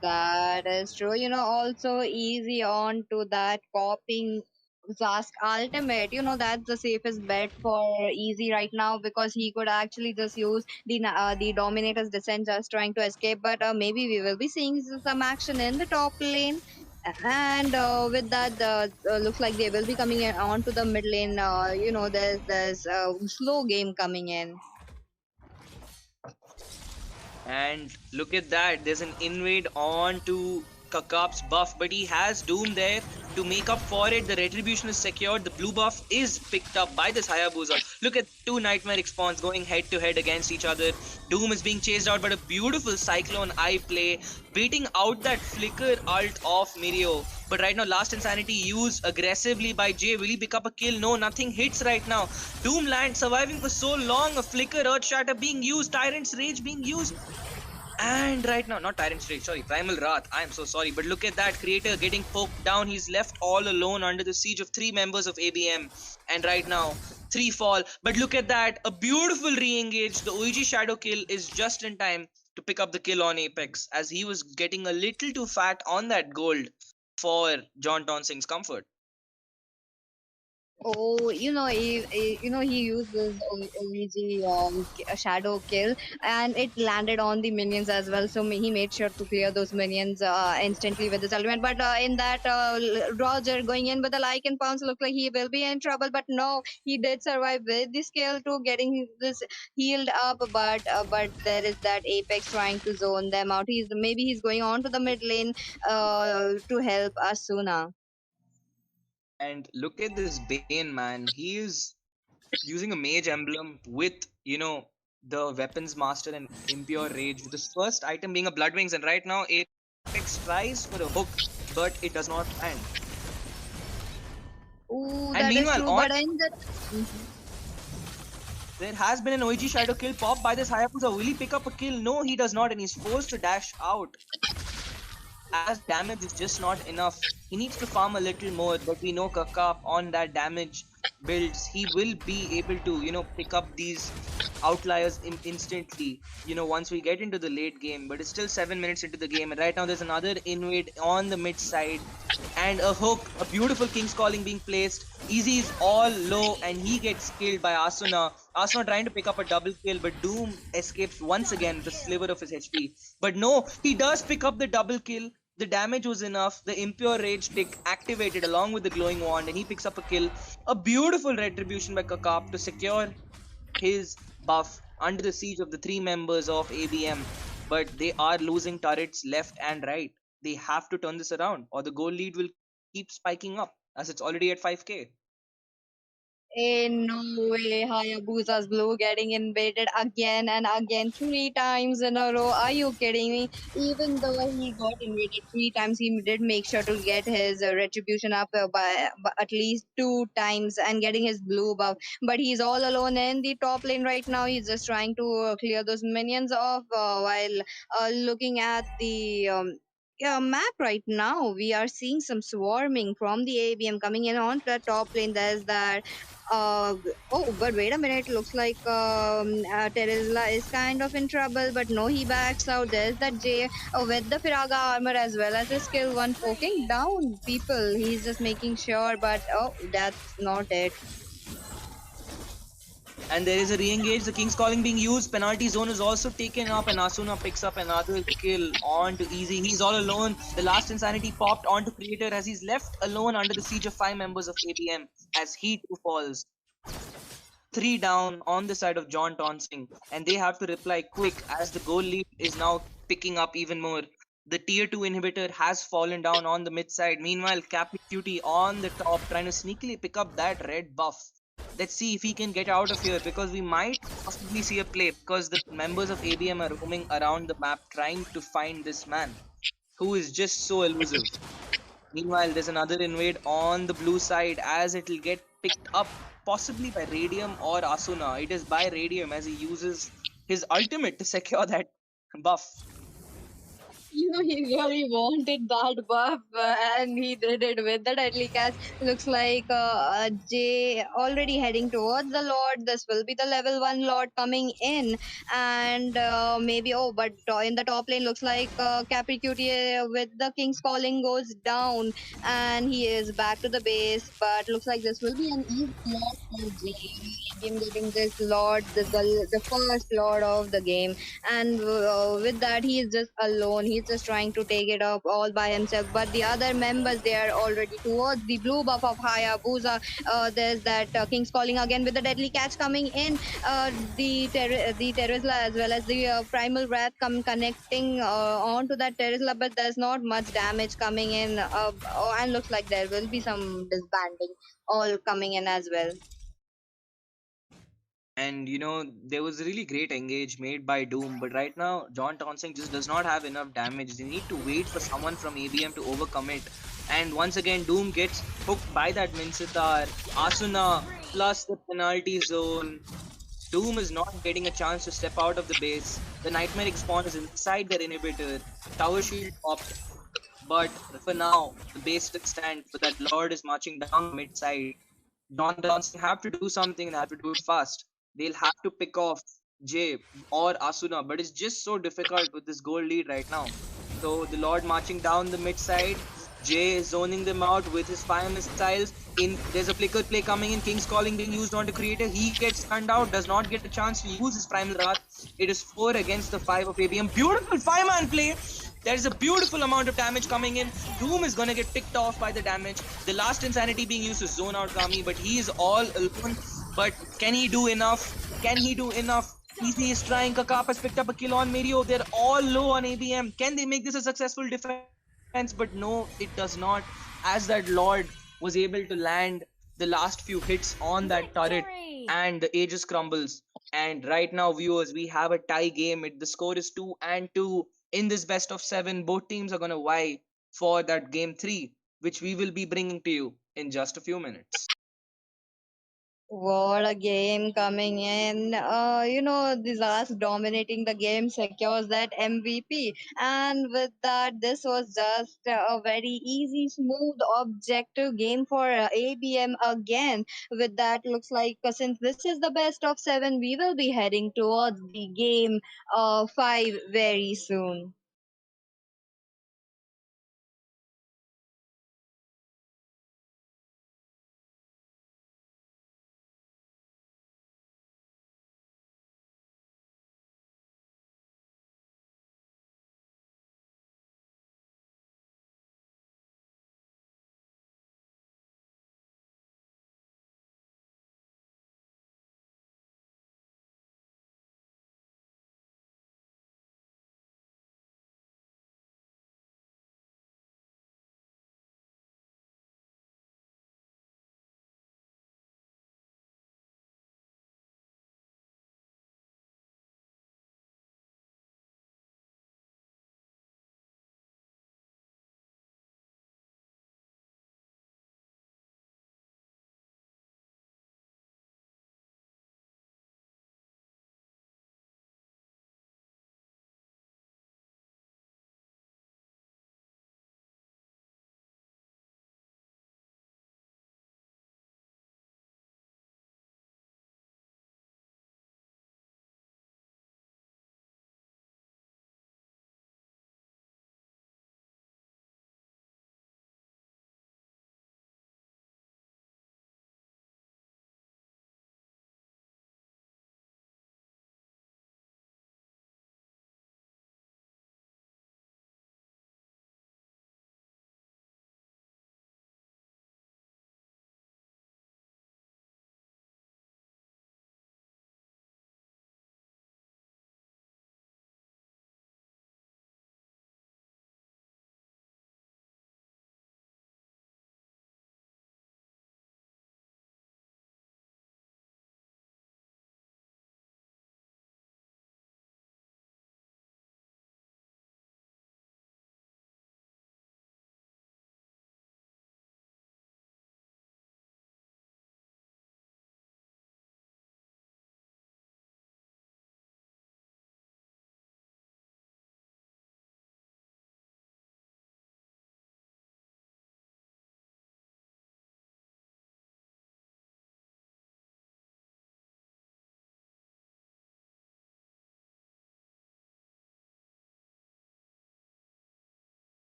that is true. Also easy on to that copying Zask ultimate. That's the safest bet for easy right now because he could actually just use the Dominator's descent just trying to escape. But maybe we will be seeing some action in the top lane. And with that, looks like they will be coming in onto the mid lane. There's slow game coming in. And look at that. There's an invade on to Kakap's buff, but he has Doom there to make up for it. The retribution is secured. The blue buff is picked up by this Hayabusa. Look at two Nightmare spawns going head to head against each other. Doom is being chased out, but a beautiful Cyclone eye play, beating out that flicker ult of Mirio. But right now, Last Insanity used aggressively by Jay. Will he pick up a kill? No, nothing hits right now. Doomland surviving for so long. A flicker, Earth Shatter being used, Tyrant's Rage being used. And right now, not Tyrant's Rage, sorry, Primal Wrath. I am so sorry. But look at that, Creator getting poked down. He's left all alone under the siege of three members of ABM. And right now, three fall. But look at that, a beautiful re-engage. The Uiji Shadow kill is just in time to pick up the kill on Apex, as he was getting a little too fat on that gold for John Tonsing's comfort. Oh, he used this OEG shadow kill, and it landed on the minions as well. So he made sure to clear those minions instantly with his ultimate. But in that, Roger going in with the like and pounce looked like he will be in trouble. But no, he did survive with the skill to getting this healed up. But there is that Apex trying to zone them out. He's going on to the mid lane to help Asuna. And look at this Bane, man. He is using a mage emblem with, the weapons master and impure rage, with his first item being a blood wings. And right now, Apex tries for a hook, but it does not land. Ooh, And that is meanwhile, true. on But in the there has been an OG shadow kill pop by this Hayabusa. Will he pick up a kill? No, he does not, and he's forced to dash out, as damage is just not enough. He needs to farm a little more, but we know Kakap on that damage builds, he will be able to, pick up these outliers instantly, once we get into the late game. But it's still 7 minutes into the game, and right now there's another invade on the mid side, and a hook, a beautiful King's Calling being placed. Easy is all low, and he gets killed by Asuna. Asuna trying to pick up a double kill, but Doom escapes once again with a sliver of his HP. But no, he does pick up the double kill. The damage was enough. The Impure Rage tick activated along with the Glowing Wand, and he picks up a kill. A beautiful retribution by Kakap to secure his buff under the siege of the three members of ABM. But they are losing turrets left and right. They have to turn this around, or the goal lead will keep spiking up, as it's already at 5k. in no way, Hayabusa's blue getting invaded again and again 3 times in a row. Are you kidding me? Even though he got invaded 3 times, he did make sure to get his retribution up by at least 2 times and getting his blue buff. But he's all alone in the top lane right now. He's just trying to clear those minions off while looking at the map right now. We are seeing some swarming from the ABM coming in onto the top lane. There's that oh, but wait a minute. Looks like Terizla is kind of in trouble, but no, he backs out. There's that J with the Firaga armor as well as his skill one poking down people. He's just making sure, but oh, that's not it. And there is a re-engage. The King's Calling being used. Penalty zone is also taken up, and Asuna picks up another kill on to Easy. He's all alone. The last Insanity popped onto Creator, as he's left alone under the siege of 5 members of ABM, as he too falls. 3 down on the side of John Tonsing, and they have to reply quick, as the goal lead is now picking up even more. The tier 2 inhibitor has fallen down on the mid side. Meanwhile, Captain Cutie on the top, trying to sneakily pick up that red buff. Let's see if he can get out of here, because we might possibly see a play, because the members of ABM are roaming around the map trying to find this man, who is just so elusive. Meanwhile, there's another invade on the blue side, as it'll get picked up possibly by Radium or Asuna. It is by Radium, as he uses his ultimate to secure that buff. He really wanted that buff, and he did it with the deadly catch. Looks like Jay already heading towards the Lord. This will be the level 1 Lord coming in, and maybe but in the top lane looks like Capricutie with the King's Calling goes down, and he is back to the base. But looks like this will be an easy Lord for Jay. Him getting this Lord, the first Lord of the game, and with that he is just alone. He's is trying to take it up all by himself, but the other members, they are already towards the blue buff of Hayabusa. There's that King's Calling again with the deadly catch coming in. The Terizla as well as the Primal Wrath come connecting onto that Terizla, but there's not much damage coming in. And looks like there will be some disbanding all coming in as well. And there was a really great engage made by Doom, but right now John Townsend just does not have enough damage. They need to wait for someone from ABM to overcome it. And once again, Doom gets hooked by that Minsitar, Asuna, plus the penalty zone. Doom is not getting a chance to step out of the base. The Nightmaric Spawn is inside their inhibitor. Tower Shield popped, but for now, the base still stands. But that Lord is marching down the mid side. John Johnson have to do something and have to do it fast. They'll have to pick off Jay or Asuna, but it's just so difficult with this goal lead right now. So the Lord marching down the mid side, Jay is zoning them out with his fire missiles. In there's a flicker play coming in, King's Calling being used on the creator. He gets stunned out, does not get a chance to use his primal wrath. It is 4 against the 5 of ABM. Beautiful fireman play. There is a beautiful amount of damage coming in. Doom is gonna get picked off by the damage. The last insanity being used to zone out Kami, but he is all alone. But can he do enough? Can he do enough? Easy is trying. Kakap has picked up a kill on Mario. They're all low on ABM. Can they make this a successful defense? But no, it does not. As that Lord was able to land the last few hits on that turret, Victory! and the Aegis crumbles. And right now, viewers, we have a tie game. The score is 2-2 in this best of 7. Both teams are going to vie for that game 3, which we will be bringing to you in just a few minutes. What a game coming in. The last dominating the game secures that MVP. And with that, this was just a very easy, smooth, objective game for ABM again. With that, looks like since this is the best of 7, we will be heading towards the game 5 very soon.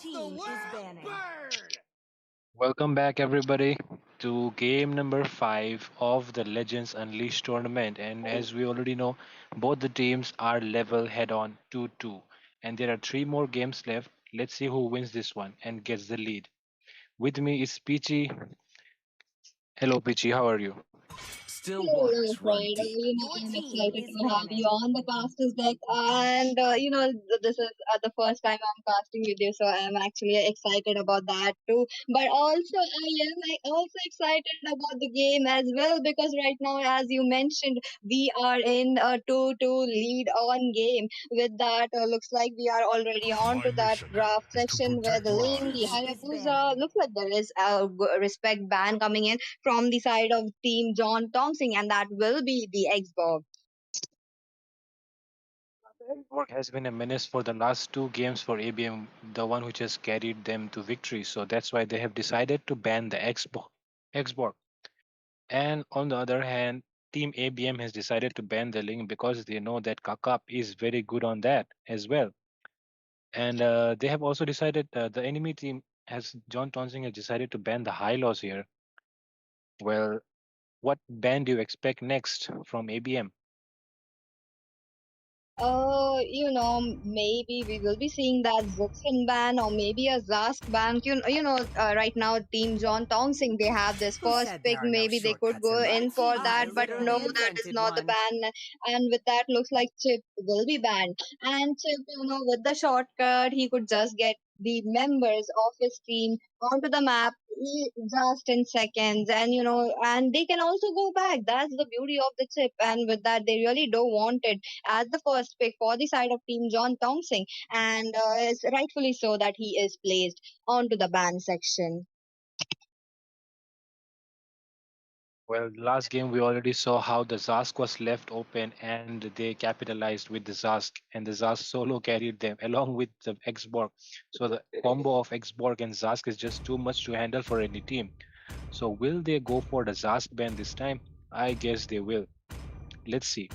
team is banning. Welcome back, everybody, to game number 5 of the Legends Unleashed tournament. And as we already know, both the teams are level head on 2-2. And there are 3 more games left. Let's see who wins this one and gets the lead. With me is Peachy. Hello, Peachy, how are you? Still Hello, waters run Fred. deep. Your I'm team excited is to have you banning. on the casters deck, and this is the first time I'm casting with you, so I'm actually excited about that too. But also, also excited about the game as well because right now, as you mentioned, we are in a 2-2 lead on game. With that, looks like we are already on to My that mission draft is to section where protect the Your lane, the team lives. is Hayabusa, banning. looks like there is a respect ban coming in from the side of Team John Thompson, and that will be the Xbox. Work has been a menace for the last 2 games for ABM, the one which has carried them to victory. So that's why they have decided to ban the Xbox. And on the other hand, Team ABM has decided to ban the link because they know that Kakap is very good on that as well. And they have also decided, the enemy team has, John Tonsing has decided to ban the high lows here. Well, what ban do you expect next from ABM? Maybe we will be seeing that Zixin ban or maybe a Zask ban. Right now, Team John Tongsing, they have this Who first said pick. there are no Maybe they could shortcuts go in in life? for I that, but no, literally that is invented not the one. ban. And with that, looks like Chip will be banned. And Chip, with the shortcut, he could just get the members of his team onto the map just in seconds, and they can also go back. That's the beauty of the Chip. And with that, they really don't want it as the first pick for the side of Team John Thompson, and it's rightfully so that he is placed onto the ban section. Well, last game we already saw how the Zask was left open and they capitalized with the Zask, and the Zask solo carried them along with the Xborg. So the combo of Xborg and Zask is just too much to handle for any team. So will they go for the Zask ban this time? I guess they will. Let's see.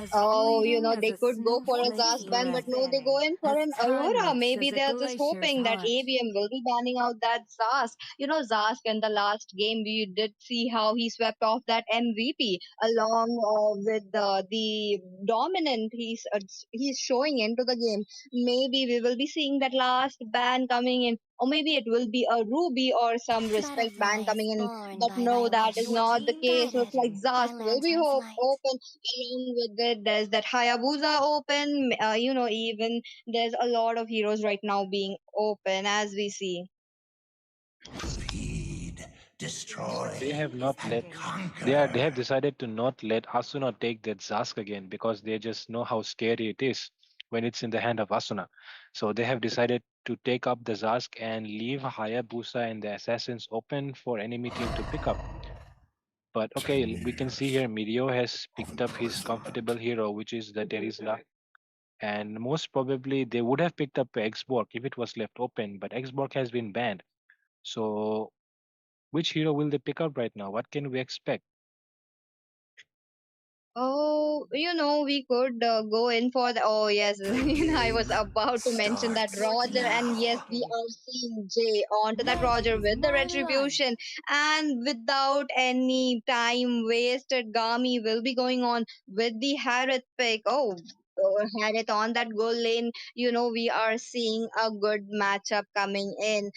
As Oh, fleeting as they a could go for a snowflake, Zask ban, but is no, they go banning. in for As an Aurora. timeless Maybe as a they're just glacier's hoping that heart. ABM will be banning out that Zask. Zask in the last game, we did see how he swept off that MVP along with the dominant he's showing into the game. Maybe we will be seeing that last ban coming in. Or maybe it will be a Ruby or some respect ban Butterflies coming in. born But by no, thy that is Your wish, not the team is case. Looks like banning. Zask thy will be lantern's light. open. Along with it, there's that Hayabusa open. Even there's a lot of heroes right now being open as we see. Feed, Your They destroy, have team is not let picking. they have conquer. decided to not let Asuna take that Zask again because they just know how scary it is when it's in the hand of Asuna. So they have decided to take up the Zask and leave Hayabusa and the assassins open for enemy team to pick up. But 10 okay, we can see years here Mirio has of picked up his comfortable imprisonment. hero, which is the Terizla. And most probably they would have picked up Xborg if it was left open, but Xborg has been banned. So which hero will they pick up right now? What can we expect? Oh, we could go in for the. Oh, yes. The I was game about to mention that starts Your Roger, team and is yes, now. we picking. are seeing Jay onto that Magic Roger is with the my life. retribution, and without any time wasted, Gami will be going on with the Harith pick. Harith on that goal lane. We are seeing a good matchup coming in.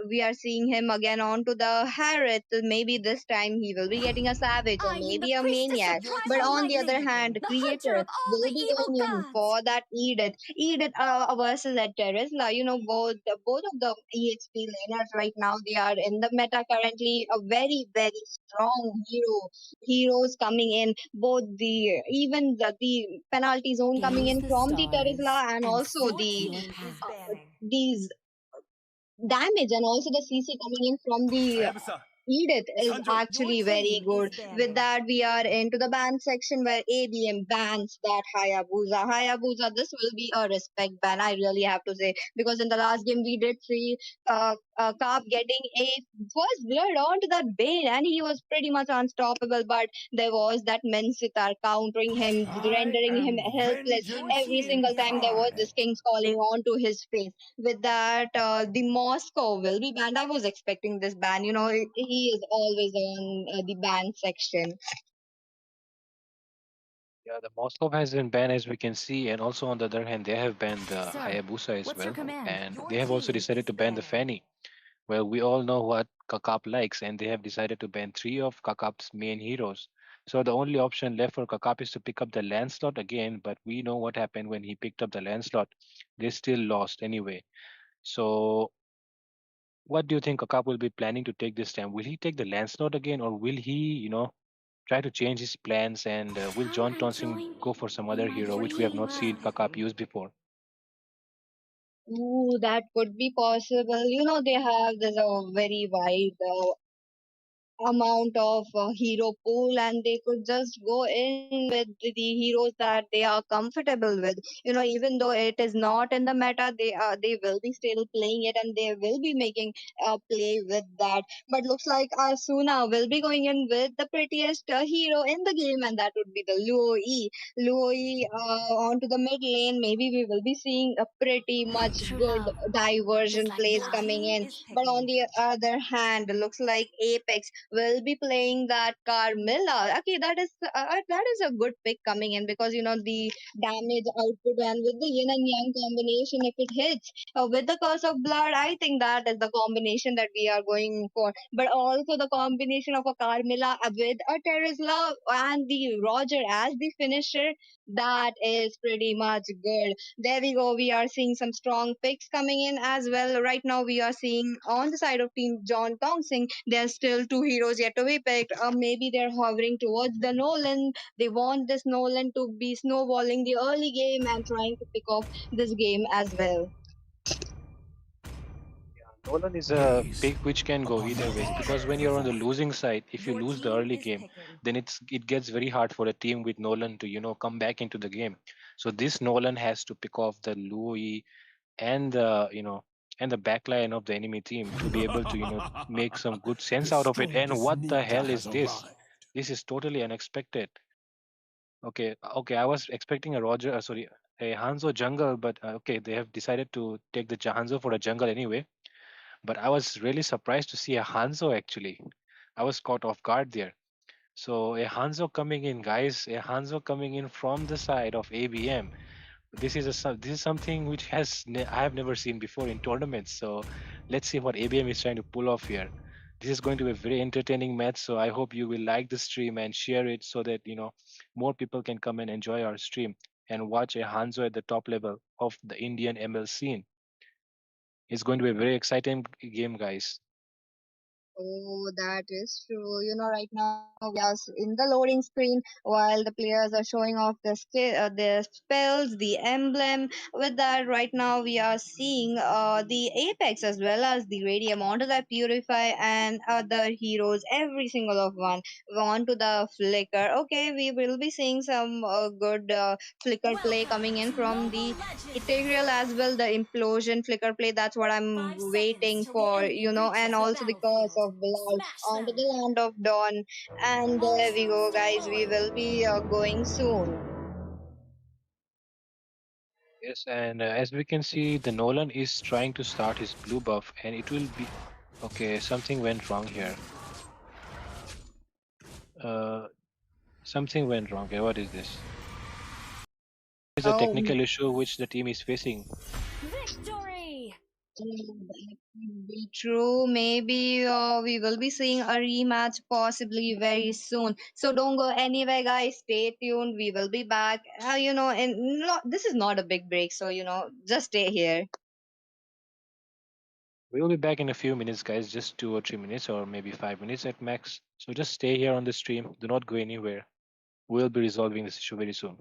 We are seeing him again onto the Harith. Maybe this time he will be getting a Savage or I am the maybe a priestess Maniac. of Your But primal team on the is other lightning, hand, picking. the the hunter creator of all will the be evil going in gods. for that Edith. Edith versus that Terizla. Both of the EXP laners right now, they are in the meta currently. A very very strong heroes coming in. Both the penalty zone coming Gaze in the from the stars Terizla, and and also your the team is banning. these damage, and also the CC coming in from the Hayabusa, Edith is Your actually very team good. is With banning. that, we are into the ban section where ABM bans that Hayabusa. Hayabusa, this will be a respect ban, I really have to say, because in the last game we did see Carp getting a first blood onto that Bane, and he was pretty much unstoppable. But there was that Mensitar countering him, I rendering him am helpless Your vengeance every team single is time there was banning. this incarnate. King's calling onto his face. With that, the Moscow will be banned. I was expecting this ban. He is always on the ban section. Yeah, the Moscow has been banned as we can see, and also on the other hand, they have banned the Sir, Hayabusa as what's your well, command? and Your they have also team decided is to ban the banning. Fanny. Well, we all know what Kakap likes, and they have decided to ban three of Kakap's main heroes. So the only option left for Kakap is to pick up the Lancelot again, but we know what happened when he picked up the Lancelot. They still lost anyway. So what do you think Kakap will be planning to take this time? Will he take the Lancelot again, or will he, try to change his plans, and will I'm John Tonsing enjoying go for some other my hero which we have free not seen will. Kakap use before? Ooh, that could be possible. They have this very wide amount of hero pool, and they could just go in with the heroes that they are comfortable with. Even though it is not in the meta, they will be still playing it, and they will be making a play with that. But looks like Asuna will be going in with the prettiest hero in the game, and that would be the Luo E onto the mid lane. Maybe we will be seeing a pretty much True good love is diversion like plays your coming team in. is But on picking. the other hand, looks like Apex will be playing that Carmilla. Okay, that is a good pick coming in, because the damage output, and with the yin and yang combination, if it hits with the curse of blood, I think that is the combination that we are going for. But also the combination of a Carmilla with a Terizla and the Roger as the finisher, that is pretty much good. There we go. We are seeing some strong picks coming in as well. Right now, we are seeing on the side of Team John Thompson, there's still two heroes yet to be picked. Maybe they're hovering towards the Nolan. They want this Nolan to be snowballing the early game and trying to pick off this game as well. Nolan is a Gaze pick which can go upon the either ways, because when you're on the Lord. losing side, if you Your lose the team early is game, picking. then it gets very hard for a team with Nolan to come back into the game. So this Nolan has to pick off the Louis and the backline of the enemy team to be able to make some good sense The out of it. And strongest what the ninja hell has is this? arrived. This is totally unexpected. Okay, okay, I was expecting a sorry, a Hanzo jungle, but okay, they have decided to take the Hanzo for a jungle anyway. But I was really surprised to see a Hanzo actually. I was caught off guard there. So a Hanzo coming in, guys, a Hanzo coming in from the side of ABM. This is something which I have never seen before in tournaments. So let's see what ABM is trying to pull off here. This is going to be a very entertaining match. So I hope you will like the stream and share it so that more people can come and enjoy our stream and watch a Hanzo at the top level of the Indian ML scene. It's going to be a very exciting game, guys. Oh, that is true. Right now we are in the loading screen while the players are showing off their spells, the emblem. With that, right now we are seeing the Apex as well as the Radium onto the Purify and other heroes, every single of one onto the Flicker. Okay, we will be seeing some good Flicker play Welcome coming in to from Mobile the Legends! integral as well, the implosion flicker play. That's what I'm 5 seconds waiting till the for, enemy and reaches the also the curse battlefield. of blood Smash onto them! the land of dawn. And there we go, Hostiles guys, we deployed! will be going soon. Yes, and as we can see, the Nolan is trying to start his blue buff, and it will be okay. Something went wrong here. Uh, Something went wrong here. What is this? Is a Oh, technical issue which the team is facing. Victory! that could be true. Maybe we will be seeing a rematch possibly very soon. So don't go anywhere, guys. Stay tuned. We will be back. And this is not a big break, so just stay here. We will be back in a few minutes, guys. Just 2 or 3 minutes, or maybe 5 minutes at max. So just stay here on the stream. Do not go anywhere. We'll be resolving this issue very soon.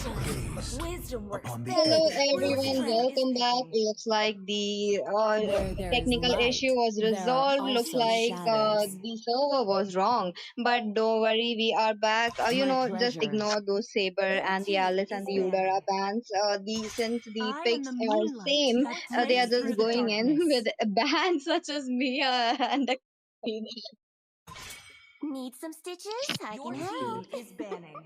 Gaze Wisdom works upon the better Hello edge when your below. everyone, friend is welcome back. picking. Looks like the Where there is technical issue light, was there are resolved. Looks also like shadows. the server was wrong. But don't worry, we are back. My Just pleasure. ignore those Saber Your and the team Alice and is the Eudora banning. bans. Since the I am picks the are moonlight same, that they are plays just through the going in darkness. with bans such as me and the Need some stitches? I You can know, help. is banning.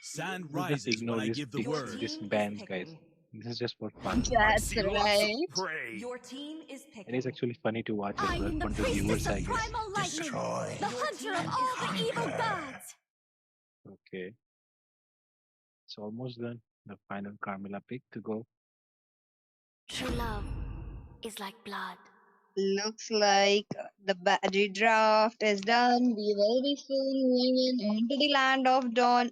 Sand Just rises when ignore I give the Your word. team this is bans, guys. picking. This is just for fun. I That's see lots of right. prey. Your team is It is picking. actually funny to watch as I well am the for the priestess viewers, of I guess. primal lightning, Destroy. the Your hunter of team all is the evil Hunger. gods. Okay, it's almost done. The final Carmilla pick to go. True love is like blood. Looks like the draft is done. We will be soon moving in onto the land of Dawn.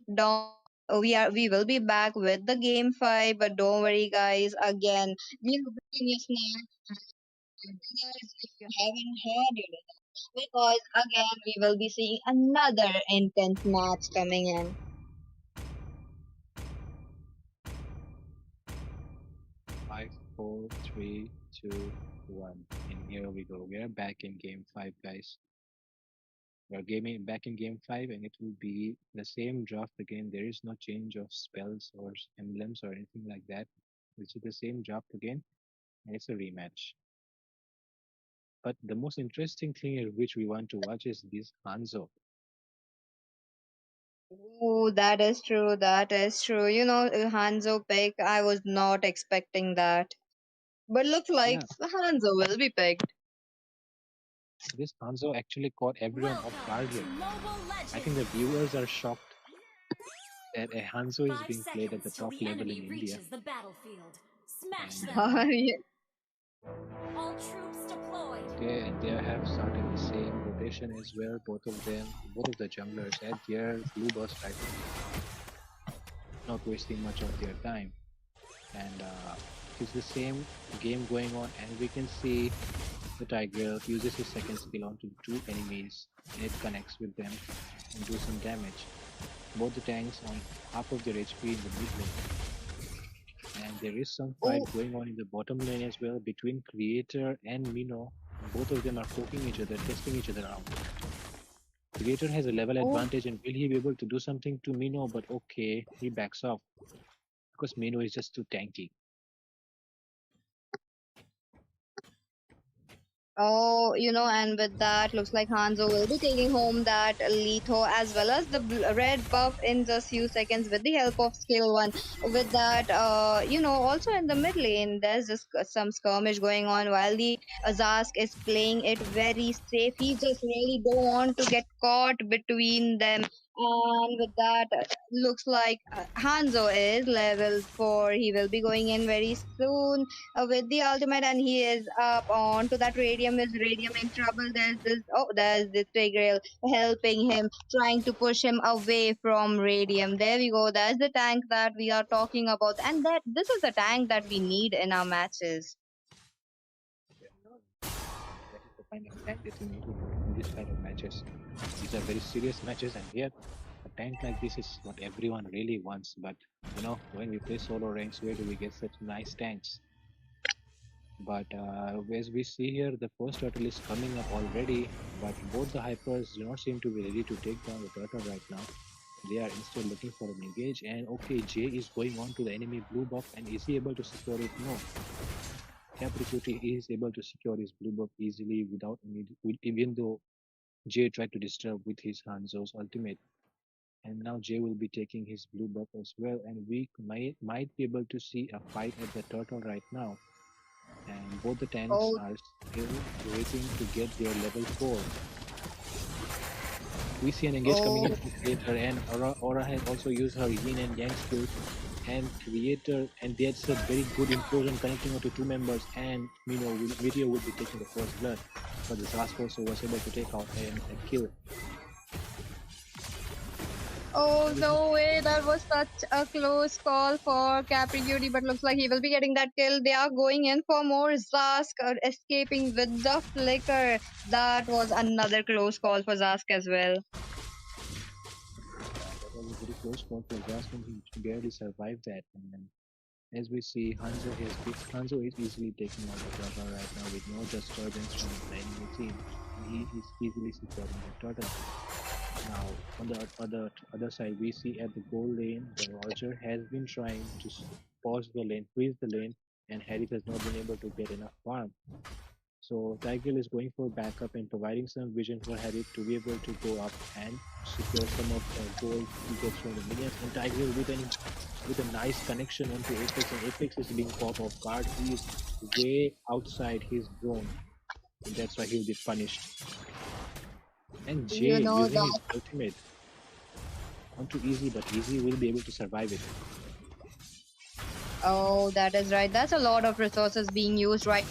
We will be back with the game 5, but don't worry guys, again we will bring you snacks and dinners if you haven't had it. Because again we will be seeing another intense match coming in. 5, 4, 3, 2, 1. And here we go. We are back in game 5, guys. We are gaming back in game 5, and it will be the same draft again. There is no change of spells or emblems or anything like that. It's the same draft again, and it's a rematch. But the most interesting thing which we want to watch is this Hanzo. Oh, that is true. That is true. Hanzo pick. I was not expecting that. But looks like Yeah, Hanzo will be picked. this Hanzo actually caught everyone off guard here. I think the viewers are shocked that a Hanzo is being played at the top level in India. The battlefield. Smash And them. Yeah. All troops deployed. they have started the same rotation as well. Both of the junglers at their blue burst right now, not wasting much of their time. And it's the same game going on, and we can see the Tiger uses his second skill onto two enemies, and it connects with them and do some damage. Both the tanks on half of their HP in the mid lane. And there is some fight Oh, going on in the bottom lane as well between Creator and Mino. Both of them are poking each other, testing each other out. Creator has a level oh, advantage, and will he be able to do something to Mino? But okay, he backs off because Mino is just too tanky. oh, and with that, looks like Hanzo will be taking home that Litho as well as the red buff in just few seconds with the help of skill 1. With that, also in the mid lane, there's just some skirmish going on while the Zask is playing it very safe. He just really don't want to get caught between them. And with that, looks like Hanzo is level 4. He will be going in very soon with the ultimate, and he is up on to that radium. Is radium in trouble? There's this Tigreal helping him, trying to push him away from radium. There we go. That's the tank that we are talking about, and that this is the tank that we need in our matches. That is the kind of tank that you need to put in this kind of matches. These are very serious matches, and here a tank like this is what everyone really wants. But when we play solo ranks, where do we get such nice tanks? But as we see here, the first turtle is coming up already, but both the hypers do not seem to be ready to take down the turtle right now. They are instead looking for an engage, and okay, Jay is going on to the enemy blue buff, and is he able to secure it? No. Capricuti is able to secure his blue buff easily without even though Jay tried to disturb with his Hanzo's ultimate. And now Jay will be taking his blue buff as well, and we might be able to see a fight at the turtle right now. And both the tanks Oh, are still waiting to get their level 4. We see an engage coming oh, in from Creator, and Aura has also used her yin and yang skills, and Creator, and that's a very good implosion connecting onto two members, and Meteor will be taking the first blood, but the Zask also was able to take out a kill. oh, no way! That was such a close call for Capricuti, but looks like he will be getting that kill. They are going in for more. Zask escaping with the flicker. That was another close call for Zask as well. was a very close call for Jasmine. He barely survived that. And as we see, Hanzo is easily taking out the turtle right now with no disturbance from the enemy team. He is easily securing the turtle. Now, on the other side, we see at the goal lane, the Roger has been trying to pause the lane, freeze the lane, and Harris has not been able to get enough farm. So Tigreal is going for backup and providing some vision for Harry to be able to go up and secure some of the gold he gets from the minions. And Tigreal with a nice connection onto Apex, and Apex is being caught off guard. He is way outside his zone, and that's why he'll be punished. And You Jay know using his that. ultimate onto Easy, but Easy will be able to survive it. Oh, that is right. That's a lot of resources being used right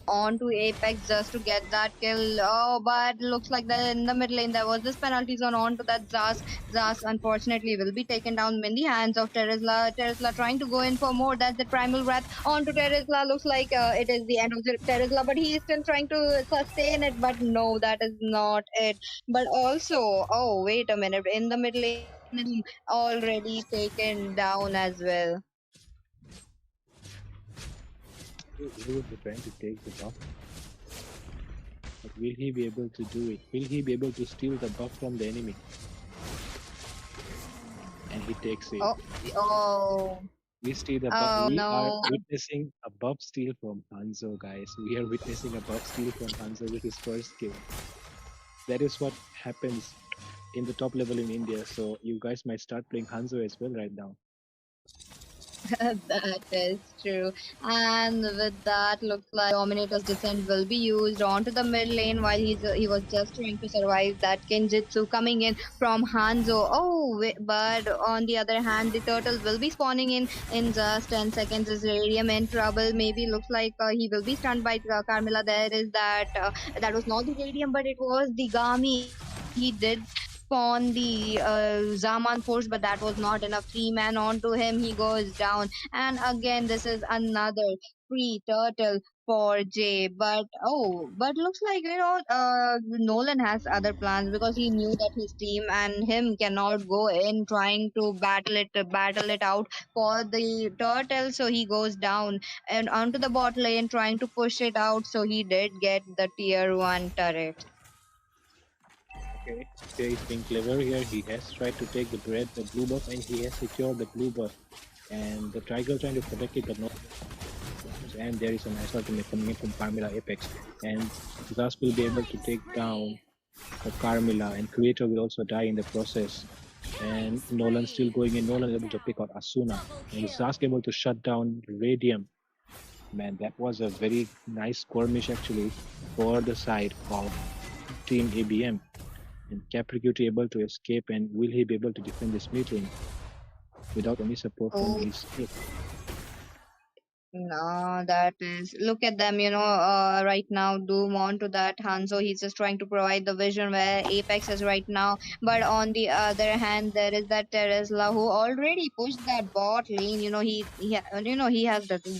onto Apex just to get that kill. Oh, but looks like that in the mid lane there was this penalty zone onto that Zas. Zas unfortunately will be taken down in the hands of Terizla. Terizla trying to go in for more. That's the primal wrath onto Terizla. Looks like it is the end of the Terizla, but he is still trying to sustain it. But no, that is not it. But also, oh wait a minute, in the mid lane already taken down as well. He will be trying to take the buff, but will he be able to do it? Will he be able to steal the buff from the enemy? And he takes it. Oh, oh, We see the oh we are no. witnessing a buff steal from Hanzo, guys. We are witnessing a buff steal from Hanzo with his first kill. That is what happens in the top level in India. So you guys might start playing Hanzo as well right now. That is true. And with that, looks like Dominator's Descent will be used onto the mid lane while he was just trying to survive that Kenjutsu coming in from Hanzo. Oh, but on the other hand, the turtle will be spawning in just 10 seconds. Is Radium in trouble? Maybe looks like he will be stunned by Carmilla. There is that. That was not the Radium, but it was the Gami. He did spawn the Zaman force, but that was not enough. Three man onto him, he goes down. And again, this is another free turtle for Jay. But looks like Nolan has other plans because he knew that his team and him cannot go in trying to battle it out for the turtle. So he goes down and onto the bot lane trying to push it out. So he did get the tier 1 turret. Okay, Jay is being clever here. He has tried to take the blue buff, and he has secured the blue buff. And the Tiger trying to protect it, but no. And there is a nice ultimate coming in from Carmilla Apex, and Zas will be able to take down the Carmilla, and Creator will also die in the process. And Nolan still going in. Nolan able to pick out Asuna, and Zas able to shut down Radium. Man, that was a very nice skirmish actually for the side of Team ABM. And Capricuti able to escape, and will he be able to defend this mid lane without any support from his kit? No, that is. Look at them, right now, Doom onto that Hanzo. He's just trying to provide the vision where Apex is right now. But on the other hand, there is that Terizla who already pushed that bot lane. He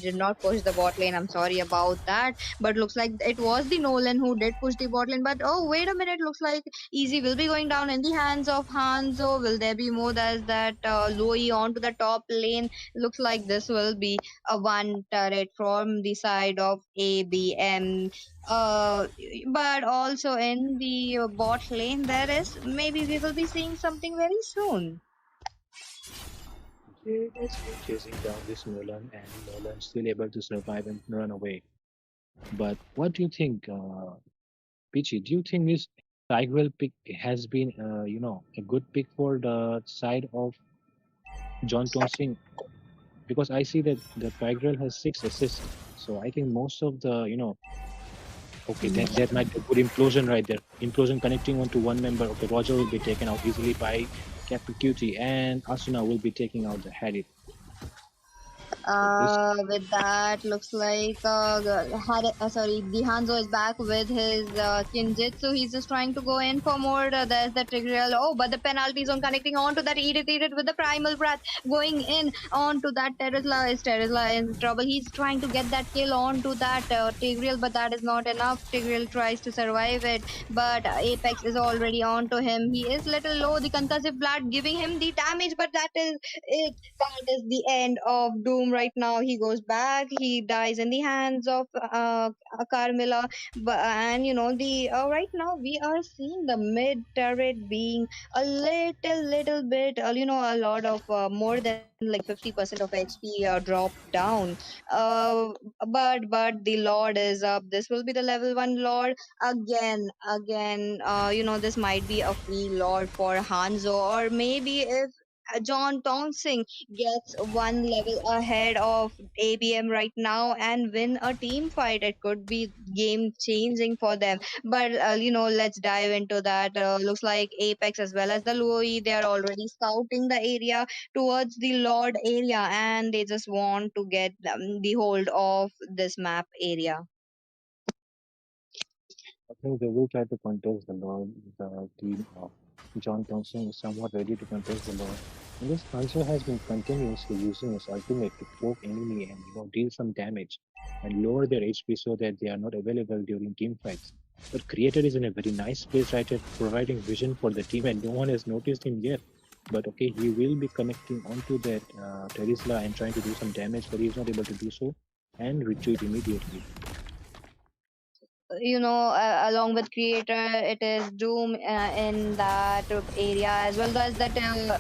did not push the bot lane. I'm sorry about that. But looks like it was the Nolan who did push the bot lane. But oh, wait a minute. Looks like Easy will be going down in the hands of Hanzo. Will there be more? There's that Loey onto the top lane. Looks like this will be a one turret from the side of ABM. Uh, but also in the bot lane, there is maybe we will be seeing something very soon. Jay has been chasing down this Nolan, and Nolan still able to survive and run away. But what do you think, Pichi? Do you think this Tigreal pick has been, a good pick for the side of John Tonsing? Because I see that the Tigreal has 6 assists, so I think most of the, okay, that might be a good implosion right there. Implosion connecting onto one member. Okay, Roger will be taken out easily by Capricuti, and Asuna will be taking out the Hadith. With that, looks like the Hanzo is back with his Kinjitsu. He's just trying to go in for more. There's the Tigreal. Oh, but the penalty zone connecting onto that. Eat it with the primal breath going in onto that Terizla. Is Terizla in trouble? He's trying to get that kill onto that Tigreal, but that is not enough. Tigreal tries to survive it, but Apex is already onto him. He is little low. The concussive blood giving him the damage, but that is it. That is the end of Doom right now. He goes back, he dies in the hands of Carmilla. But and the right now we are seeing the mid turret being a little bit, a lot of more than like 50% of HP dropped down. Uh, but the Lord is up. This will be the level 1 Lord again. This might be a free Lord for Hanzo, or maybe if John Thompson gets one level ahead of ABM right now and win a team fight. It could be game changing for them. But let's dive into that. Looks like Apex as well as the Louis, they are already scouting the area towards the Lord area, and they just want to get the hold of this map area. I think they will try to contest the Lord. The team of John Thompson is somewhat ready to contest the Lord. And this Hanzo has been continuously using his ultimate to poke enemy and deal some damage and lower their HP so that they are not available during team fights. But Creator is in a very nice place right at providing vision for the team, and no one has noticed him yet. But okay, he will be connecting onto that Terisla and trying to do some damage, but he's not able to do so and retreat immediately. Along with Creator, it is Doom in that area, as well as that.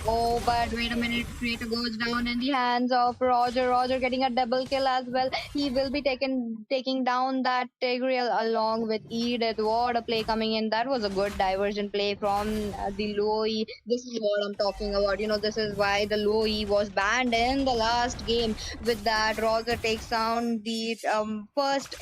Oh, but wait a minute, Creator goes down in the hands of Roger. Roger getting a double kill as well. He will be taking down that Tigreal along with Edith. What a play coming in! That was a good diversion play from the Louis. This is what I'm talking about. This is why the Louis was banned in the last game. With that, Roger takes down the first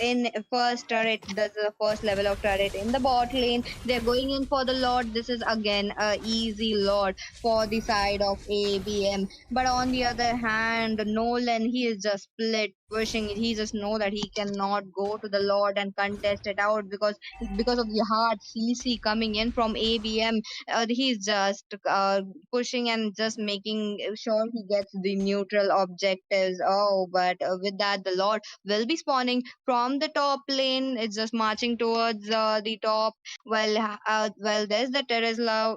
turret. That's the first level of turret in the bot lane. They're going in for the Lord. This is again a easy Lord for the side of ABM. But on the other hand, Nolan, he is just split pushing. He just know that he cannot go to the Lord and contest it out because of the hard CC coming in from ABM. He's just pushing and just making sure he gets the neutral objectives. Oh, but with that, the Lord will be spawning from the top lane. It's just marching towards the top. Well, there's the Terizla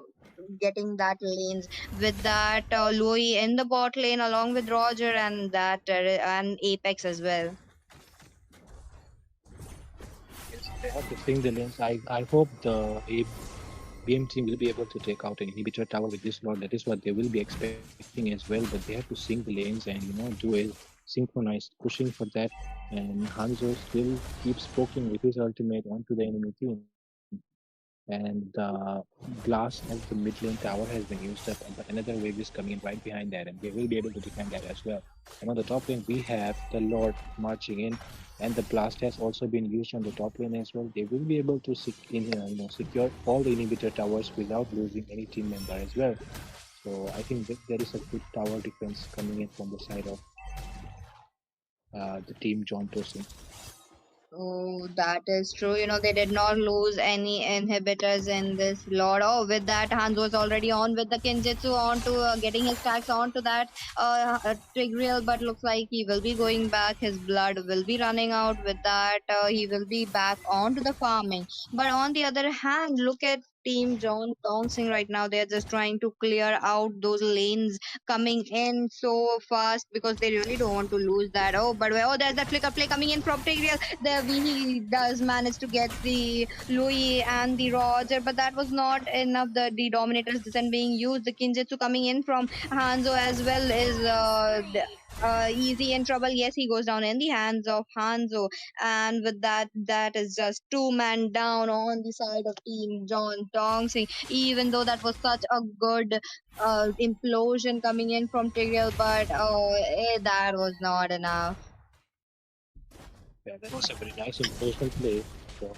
getting that lanes. With that, Louis in the bot lane along with Roger and that and Apex as well. Yes, they have to sing the lanes. I hope the ABM team will be able to take out an inhibitor tower with this Lord. That is what they will be expecting as well. But they have to sing the lanes and do a synchronized pushing for that. And Hanzo still keeps poking with his ultimate onto the enemy team. And the glass of the mid lane tower has been used up, but another wave is coming in right behind that, and they will be able to defend that as well. And on the top lane, we have the Lord marching in, and the blast has also been used on the top lane as well. They will be able to secure all the inhibitor towers without losing any team member as well. So I think that there is a good tower defense coming in from the side of the team John Tosin. Oh, that is true. They did not lose any inhibitors in this Lord. Oh, with that, Hanzo is already on with the Kinjitsu on to getting his stacks onto that Tigreal, but looks like he will be going back. His blood will be running out. With that, he will be back onto the farming. But on the other hand, look at Team John Thompson right now. They're just trying to clear out those lanes coming in so fast because they really don't want to lose that. Oh, but there's that flicker play coming in from Tigreal. There he does manage to get the Louis and the Roger, but that was not enough. The Dominator's Descent being used, the Kinjitsu coming in from Hanzo as well is easy in trouble. Yes, he goes down in the hands of Hanzo, and with that, that is just two-man down on the side of Team John Tongsing. Even though that was such a good implosion coming in from Tigreal, but that was not enough. Yeah, that was a very nice improvement play from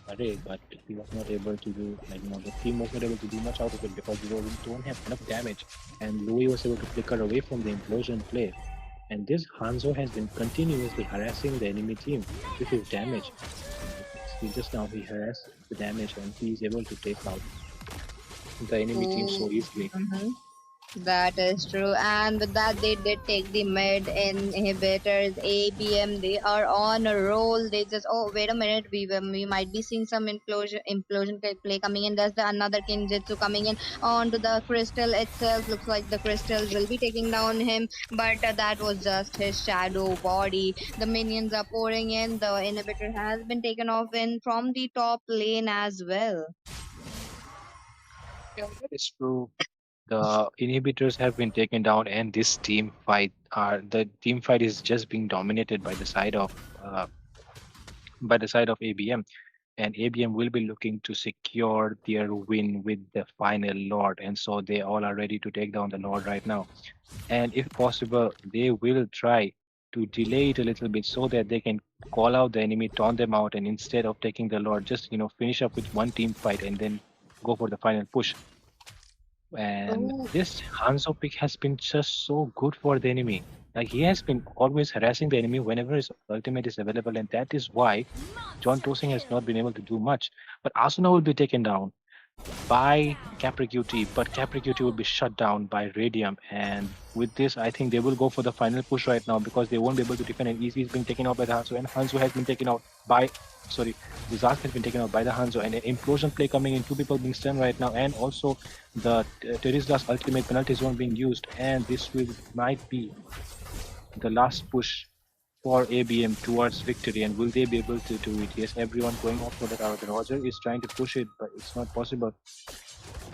Array, but he was not able to do, the team was not able to do much out of it because they don't have enough damage. And Louis was able to flicker away from the implosion play. And this Hanzo has been continuously harassing the enemy team with his Mega damage. kill. See, just now he harassed the damage and he is able to take out the enemy team Oh, so easily. mhm. That is true. And with that, they did take the mid inhibitors, ABM. They are on a roll. They just, oh, wait a minute. We might be seeing some play coming in. There's the another Kinjitsu coming in onto the crystal itself. Looks like the crystal will be taking down him, but that was just his shadow body. The minions are pouring in. The inhibitor has been taken off in from the top lane as well. Yeah, that is true. The inhibitors have been taken down, and this team fight are the team fight is just being dominated uh, by the side of ABM, and ABM will be looking to secure their win with the final Lord, and so they all are ready to take down the Lord right now. And if possible, they will try to delay it a little bit so that they can call out the enemy, taunt them out, and instead of taking the Lord, just finish up with one team fight and then go for the final push. And Oh, this Hanzo pick has been just so good for the enemy. Like he has been always harassing the enemy whenever his ultimate is available, and that is why John Monster Tosing has not kill. been able to do much. But Asuna will be taken down by Down. Capricuti, but Capricuti will Double. be shut down by Radium. And with this, I think they will go for the final push right now because they won't be able to defend. And Easy is being taken out by the Hanzo, and Hanzo has been taken out by. Sorry, the Zask has been taken out by the Hanzo, and an implosion play coming in. Two people being stunned right now, and also the Terizla's ultimate penalty zone being used. And this will might be the last push for ABM towards victory, and will they be able to do it? Yes, everyone going off for the tower. The Roger is trying to push it, but it's not possible.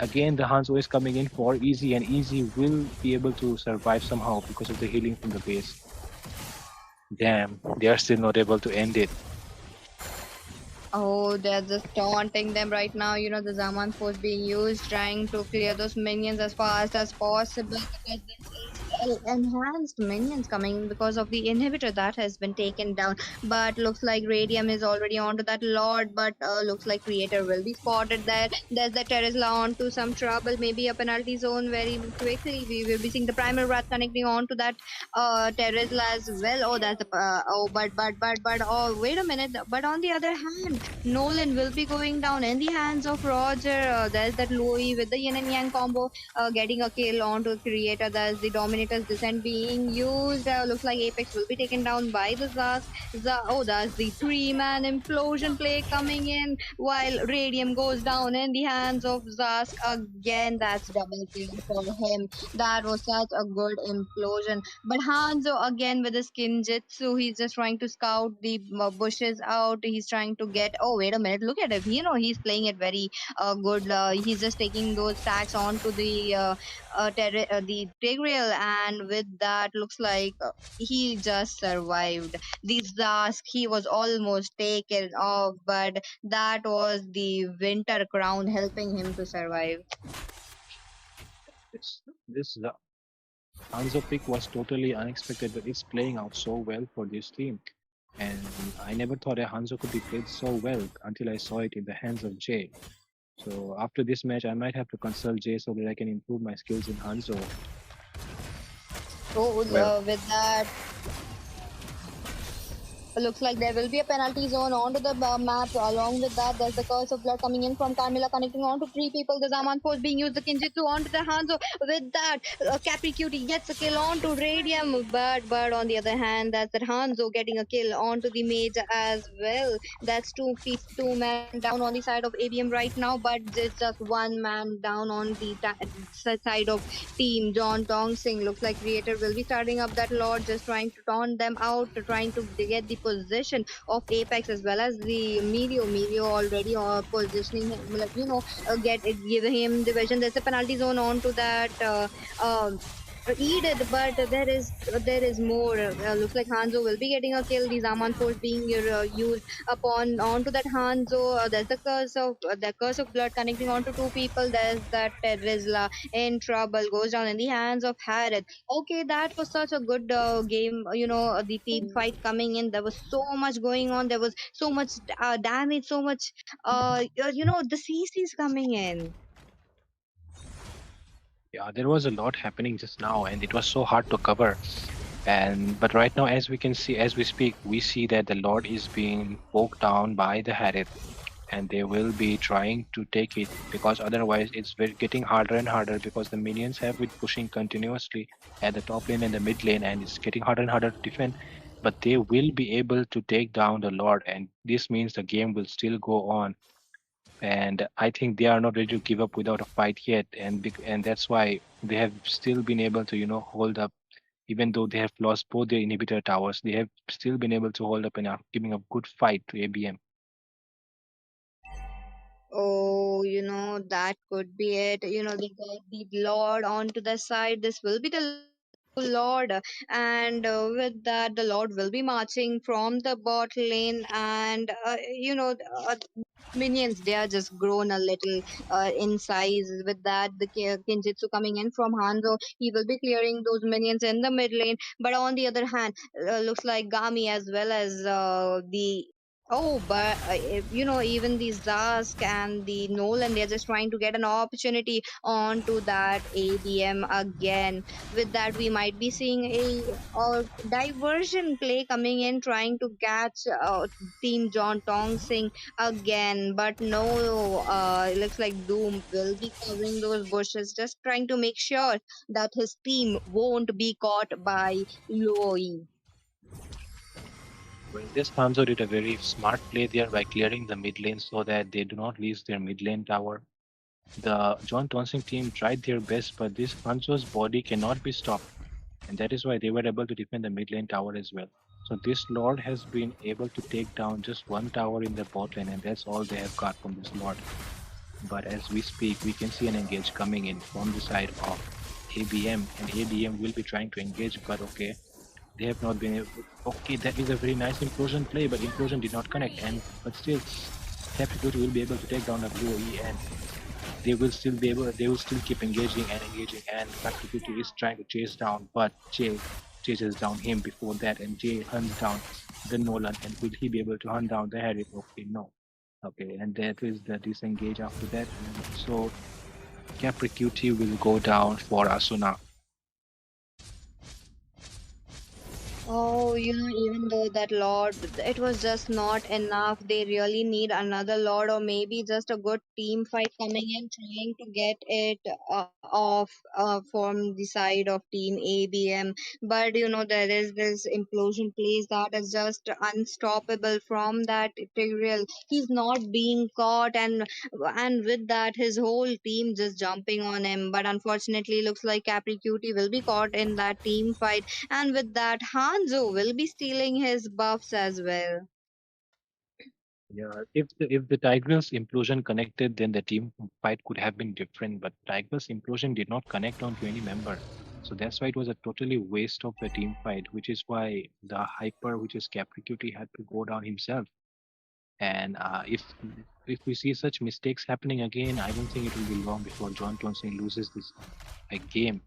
Again, the Hanzo is coming in for Easy, and Easy will be able to survive somehow because of the healing from the base. Damn, they are still not able to end it. oh, they're just taunting them right now. You know, the Zaman force being used, trying to clear those minions as fast as possible because this is enhanced minions coming because of the inhibitor that has been taken down. But looks like Radium is already onto that Lord, but looks like Creator will be spotted there. There's the Terizla onto some trouble, maybe a penalty zone very quickly. We will be seeing the Primal Wrath connecting onto that Terizla as well. Oh, that's the oh, wait a minute. But on the other hand, Nolan will be going down in the hands of Roger. There's that Louis with the yin and yang combo getting a kill onto Creator. There's the Dominator's Descent being used. Looks like Apex will be taken down by the Zas. Oh, that's the three-man implosion play coming in while Radium goes down in the hands of Zask. Again, that's double kill for him. That was such a good implosion. But Hanzo again with his Kinjitsu, he's just trying to scout the bushes out. He's trying to get. Oh, wait a minute! Look at him. You know he's playing it very good. He's just taking those stacks onto the Tigreal, and with that, looks like he just survived. The Zask, he was almost taken off, but that was the winter crown helping him to survive. This Hanzo pick was totally unexpected, but it's playing out so well for this team. And I never thought a Hanzo could be played so well until I saw it in the hands of Jay. So after this match, I might have to consult Jay so that I can improve my skills in Hanzo. So Well, with that, looks like there will be a penalty zone onto the map. Along with that, there's the curse of blood coming in from Carmilla, connecting onto three people. The Zaman force being used, the Kinjitsu onto the Hanzo. With that, Capri Cutie gets a kill onto Radium. But on the other hand, that's that Hanzo getting a kill onto the mage as well. That's two men down on the side of ABM right now, but there's just one man down on the side of team. John Tong Sing looks like Creator will be starting up that Lord, just trying to taunt them out, trying to get the position of Apex as well as the Melio. Melio already positioning him, like, give him the vision. There's a penalty zone onto that. Edith, but there is more. Looks like Hanzo will be getting a kill. The Zaman force being used upon onto that Hanzo. There's the curse of blood connecting onto two people. There's that Rizla in trouble, goes down in the hands of Harith. Okay, that was such a good game. The team fight coming in. There was so much going on. There was so much damage, so much. The CCs coming in. yeah, there was a lot happening just now, and it was so hard to cover. And but right now, as we can see, as we speak, we see that the Lord is being poked down by the Harith, and they will be trying to take it because otherwise it's getting harder and harder because the minions have been pushing continuously at the top lane and the mid lane, and it's getting harder and harder to defend. But they will be able to take down the Lord, and this means the game will still go on. And I think they are not ready to give up without a fight yet, and that's why they have still been able to hold up. Even though they have lost both their inhibitor towers, they have still been able to hold up and are giving a good fight to ABM. Oh, that could be it. They got the Lord onto the side. This will be the Lord. And with that, the Lord will be marching from the bot lane. And, minions, they are just grown a little in size. With that, the Kinjitsu coming in from Hanzo, he will be clearing those minions in the mid lane. But on the other hand, looks like Gami as well as the Oh, but even the Zask and the Nolan, they're just trying to get an opportunity onto that ABM again. With that, we might be seeing a diversion play coming in, trying to catch Team John Tong Sing again. But no, it looks like Doom will be covering those bushes, just trying to make sure that his team won't be caught by Luoi. Well, this Hanzo did a very smart play there by clearing the mid lane so that they do not lose their mid lane tower. The John Tonsing team tried their best, but this Hanzo's body cannot be stopped, and that is why they were able to defend the mid lane tower as well. So this Lord has been able to take down just one tower in the bot lane, and that's all they have got from this Lord. But as we speak, we can see an engage coming in from the side of ABM, and ABM will be trying to engage, but okay, they have not been able. Okay, that is a very nice implosion play, but implosion did not connect, Spree. and but still, Capricorn will be able to take down a Blue E, and they will still be able. They will still keep engaging and engaging, and Capricorn is Now. trying to chase down, but Jay chases down him before that, and Jay hunts down the Nolan, and will he be able to hunt down the Harry? Okay, no. Okay, and that is the disengage after that, and so Capricorn will go down for Asuna. Oh, even though that Lord, it was just not enough. They really need another Lord, or maybe just a good team fight coming in, trying to get it off from the side of Team ABM. But there is this implosion place that is just unstoppable from that Tigreal. He's not being caught, and with that, his whole team just jumping on him. But unfortunately, looks like Capri Cutie will be caught in that team fight, and with that, Hanzo will be stealing his buffs as well. Yeah, if the Tigers implosion connected, then the team fight could have been different. But Tigers implosion did not connect onto any member, so that's why it was a totally waste of the team fight. Which is why the hyper, which is Capricuti, had to go down himself. And if we see such mistakes happening again, I don't think it will be long before John Townsend loses this game.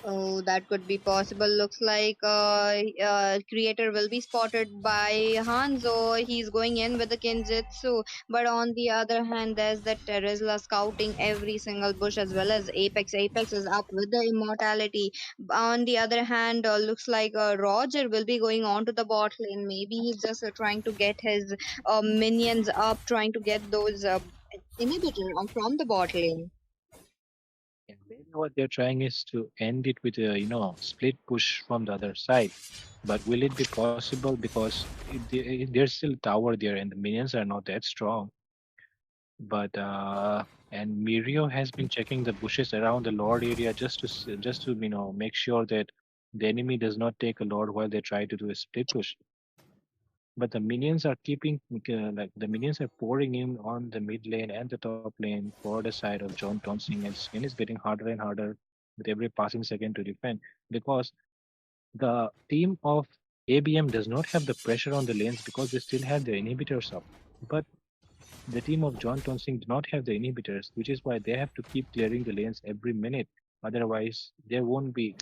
Oh, that could be possible. Looks like creator will be spotted by Hanzo. He's going in with the Kinjitsu. But on the other hand, there's the Terizla scouting every single bush as well as Apex. Apex is up with the immortality. On the other hand, looks like Roger will be going on to the bot lane. Maybe he's just trying to get his minions up, trying to get those inhibitor from the bot lane. And maybe what they're trying is to end it with a split push from the other side. But will it be possible? Because there's still tower there, and the minions are not that strong. But and Mirio has been checking the bushes around the Lord area just to make sure that the enemy does not take a Lord while they try to do a split push. But the minions are keeping like the minions are pouring in on the mid lane and the top lane for the side of John Tonsing, and it's getting harder and harder with every passing second to defend because the team of ABM does not have the pressure on the lanes because they still have their inhibitors up. But the team of John Tonsing do not have the inhibitors, which is why they have to keep clearing the lanes every minute. Otherwise, there won't be.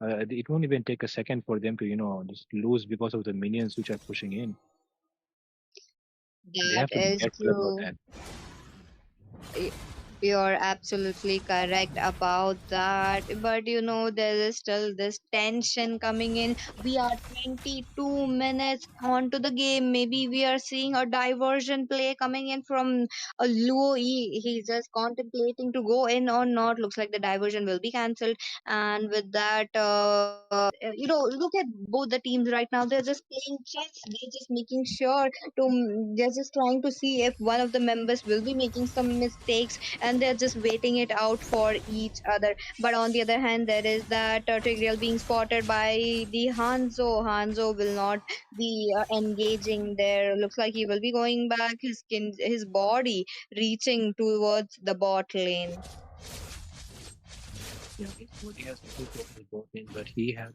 It won't even take a second for them to just lose because of the minions which are pushing in. They That have to be is careful about true. that. You're absolutely correct about that. But there is still this tension coming in. We are 22 minutes onto the game. Maybe we are seeing a diversion play coming in from a Luo. He's just contemplating to go in or not. Looks like the diversion will be cancelled. And with that, look at both the teams right now. They're just playing chess. They're just making sure they're just trying to see if one of the members will be making some mistakes, and they're just waiting it out for each other. But on the other hand, there is that Tigreal being spotted by the Hanzo. Hanzo will not be engaging there. Looks like he will be going back, his body reaching towards the bot lane. Yeah, what he has been focusing on both lanes, but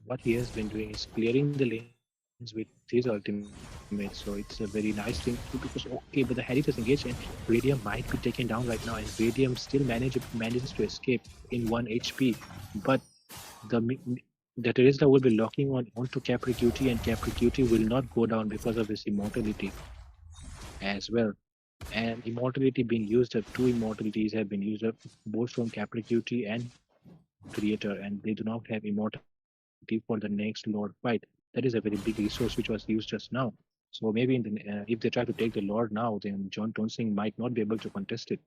what he has been doing is clearing the lanes with his ultimate. So it's a very nice thing to do because okay, but the Harith is engaged and Radium might be taken down right now, and Radium still manages to escape in 1 HP. But the the Terizla will be locking onto Capri Cutie, and Capri Cutie will not go down because of his immortality as well. And immortality being used up, two immortalities have been used up, both from Capri Cutie and Creator, and they do not have immortality for the next Lord fight. That is a very big resource which was used just now. So maybe if they try to take the Lord now, then John Tonsing might not be able to contest it.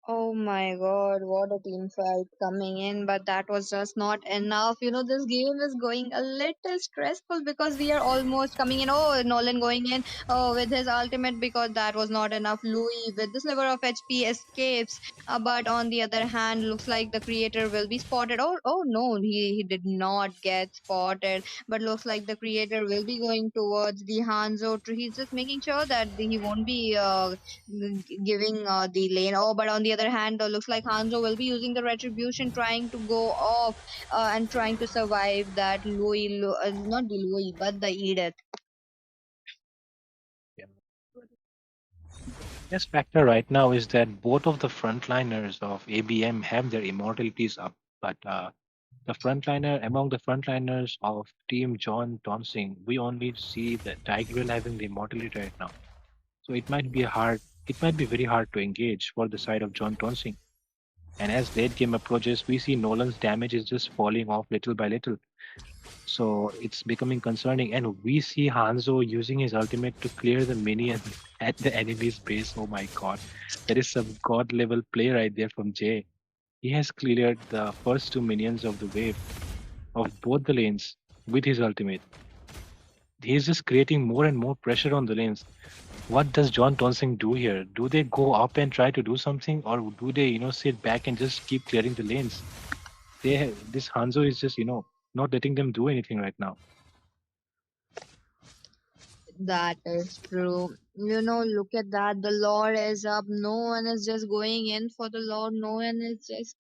Oh my god, what a team fight coming in, but that was just not enough. This game is going a little stressful because we are almost coming in. Oh, Nolan going in with his ultimate because that was not enough. Louis with the sliver of HP escapes, but on the other hand, looks like the creator will be spotted. Oh no, he did not get spotted, but looks like the creator will be going towards the Hanzo. He's just making sure that he won't be giving the lane. Oh, but on the other hand, looks like Hanzo will be using the retribution, trying to go off and trying to survive that not the Louis, but the Edith. Yeah. Best factor right now is that both of the frontliners of ABM have their immortalities up, but among the frontliners of Team John Tonsing, we only see the Tigreal having the immortality right now. So it might be very hard to engage for the side of John Tonsing. And as late game approaches, we see Nolan's damage is just falling off little by little. So it's becoming concerning. And we see Hanzo using his ultimate to clear the minions at the enemy's base. Oh my god. That is some god level play right there from Jay. He has cleared the first two minions of the wave of both the lanes with his ultimate. He's just creating more and more pressure on the lanes. What does John Tonsing do here? Do they go up and try to do something, or do they, sit back and just keep clearing the lanes? This Hanzo is just, not letting them do anything right now. That is true. Look at that. The Lord is up. No one is just going in for the Lord. No one is just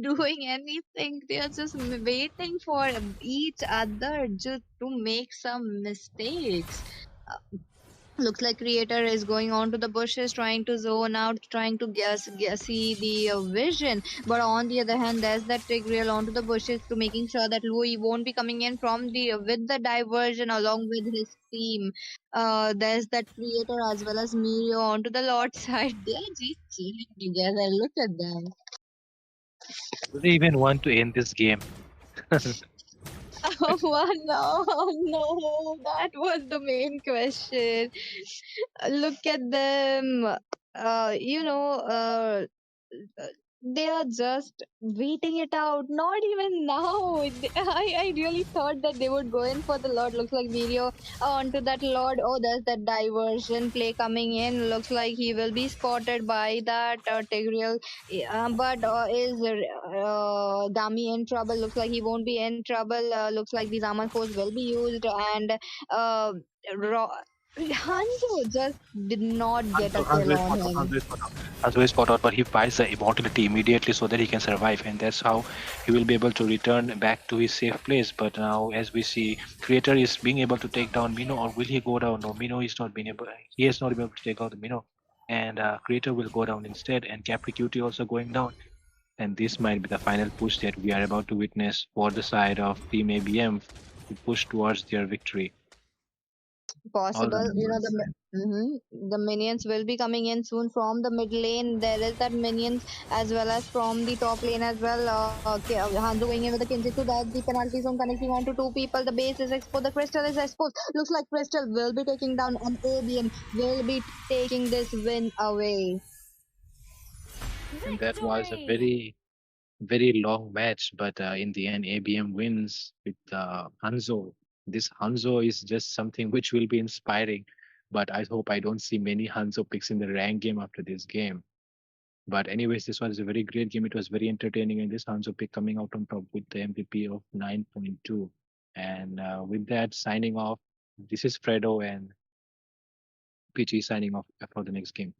doing anything. They are just waiting for each other just to make some mistakes. Looks like creator is going on to the bushes, trying to zone out, trying to see the vision. But on the other hand, there's that Tigreal onto the bushes to making sure that Louis won't be coming in from the with the diversion along with his team. There's that creator as well as Mirio onto the Lord side. They're just chilling together. Look at them. Do they even want to end this game? Oh no, that was the main question. Look at them. Uh, you know, uh, uh, they are just waiting it out. Not even now. I really thought that they would go in for the Lord. Looks like Mirio onto that Lord. Oh, there's that diversion play coming in. Looks like he will be spotted by that Tigreal. But is Dami in trouble? Looks like he won't be in trouble. Looks like the Zaman force will be used, and uh, Ro- Hanzo just did not get a Hanzo kill is on spot out. him. Hanzo is spot out, but he buys the immortality immediately so that he can survive, and that's how he will be able to return back to his safe place. But now, as we see, Creator is being able to take down Mino, or will he go down? No, Mino is not being able. He has not been able to take out the Mino, and Creator will go down instead, and Capricuti also going down. And this might be the final push that we are about to witness for the side of Team ABM to push towards their victory. All possible. right. The minions will be coming in soon from the mid lane. There is that minions as well as from the top lane as well. Hanzo going in with the Kinji to that the penalty zone connecting on to two people. The base is exposed. The crystal is exposed. Looks like crystal will be taking down, and ABM will be taking this win away. And that was a Victory! very long match, but in the end, ABM wins with Hanzo. This Hanzo is just something which will be inspiring, but I hope I don't see many Hanzo picks in the rank game after this game. But anyways, this was a very great game. It was very entertaining, and this Hanzo pick coming out on top with the MVP of 9.2. And with that, signing off. This is Fredo and PG signing off for the next game.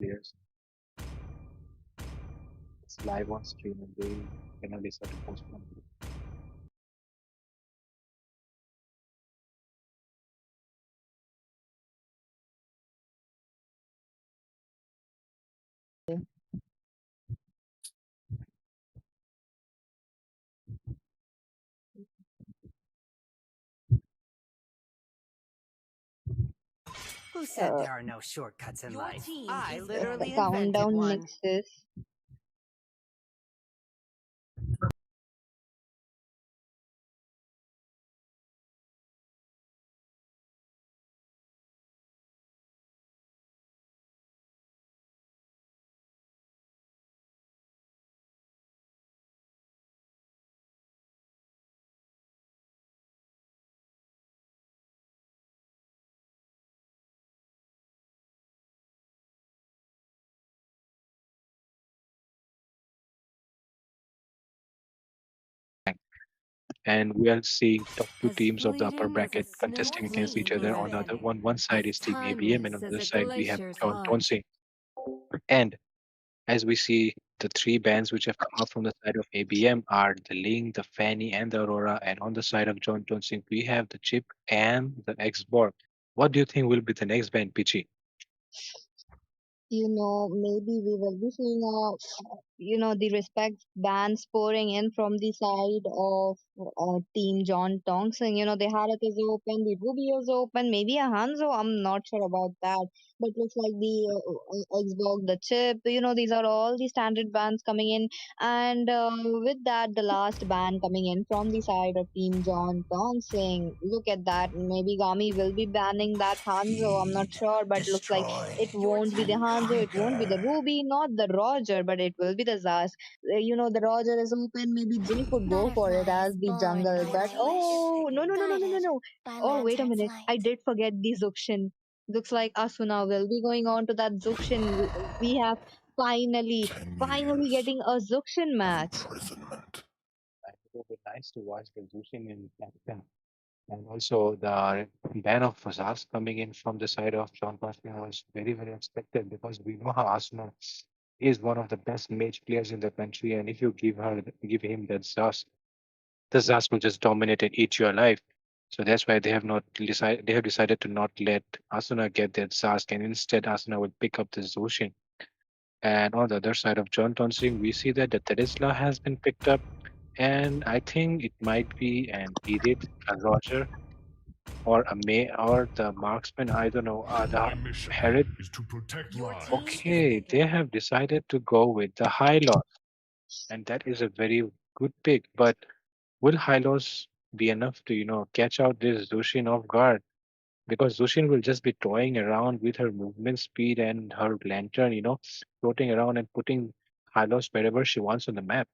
players. It's live on stream and they cannot decide to postpone it. Who said Uh, there are no shortcuts in Your life? team I is the literally banning. invented countdown one. mixes. And we are seeing top two As teams of the upper fleeting as a bracket snow contesting Your against each team other. is On the other banning. one side As is Team ABM, and on timeless the other as a side we have glacier's John heart. Tonsing. And as we see, the three bands which have come up from the side of ABM are the Ling, the Fanny, and the Aurora. And on the side of John Tonsing, we have the Chip and the X-Borg. What do you think will be the next band, Pichi? Maybe we will be seeing the respect bands pouring in from the side of Team John Thompson. The Harat is open, the Ruby is open, maybe a Hanzo. I'm not sure about that. But looks like the Xbox, the Chip, these are all the standard bands coming in. And with that, the last band coming in from the side of Team John Thompson. Look at that. Maybe Gami will be banning that Hanzo. I'm not sure, but looks like it Your won't be the team Hanzo, it won't be the conquered. Ruby, not the Roger, but it will be the Zaz. The Roger is open. Maybe Jay could go for it Butterflies as the born jungle. by But night, oh, no, no, no, no, no, no, guided no. by Oh, wait a lantern's minute. I light. did forget the Zukshin. Looks like Asuna will be going on to that Zukshin. We have finally, 10 finally years getting a Zukshin of match. imprisonment. It will be nice to watch the Zushin in action. And also the ban of Fazaz coming in from the side of John Pascal was very, very expected because we know how Arsenal is one of the best mage players in the country. And if you give him that Zaz, the Zaz will just dominate and eat you alive. So that's why they have decided to not let Asuna get that Zaz, and instead Asuna will pick up the Zushin. And on the other side of John Tonsing, we see that the Terisla has been picked up, and I think it might be an Edith, a Roger, or a May, or the marksman. I don't know. The My mission Herod. is to protect Your team lives. is Okay, they bigger. have decided to go with the High Lord, and that is a very good pick. But will High Lords be enough to catch out this Zushin off guard? Because Zushin will just be toying around with her movement speed and her lantern, floating around and putting Hylos wherever she wants on the map.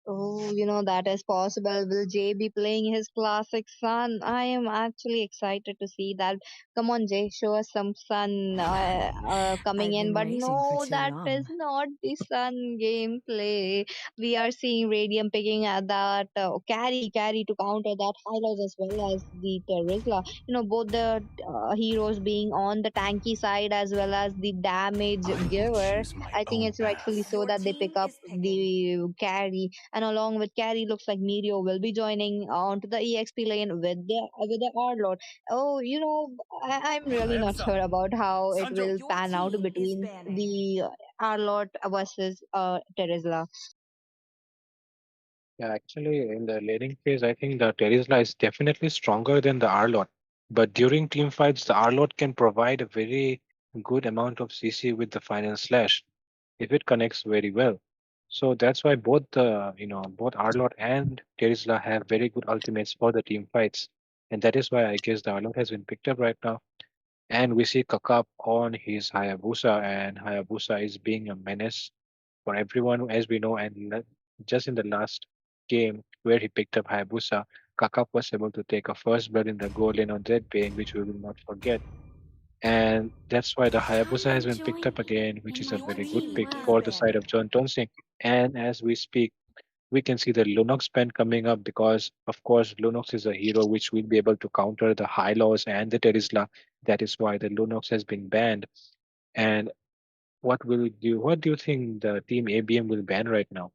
Oh, that is possible. Will Jay be playing his classic Sun? I am actually excited to see that. Come on, Jay, show us some Sun coming I've in. been But waiting for no, too that is long. not the Sun gameplay. We are seeing Radium picking at that carry to counter that highlights as well as the Terizla. Both the heroes being on the tanky side as well as the damage I will giver. choose my I think own it's rightfully path. so Your that they pick team up is picking. the carry, and along with carry, looks like Mirio will be joining onto the EXP lane with the Warlord. Oh, I'm really not Alexa, sure about how it Sandro. will Your pan out team is between banning. the Arlot versus Terizla. Yeah, actually, in the laning phase, I think the Terizla is definitely stronger than the Arlot. But during team fights, the Arlot can provide a very good amount of CC with the final slash if it connects very well. So that's why both Arlot and Terizla have very good ultimates for the team fights. And that is why I guess the Arlot has been picked up right now. And we see Kakap on his Hayabusa, and Hayabusa is being a menace for everyone, as we know. And just in the last game where he picked up Hayabusa, Kakap was able to take a first blood in the goal lane on that Bane, which we will not forget. And that's why the Come Hayabusa has and been picked join up me again, which in is a my very Your good team pick is for the side of banning. John Tonsing. And as we speak, we can see the Lunox pen coming up because, of course, Lunox is a hero which will be able to counter the Hylos and the Terisla. That is why the Lunox has been banned. And what will you do? What do you think the team ABM will ban right now?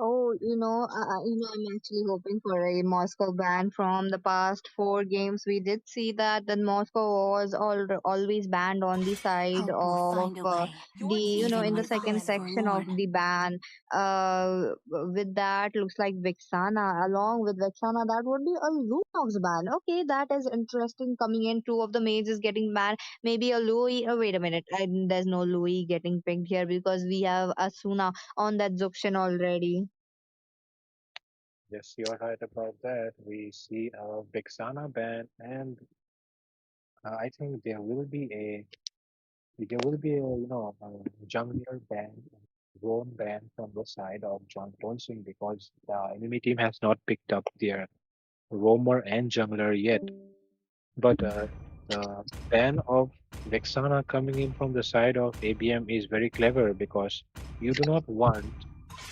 Oh, I'm actually hoping for a Moscow ban from the past four games. We did see that Moscow was always banned on the side Hope will of find a way. in Even the when all second is section of forlorn. the ban. With that, looks like Vixana. Along with Vixana, that would be a Lunox ban. Okay, that is interesting. Coming in, two of the maids is getting banned. Maybe a Louis. Oh, wait a minute. There's no Louis getting picked here because we have Asuna on that Zuxian already. Yes, you're right about that. We see a Vexana ban, and I think there will be a jungler ban, drone ban from the side of John Tonsing because the enemy team has not picked up their roamer and jungler yet. But the ban of Vexana coming in from the side of ABM is very clever because you do not want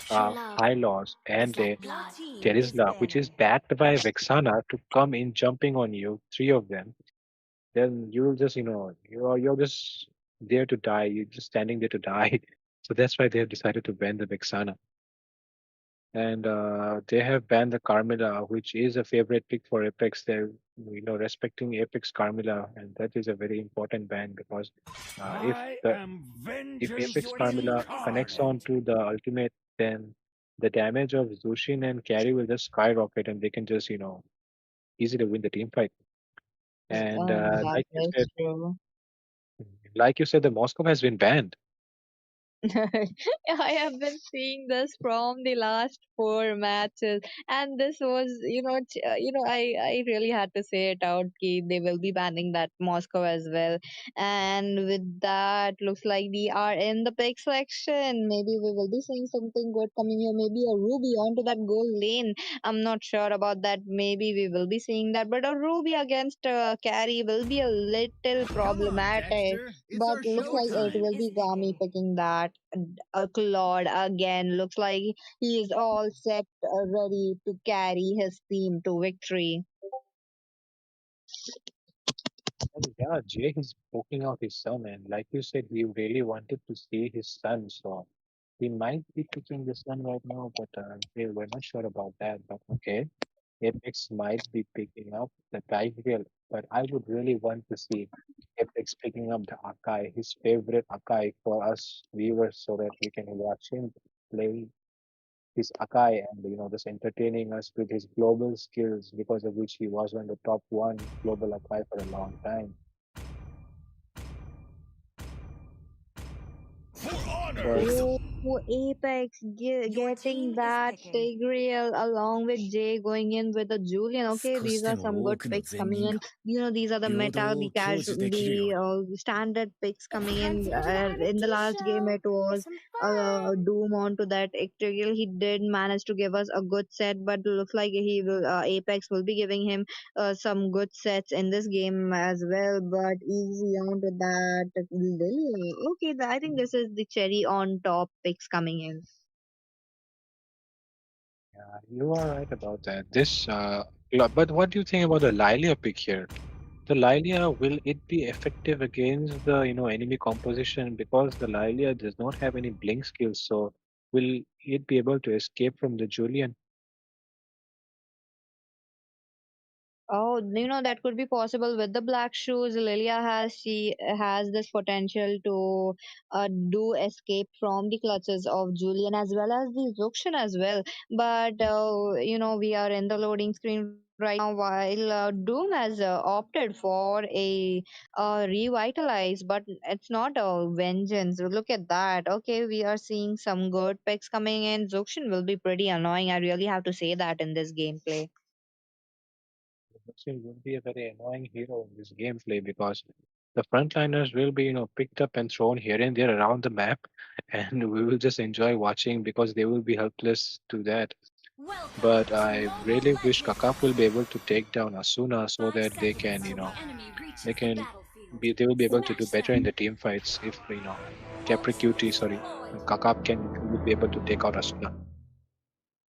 True love high loss is and like a blood. Terizla, which is backed by Vexana, to come in jumping on you, three of them. Then you'll just, you're just there to die. You're just standing there to die. So that's why they have decided to ban the Vexana. And they have banned the Carmilla, which is a favorite pick for Apex. They're, respecting Apex Carmilla, and that is a very important ban because uh, if I the am if vengeance Apex Your team Carmilla is connects incarnate. on to the ultimate, then the damage of Zushin and Carry will just skyrocket, and they can just, easily win the team fight. And That is true. like you said, the Moscow has been banned. I have been seeing this from the last four matches, and this was, I really had to say it out. Ki they will be banning that Moscow as well, and with that, looks like we are in the pick selection. Maybe we will be seeing something good coming here. Maybe a Ruby onto that goal lane. I'm not sure about that. Maybe we will be seeing that, but a Ruby against Carry will be a little Come on, problematic. Dexter. It's But our looks Your like it showtime. team will is be Gami picking. picking that. Claude again. Looks like he is all set, ready to carry his team to victory. And yeah, Jay is poking out his son, and like you said, he really wanted to see his son, so he might be picking this one right now, but we're not sure about that. But okay, Apex might be picking up the Tigreal, but I would really want to see Apex picking up the Akai, his favorite Akai for us viewers, so that we can watch him play his Akai and just entertaining us with his global skills, because of which he was on the top one global Akai for a long time. For honor. Oh, Apex Your getting team is that picking. Tigreal along with Jay going in with a Julian. Okay, these are 少しでも some 多 good くの picks 善 coming 人 in. が These are the 平 meta, 等 the を享 cash, 受できるように the standard picks If coming in. hunting In the humanity last game, show it was some fun. Doom onto that Tigreal. He did manage to give us a good set, but looks like he will Apex will be giving him some good sets in this game as well. But easy onto that Lily. Okay, I think this is the cherry on top picks coming in. You are right about that. But what do you think about the Lilia pick here? The Lilia, will it be effective against the enemy composition because the Lilia does not have any blink skills? So will it be able to escape from the Julian? Oh, that could be possible with the black shoes. She has this potential to do escape from the clutches of Julian as well as the Zuxian as well. But we are in the loading screen right now while Doom has opted for a revitalize, but it's not a vengeance. Look at that. Okay, we are seeing some good picks coming in. Zuxian will be pretty annoying. I really have to say that in this gameplay. Luxin will be a very annoying hero in this gameplay because the frontliners will be, picked up and thrown here and there around the map, and we will just enjoy watching because they will be helpless to that. Welcome But to I Mobile really wish Kakap will Legends! be able to take down Asuna so 5 that they seconds can, till the enemy reaches they the can battlefield. they will be able to do Smash better in them! the team fights if All Capricuti, troops sorry, deployed! Kakap can will be able to take out Asuna.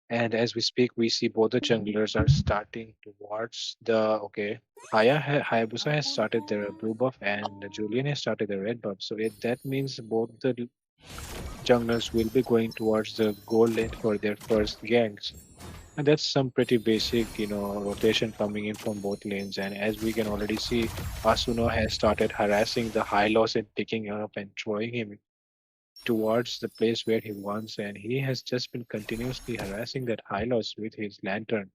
And as we speak, we see both the junglers are starting towards the okay. Hayabusa has started their blue buff and Julian has started the red buff. So that means both the junglers will be going towards the goal lane for their first ganks. And that's some pretty basic, rotation coming in from both lanes. And as we can already see, Asuno has started harassing the high loss and picking him up and throwing him towards the place where he wants. And he has just been continuously harassing that high loss with his lantern.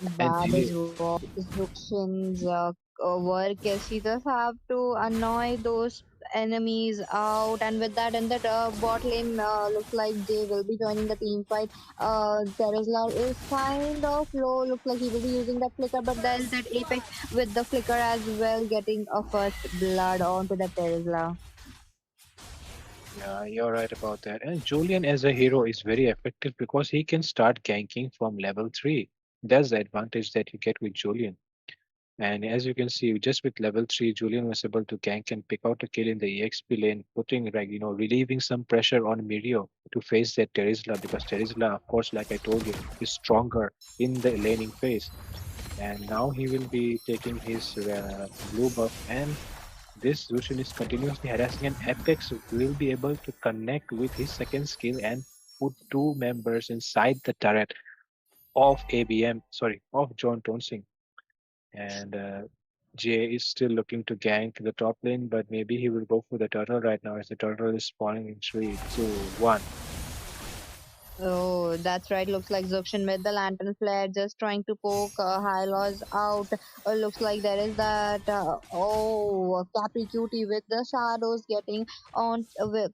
And That is what Zuxin's work is. He just have to annoy those enemies out, and with that, in that bot lane, looks like Jay will be joining the team fight. Terizla is kind of low. Looks like he will be using that flicker, but there's that Apex with the flicker as well, getting a first blood onto the Terizla. yeah, you're right about that. And Julian as a hero is very effective because he can start ganking from level 3. That's the advantage that you get with Julian. And as you can see, just with level 3, Julian was able to gank and pick out a kill in the EXP lane, putting, like, relieving some pressure on Mirio to face that Terizla, because Terizla, of course, like I told you, is stronger in the laning phase. And now he will be taking his blue buff, and this Zushin is continuously harassing, and Apex will be able to connect with his second skill and put two members inside the turret of ABM, sorry, of John Tonsing. And Jay is still looking to gank the top lane, but maybe he will go for the turtle right now as the turtle is spawning in 3, 2, 1. Oh, that's right. Looks like Zuxin with the lantern flare, just trying to poke Hylos out. Looks like there is that. Cappy Cutie with the shadows getting on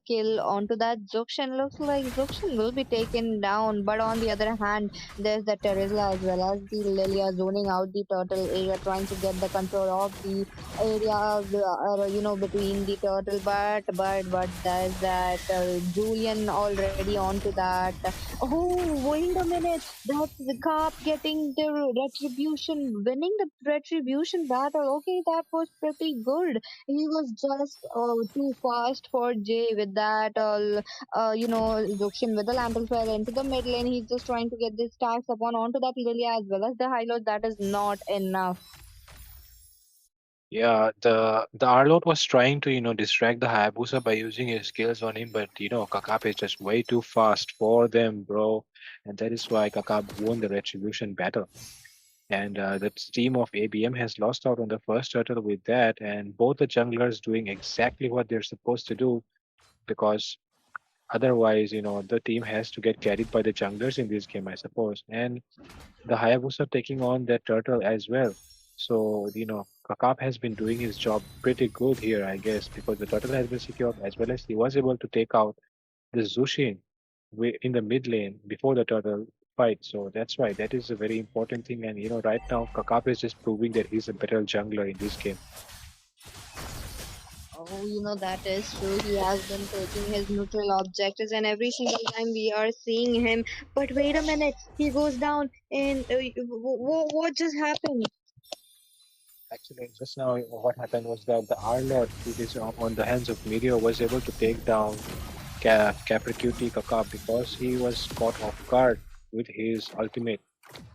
kill onto that Zuxin. Looks like Zuxin will be taken down, but on the other hand, there's the Terizla as well as the Lilia zoning out the turtle area, trying to get the control of the area, between the turtle. But there's that Julian already onto that. Oh, wait a minute. That's the cop getting the retribution, winning the retribution battle. Okay, that was pretty good. He was just too fast for Jay with that, Zuxian with the lantern flare into the mid lane. He's just trying to get the stacks upon onto that Lilia as well as the high load. That is not enough. Yeah, the Arlot was trying to, distract the Hayabusa by using his skills on him, but Kakap is just way too fast for them, bro. And that is why Kakap won the Retribution battle. And the team of ABM has lost out on the first turtle with that, and both the junglers doing exactly what they're supposed to do, because otherwise, the team has to get carried by the junglers in this game, I suppose. And the Hayabusa taking on that turtle as well. So, Kakap has been doing his job pretty good here, I guess, because the turtle has been secured as well as he was able to take out the Zushin in the mid lane before the turtle fight. So that's why that is a very important thing. And, right now, Kakap is just proving that he's a better jungler in this game. Oh, that is true. He has been taking his neutral objectives, and every single time we are seeing him. But wait a minute, he goes down, and what just happened? Actually, just now, what happened was that the Arlord, who is on the hands of Meteor, was able to take down Capricuti Kakap because he was caught off guard with his ultimate.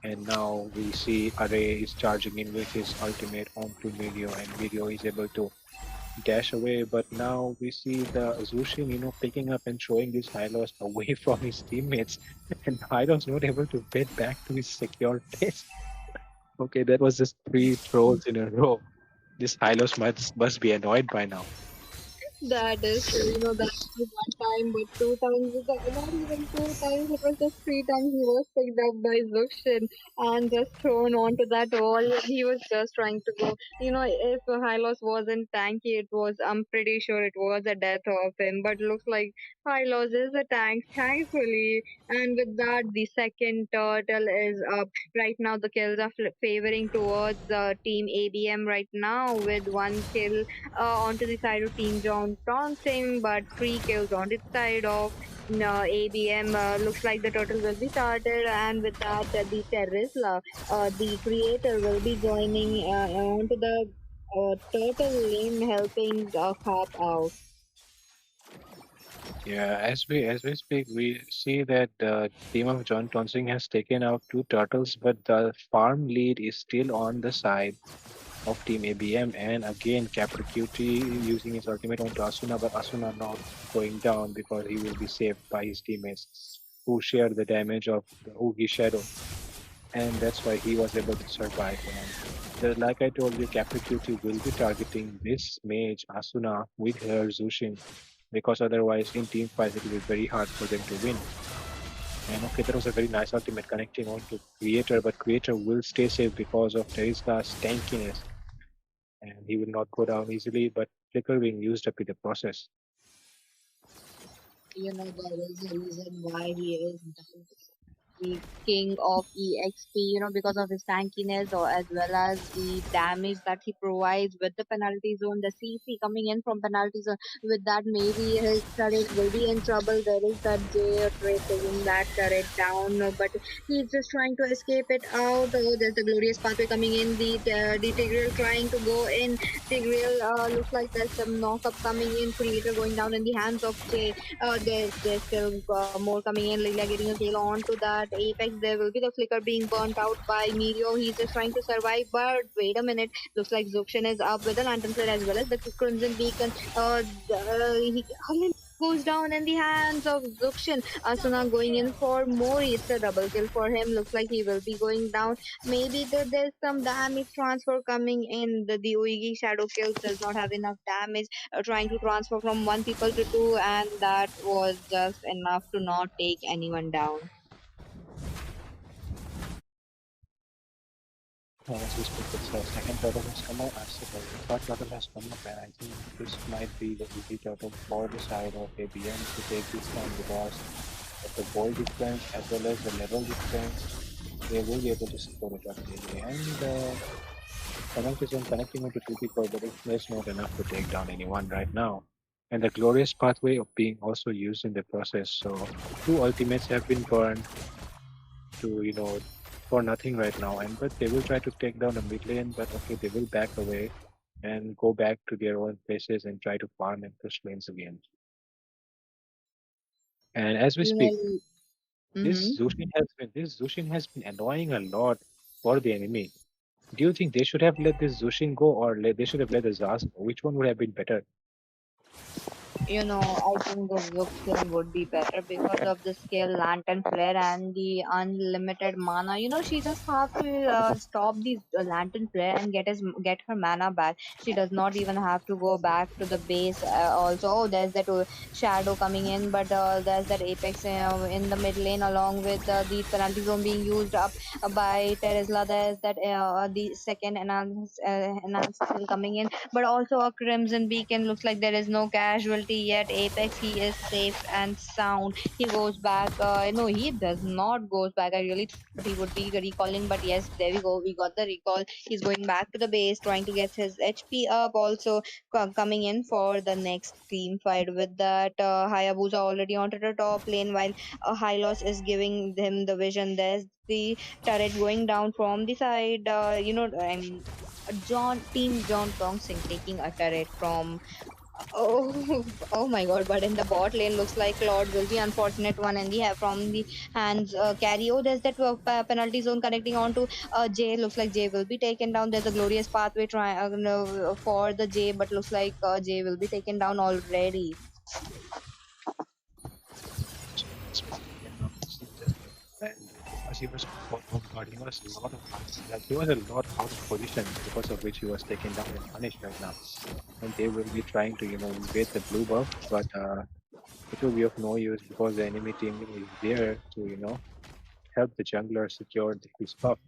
And now we see Array is charging in with his ultimate onto Meteor, and Meteor is able to dash away. But now we see the Zushin, picking up and throwing this Hylos away from his teammates, and Hylos not able to get back to his secure place. Okay, that was just 3 throws in a row. This Hylos must be annoyed by now. That is true. That was one time, but two times, not even two times, it was just three times he was picked up by Zuxin and just thrown onto that wall. He was just trying to go. If Hylos wasn't tanky, I'm pretty sure it was a death of him. But looks like Hylos is a tank, thankfully. And with that, the second turtle is up. Right now, the kills are favoring towards Team ABM right now with one kill onto the side of Team John Thompson, but three kills on the side of ABM. Looks like the total will be started, and with that, the Terrisla, the creator, will be joining onto the turtle lane, helping Cap out. Yeah, as we speak, we see that the team of John Tonsing has taken out two turtles, but the farm lead is still on the side of Team ABM. And again, Capricuti using his ultimate onto Asuna, but Asuna not going down because he will be saved by his teammates who share the damage of the Oogie Shadow, and that's why he was able to survive. And like I told you, Capricuti will be targeting this mage Asuna with her Zushin because otherwise in team fights it will be very hard for them to win. And okay, that was a very nice ultimate connecting on to Creator, but Creator will stay safe because of Terizla's tankiness, and he will not go down easily, but Flicker being used up in the process. There is a reason why he is the king of EXP, because of his tankiness or as well as the damage that he provides with the penalty zone, the CC coming in from penalty zone. With that, maybe his turret will be in trouble. There is that J Ray taking that turret down, but he's just trying to escape it out. Oh, there's the glorious pathway coming in. The Tigreal trying to go in. Tigreal looks like there's some knock up coming in. Creator going down in the hands of J. There's still more coming in. Lila getting a kill onto that Apex. There will be the flicker being burnt out by Meteor. He's just trying to survive, but wait a minute. Looks like Zuxian is up with the lantern flare as well as the Crimson Beacon. He goes down in the hands of Zuxian. Asuna going in for more. It's a double kill for him. Looks like he will be going down. Maybe there's some damage transfer coming in. The Uigi Shadow kills does not have enough damage, trying to transfer from one people to two, and that was just enough to not take anyone down. As we speak, it's the second turtle has come up, sorry, the third turtle has come up, and I think this might be the easy turtle for the side of ABM to take this one because of the goal difference as well as the level difference. They will be able to score it up easily. And penalty zone connecting onto two people, but it's not enough to take down anyone right now. And the glorious pathway of being also used in the process. So two ultimates have been burned to, for nothing right now. And but they will try to take down the mid lane, but okay, they will back away and go back to their own places and try to farm and push lanes again. And as we speak, Well, this mhm. Zushin has been annoying a lot for the enemy. Do you think they should have let this Zushin go or they should have let the Zaz go? Which one would have been better? I think the Zuxian would be better because of the skill, Lantern Flare, and the unlimited mana. She just have to stop the Lantern Flare and get her mana back. She does not even have to go back to the base. Also, oh, there's that Shadow coming in, but there's that Apex in the mid lane along with the penalty zone being used up by Terizla. There's that the second enhanced skill coming in, but also a Crimson Beacon. Looks like there is no casualty yet. Apex, he is safe and sound. He goes back. No, he does not goes back. I really thought he would be recalling, but yes, there we go. We got the recall. He's going back to the base, trying to get his HP up. Also coming in for the next team fight with that Hayabusa already onto the top lane, while Hylos is giving him the vision. There's the turret going down from the side. I mean, John Tongsing taking a turret from. Oh, oh my God! But in the bot lane, looks like Lord will be unfortunate one, and from the hands carry. Oh, there's that penalty zone connecting on to J. Looks like J will be taken down. There's a glorious pathway no, for the J, but looks like J will be taken down already. So that's why, he just and because he was caught off guard, he was a lot out of position because of which he was taken down and punished right now. And they will be trying to, evade the blue buff, but it will be of no use because the enemy team is there to, help the jungler secure his buff.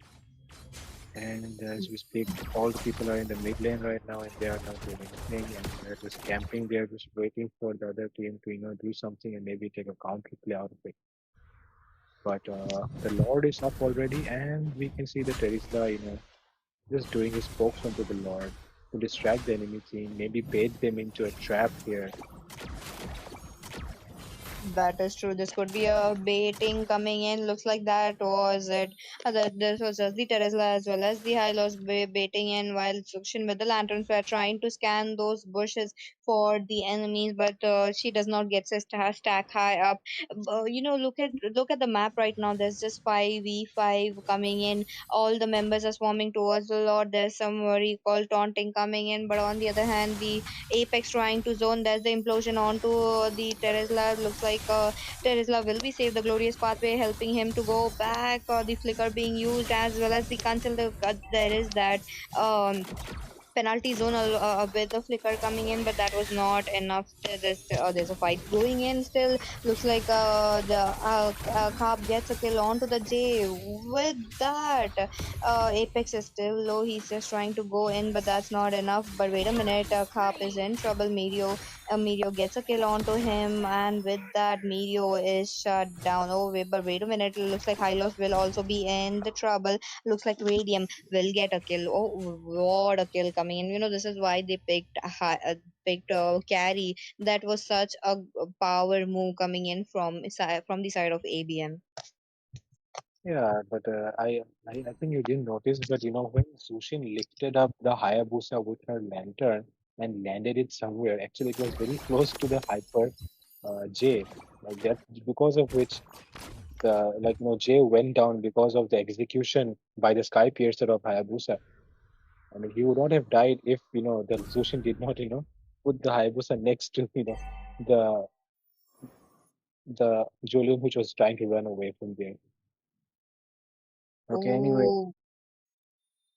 And as we speak, all the people are in the mid lane right now, and they are not doing anything, and they're just camping. They're just waiting for the other team to, do something and maybe take a counter play out of it. But the Lord is up already, and we can see the Terisla, just doing his pokes onto the Lord to distract the enemy team, maybe bait them into a trap here. That is true. This could be a baiting coming in. Looks like that was it. This was just the Tesla as well as the Hylos baiting in while Sukshin with the lanterns were trying to scan those bushes for the enemies, but she does not get to stack high up. Look at the map right now. There's just 5v5 coming in. All the members are swarming towards the Lord. There's some recall taunting coming in, but on the other hand, the Apex trying to zone. There's the implosion onto the Terizla. Looks like Terizla will be saved. The glorious pathway helping him to go back. The flicker being used as well as the cancel. There is that penalty zone with the flicker coming in, but that was not enough. There's a fight going in still. Looks like the Carp gets a kill onto the J. With that, Apex is still low. He's just trying to go in, but that's not enough. But wait a minute, Carp is in trouble. Medio gets a kill onto him, and with that, Medio is shut down. Oh, but wait a minute. It looks like Hylos will also be in the trouble. Looks like Radium will get a kill. Oh, what a kill coming in! This is why they picked carry. That was such a power move coming in from the side of ABM. Yeah, but I think you didn't notice, but when Sushin lifted up the Hayabusa with her lantern and landed it somewhere, actually it was very close to the Hyper J, like that, because of which J went down because of the execution by the Sky Piercer of Hayabusa. I mean, he would not have died if the Sushin did not put the Hayabusa next to the the Julian which was trying to run away from there. Okay, anyway, Oh,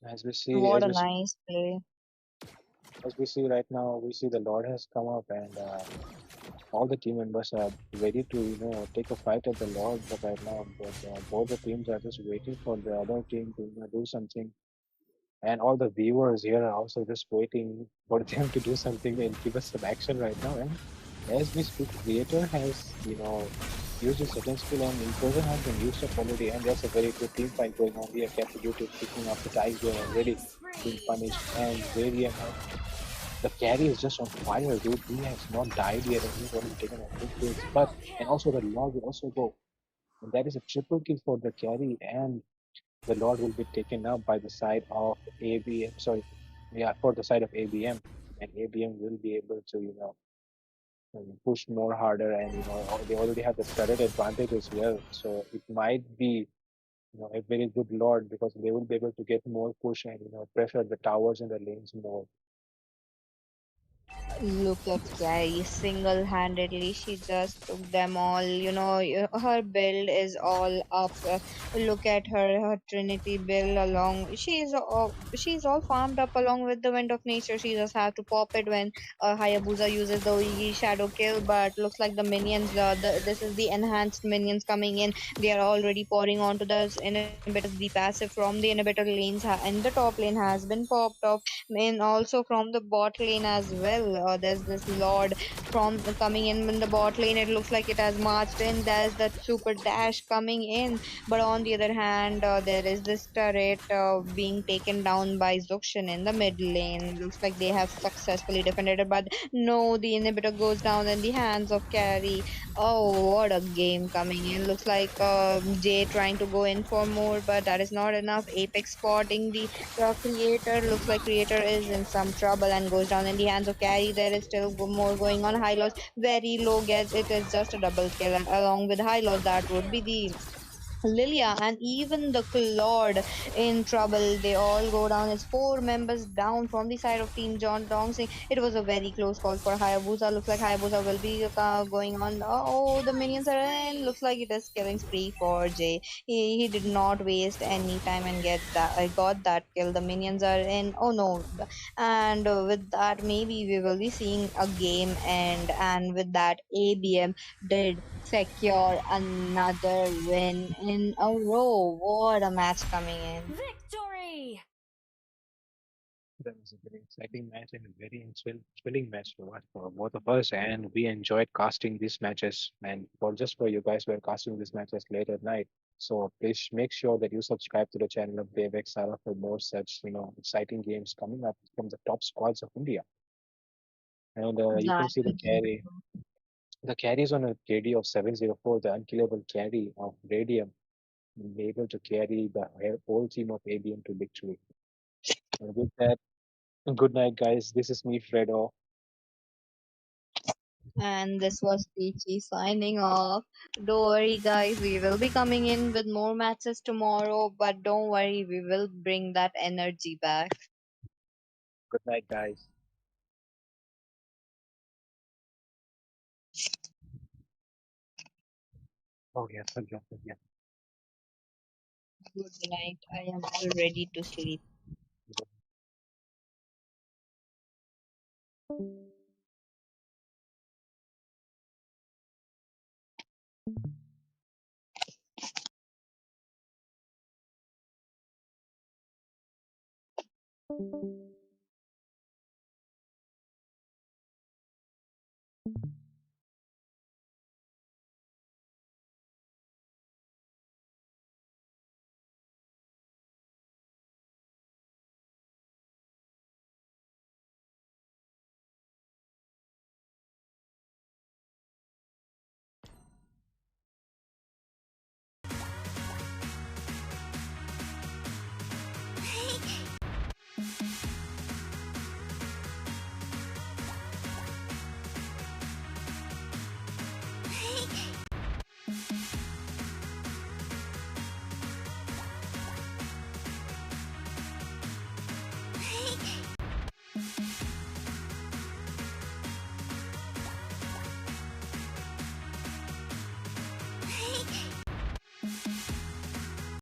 as we see, what as a we see, nice play! as we see right now, we see the Lord has come up and all the team members are ready to, take a fight at the Lord. But right now, both the teams are just waiting for the other team to do something. And all the viewers here are also just waiting for them to do something and give us some action right now. And as we speak, Creator has, used his second skill and Implosion has been used up already. And there's a very good team fight going on here. Captivated picking up the ties there already, Killing being spree. punished. Double And kill. Radiant has the carry is just on fire, dude. He has not died yet, and he's already taken a two kills. But Triple and kill. also the Lord will also go, and that is a triple kill for the carry, and the Lord will be taken up by the side of ABM. Sorry, yeah, for the side of ABM, and ABM will be able to push more harder, and they already have the studded advantage as well. So it might be a very good Lord because they will be able to get more push and pressure the towers and the lanes more. Look at Carrie single-handedly. She just took them all. Her build is all up. Look at her Trinity build along. She's all farmed up along with the Wind of Nature. She just have to pop it when Hayabusa uses the Oigi Shadow Kill. But looks like the minions. This is the enhanced minions coming in. They are already pouring onto the inhibitors. The passive from the inhibitor lanes in the top lane has been popped off, and also from the bot lane as well. There's this Lord from coming in the bot lane. It looks like it has marched in. There's that super dash coming in, but on the other hand, there is this turret being taken down by Zuxian in the mid lane. Looks like they have successfully defended it, but no, the inhibitor goes down in the hands of carry. Oh, what a game coming in! Looks like Jay trying to go in for more, but that is not enough. Apex spotting the Creator. Looks like Creator is in some trouble and goes down in the hands of Carry. There is still more going on. High loss very low gets it is just a double kill, and along with high loss that would be the Lilia and even the Claude in trouble. They all go down. It's four members down from the side of Team John Dongsing. It was a very close call for Hayabusa. Looks like Hayabusa will be going on. Oh, the Killing minions are in. spree. Looks like it is killing spree for Jay. He did not waste any time and got that kill. The minions are in. Oh no. And with that, maybe we will be seeing a game end. And with that, ABM did secure another win in a row. What a match coming in. Victory. That was a very exciting match and a very thrilling match to watch for both of us. And we enjoyed casting these matches. And for just for you guys, we're casting these matches late at night. So please make sure that you subscribe to the channel of Dave Exara for more such, exciting games coming up from the top squads of India. And you That can see the is carry. The carries on a KD of 704, the unkillable carry of Radium, able to carry the whole team of ABM to victory. And with that, good night, guys. This is me, Fredo. And this was Peachy signing off. Don't worry, guys, we will be coming in with more matches tomorrow, but don't worry, we will bring that energy back. Good night, guys. Oh, yeah, forget. Good night. I am all ready to sleep.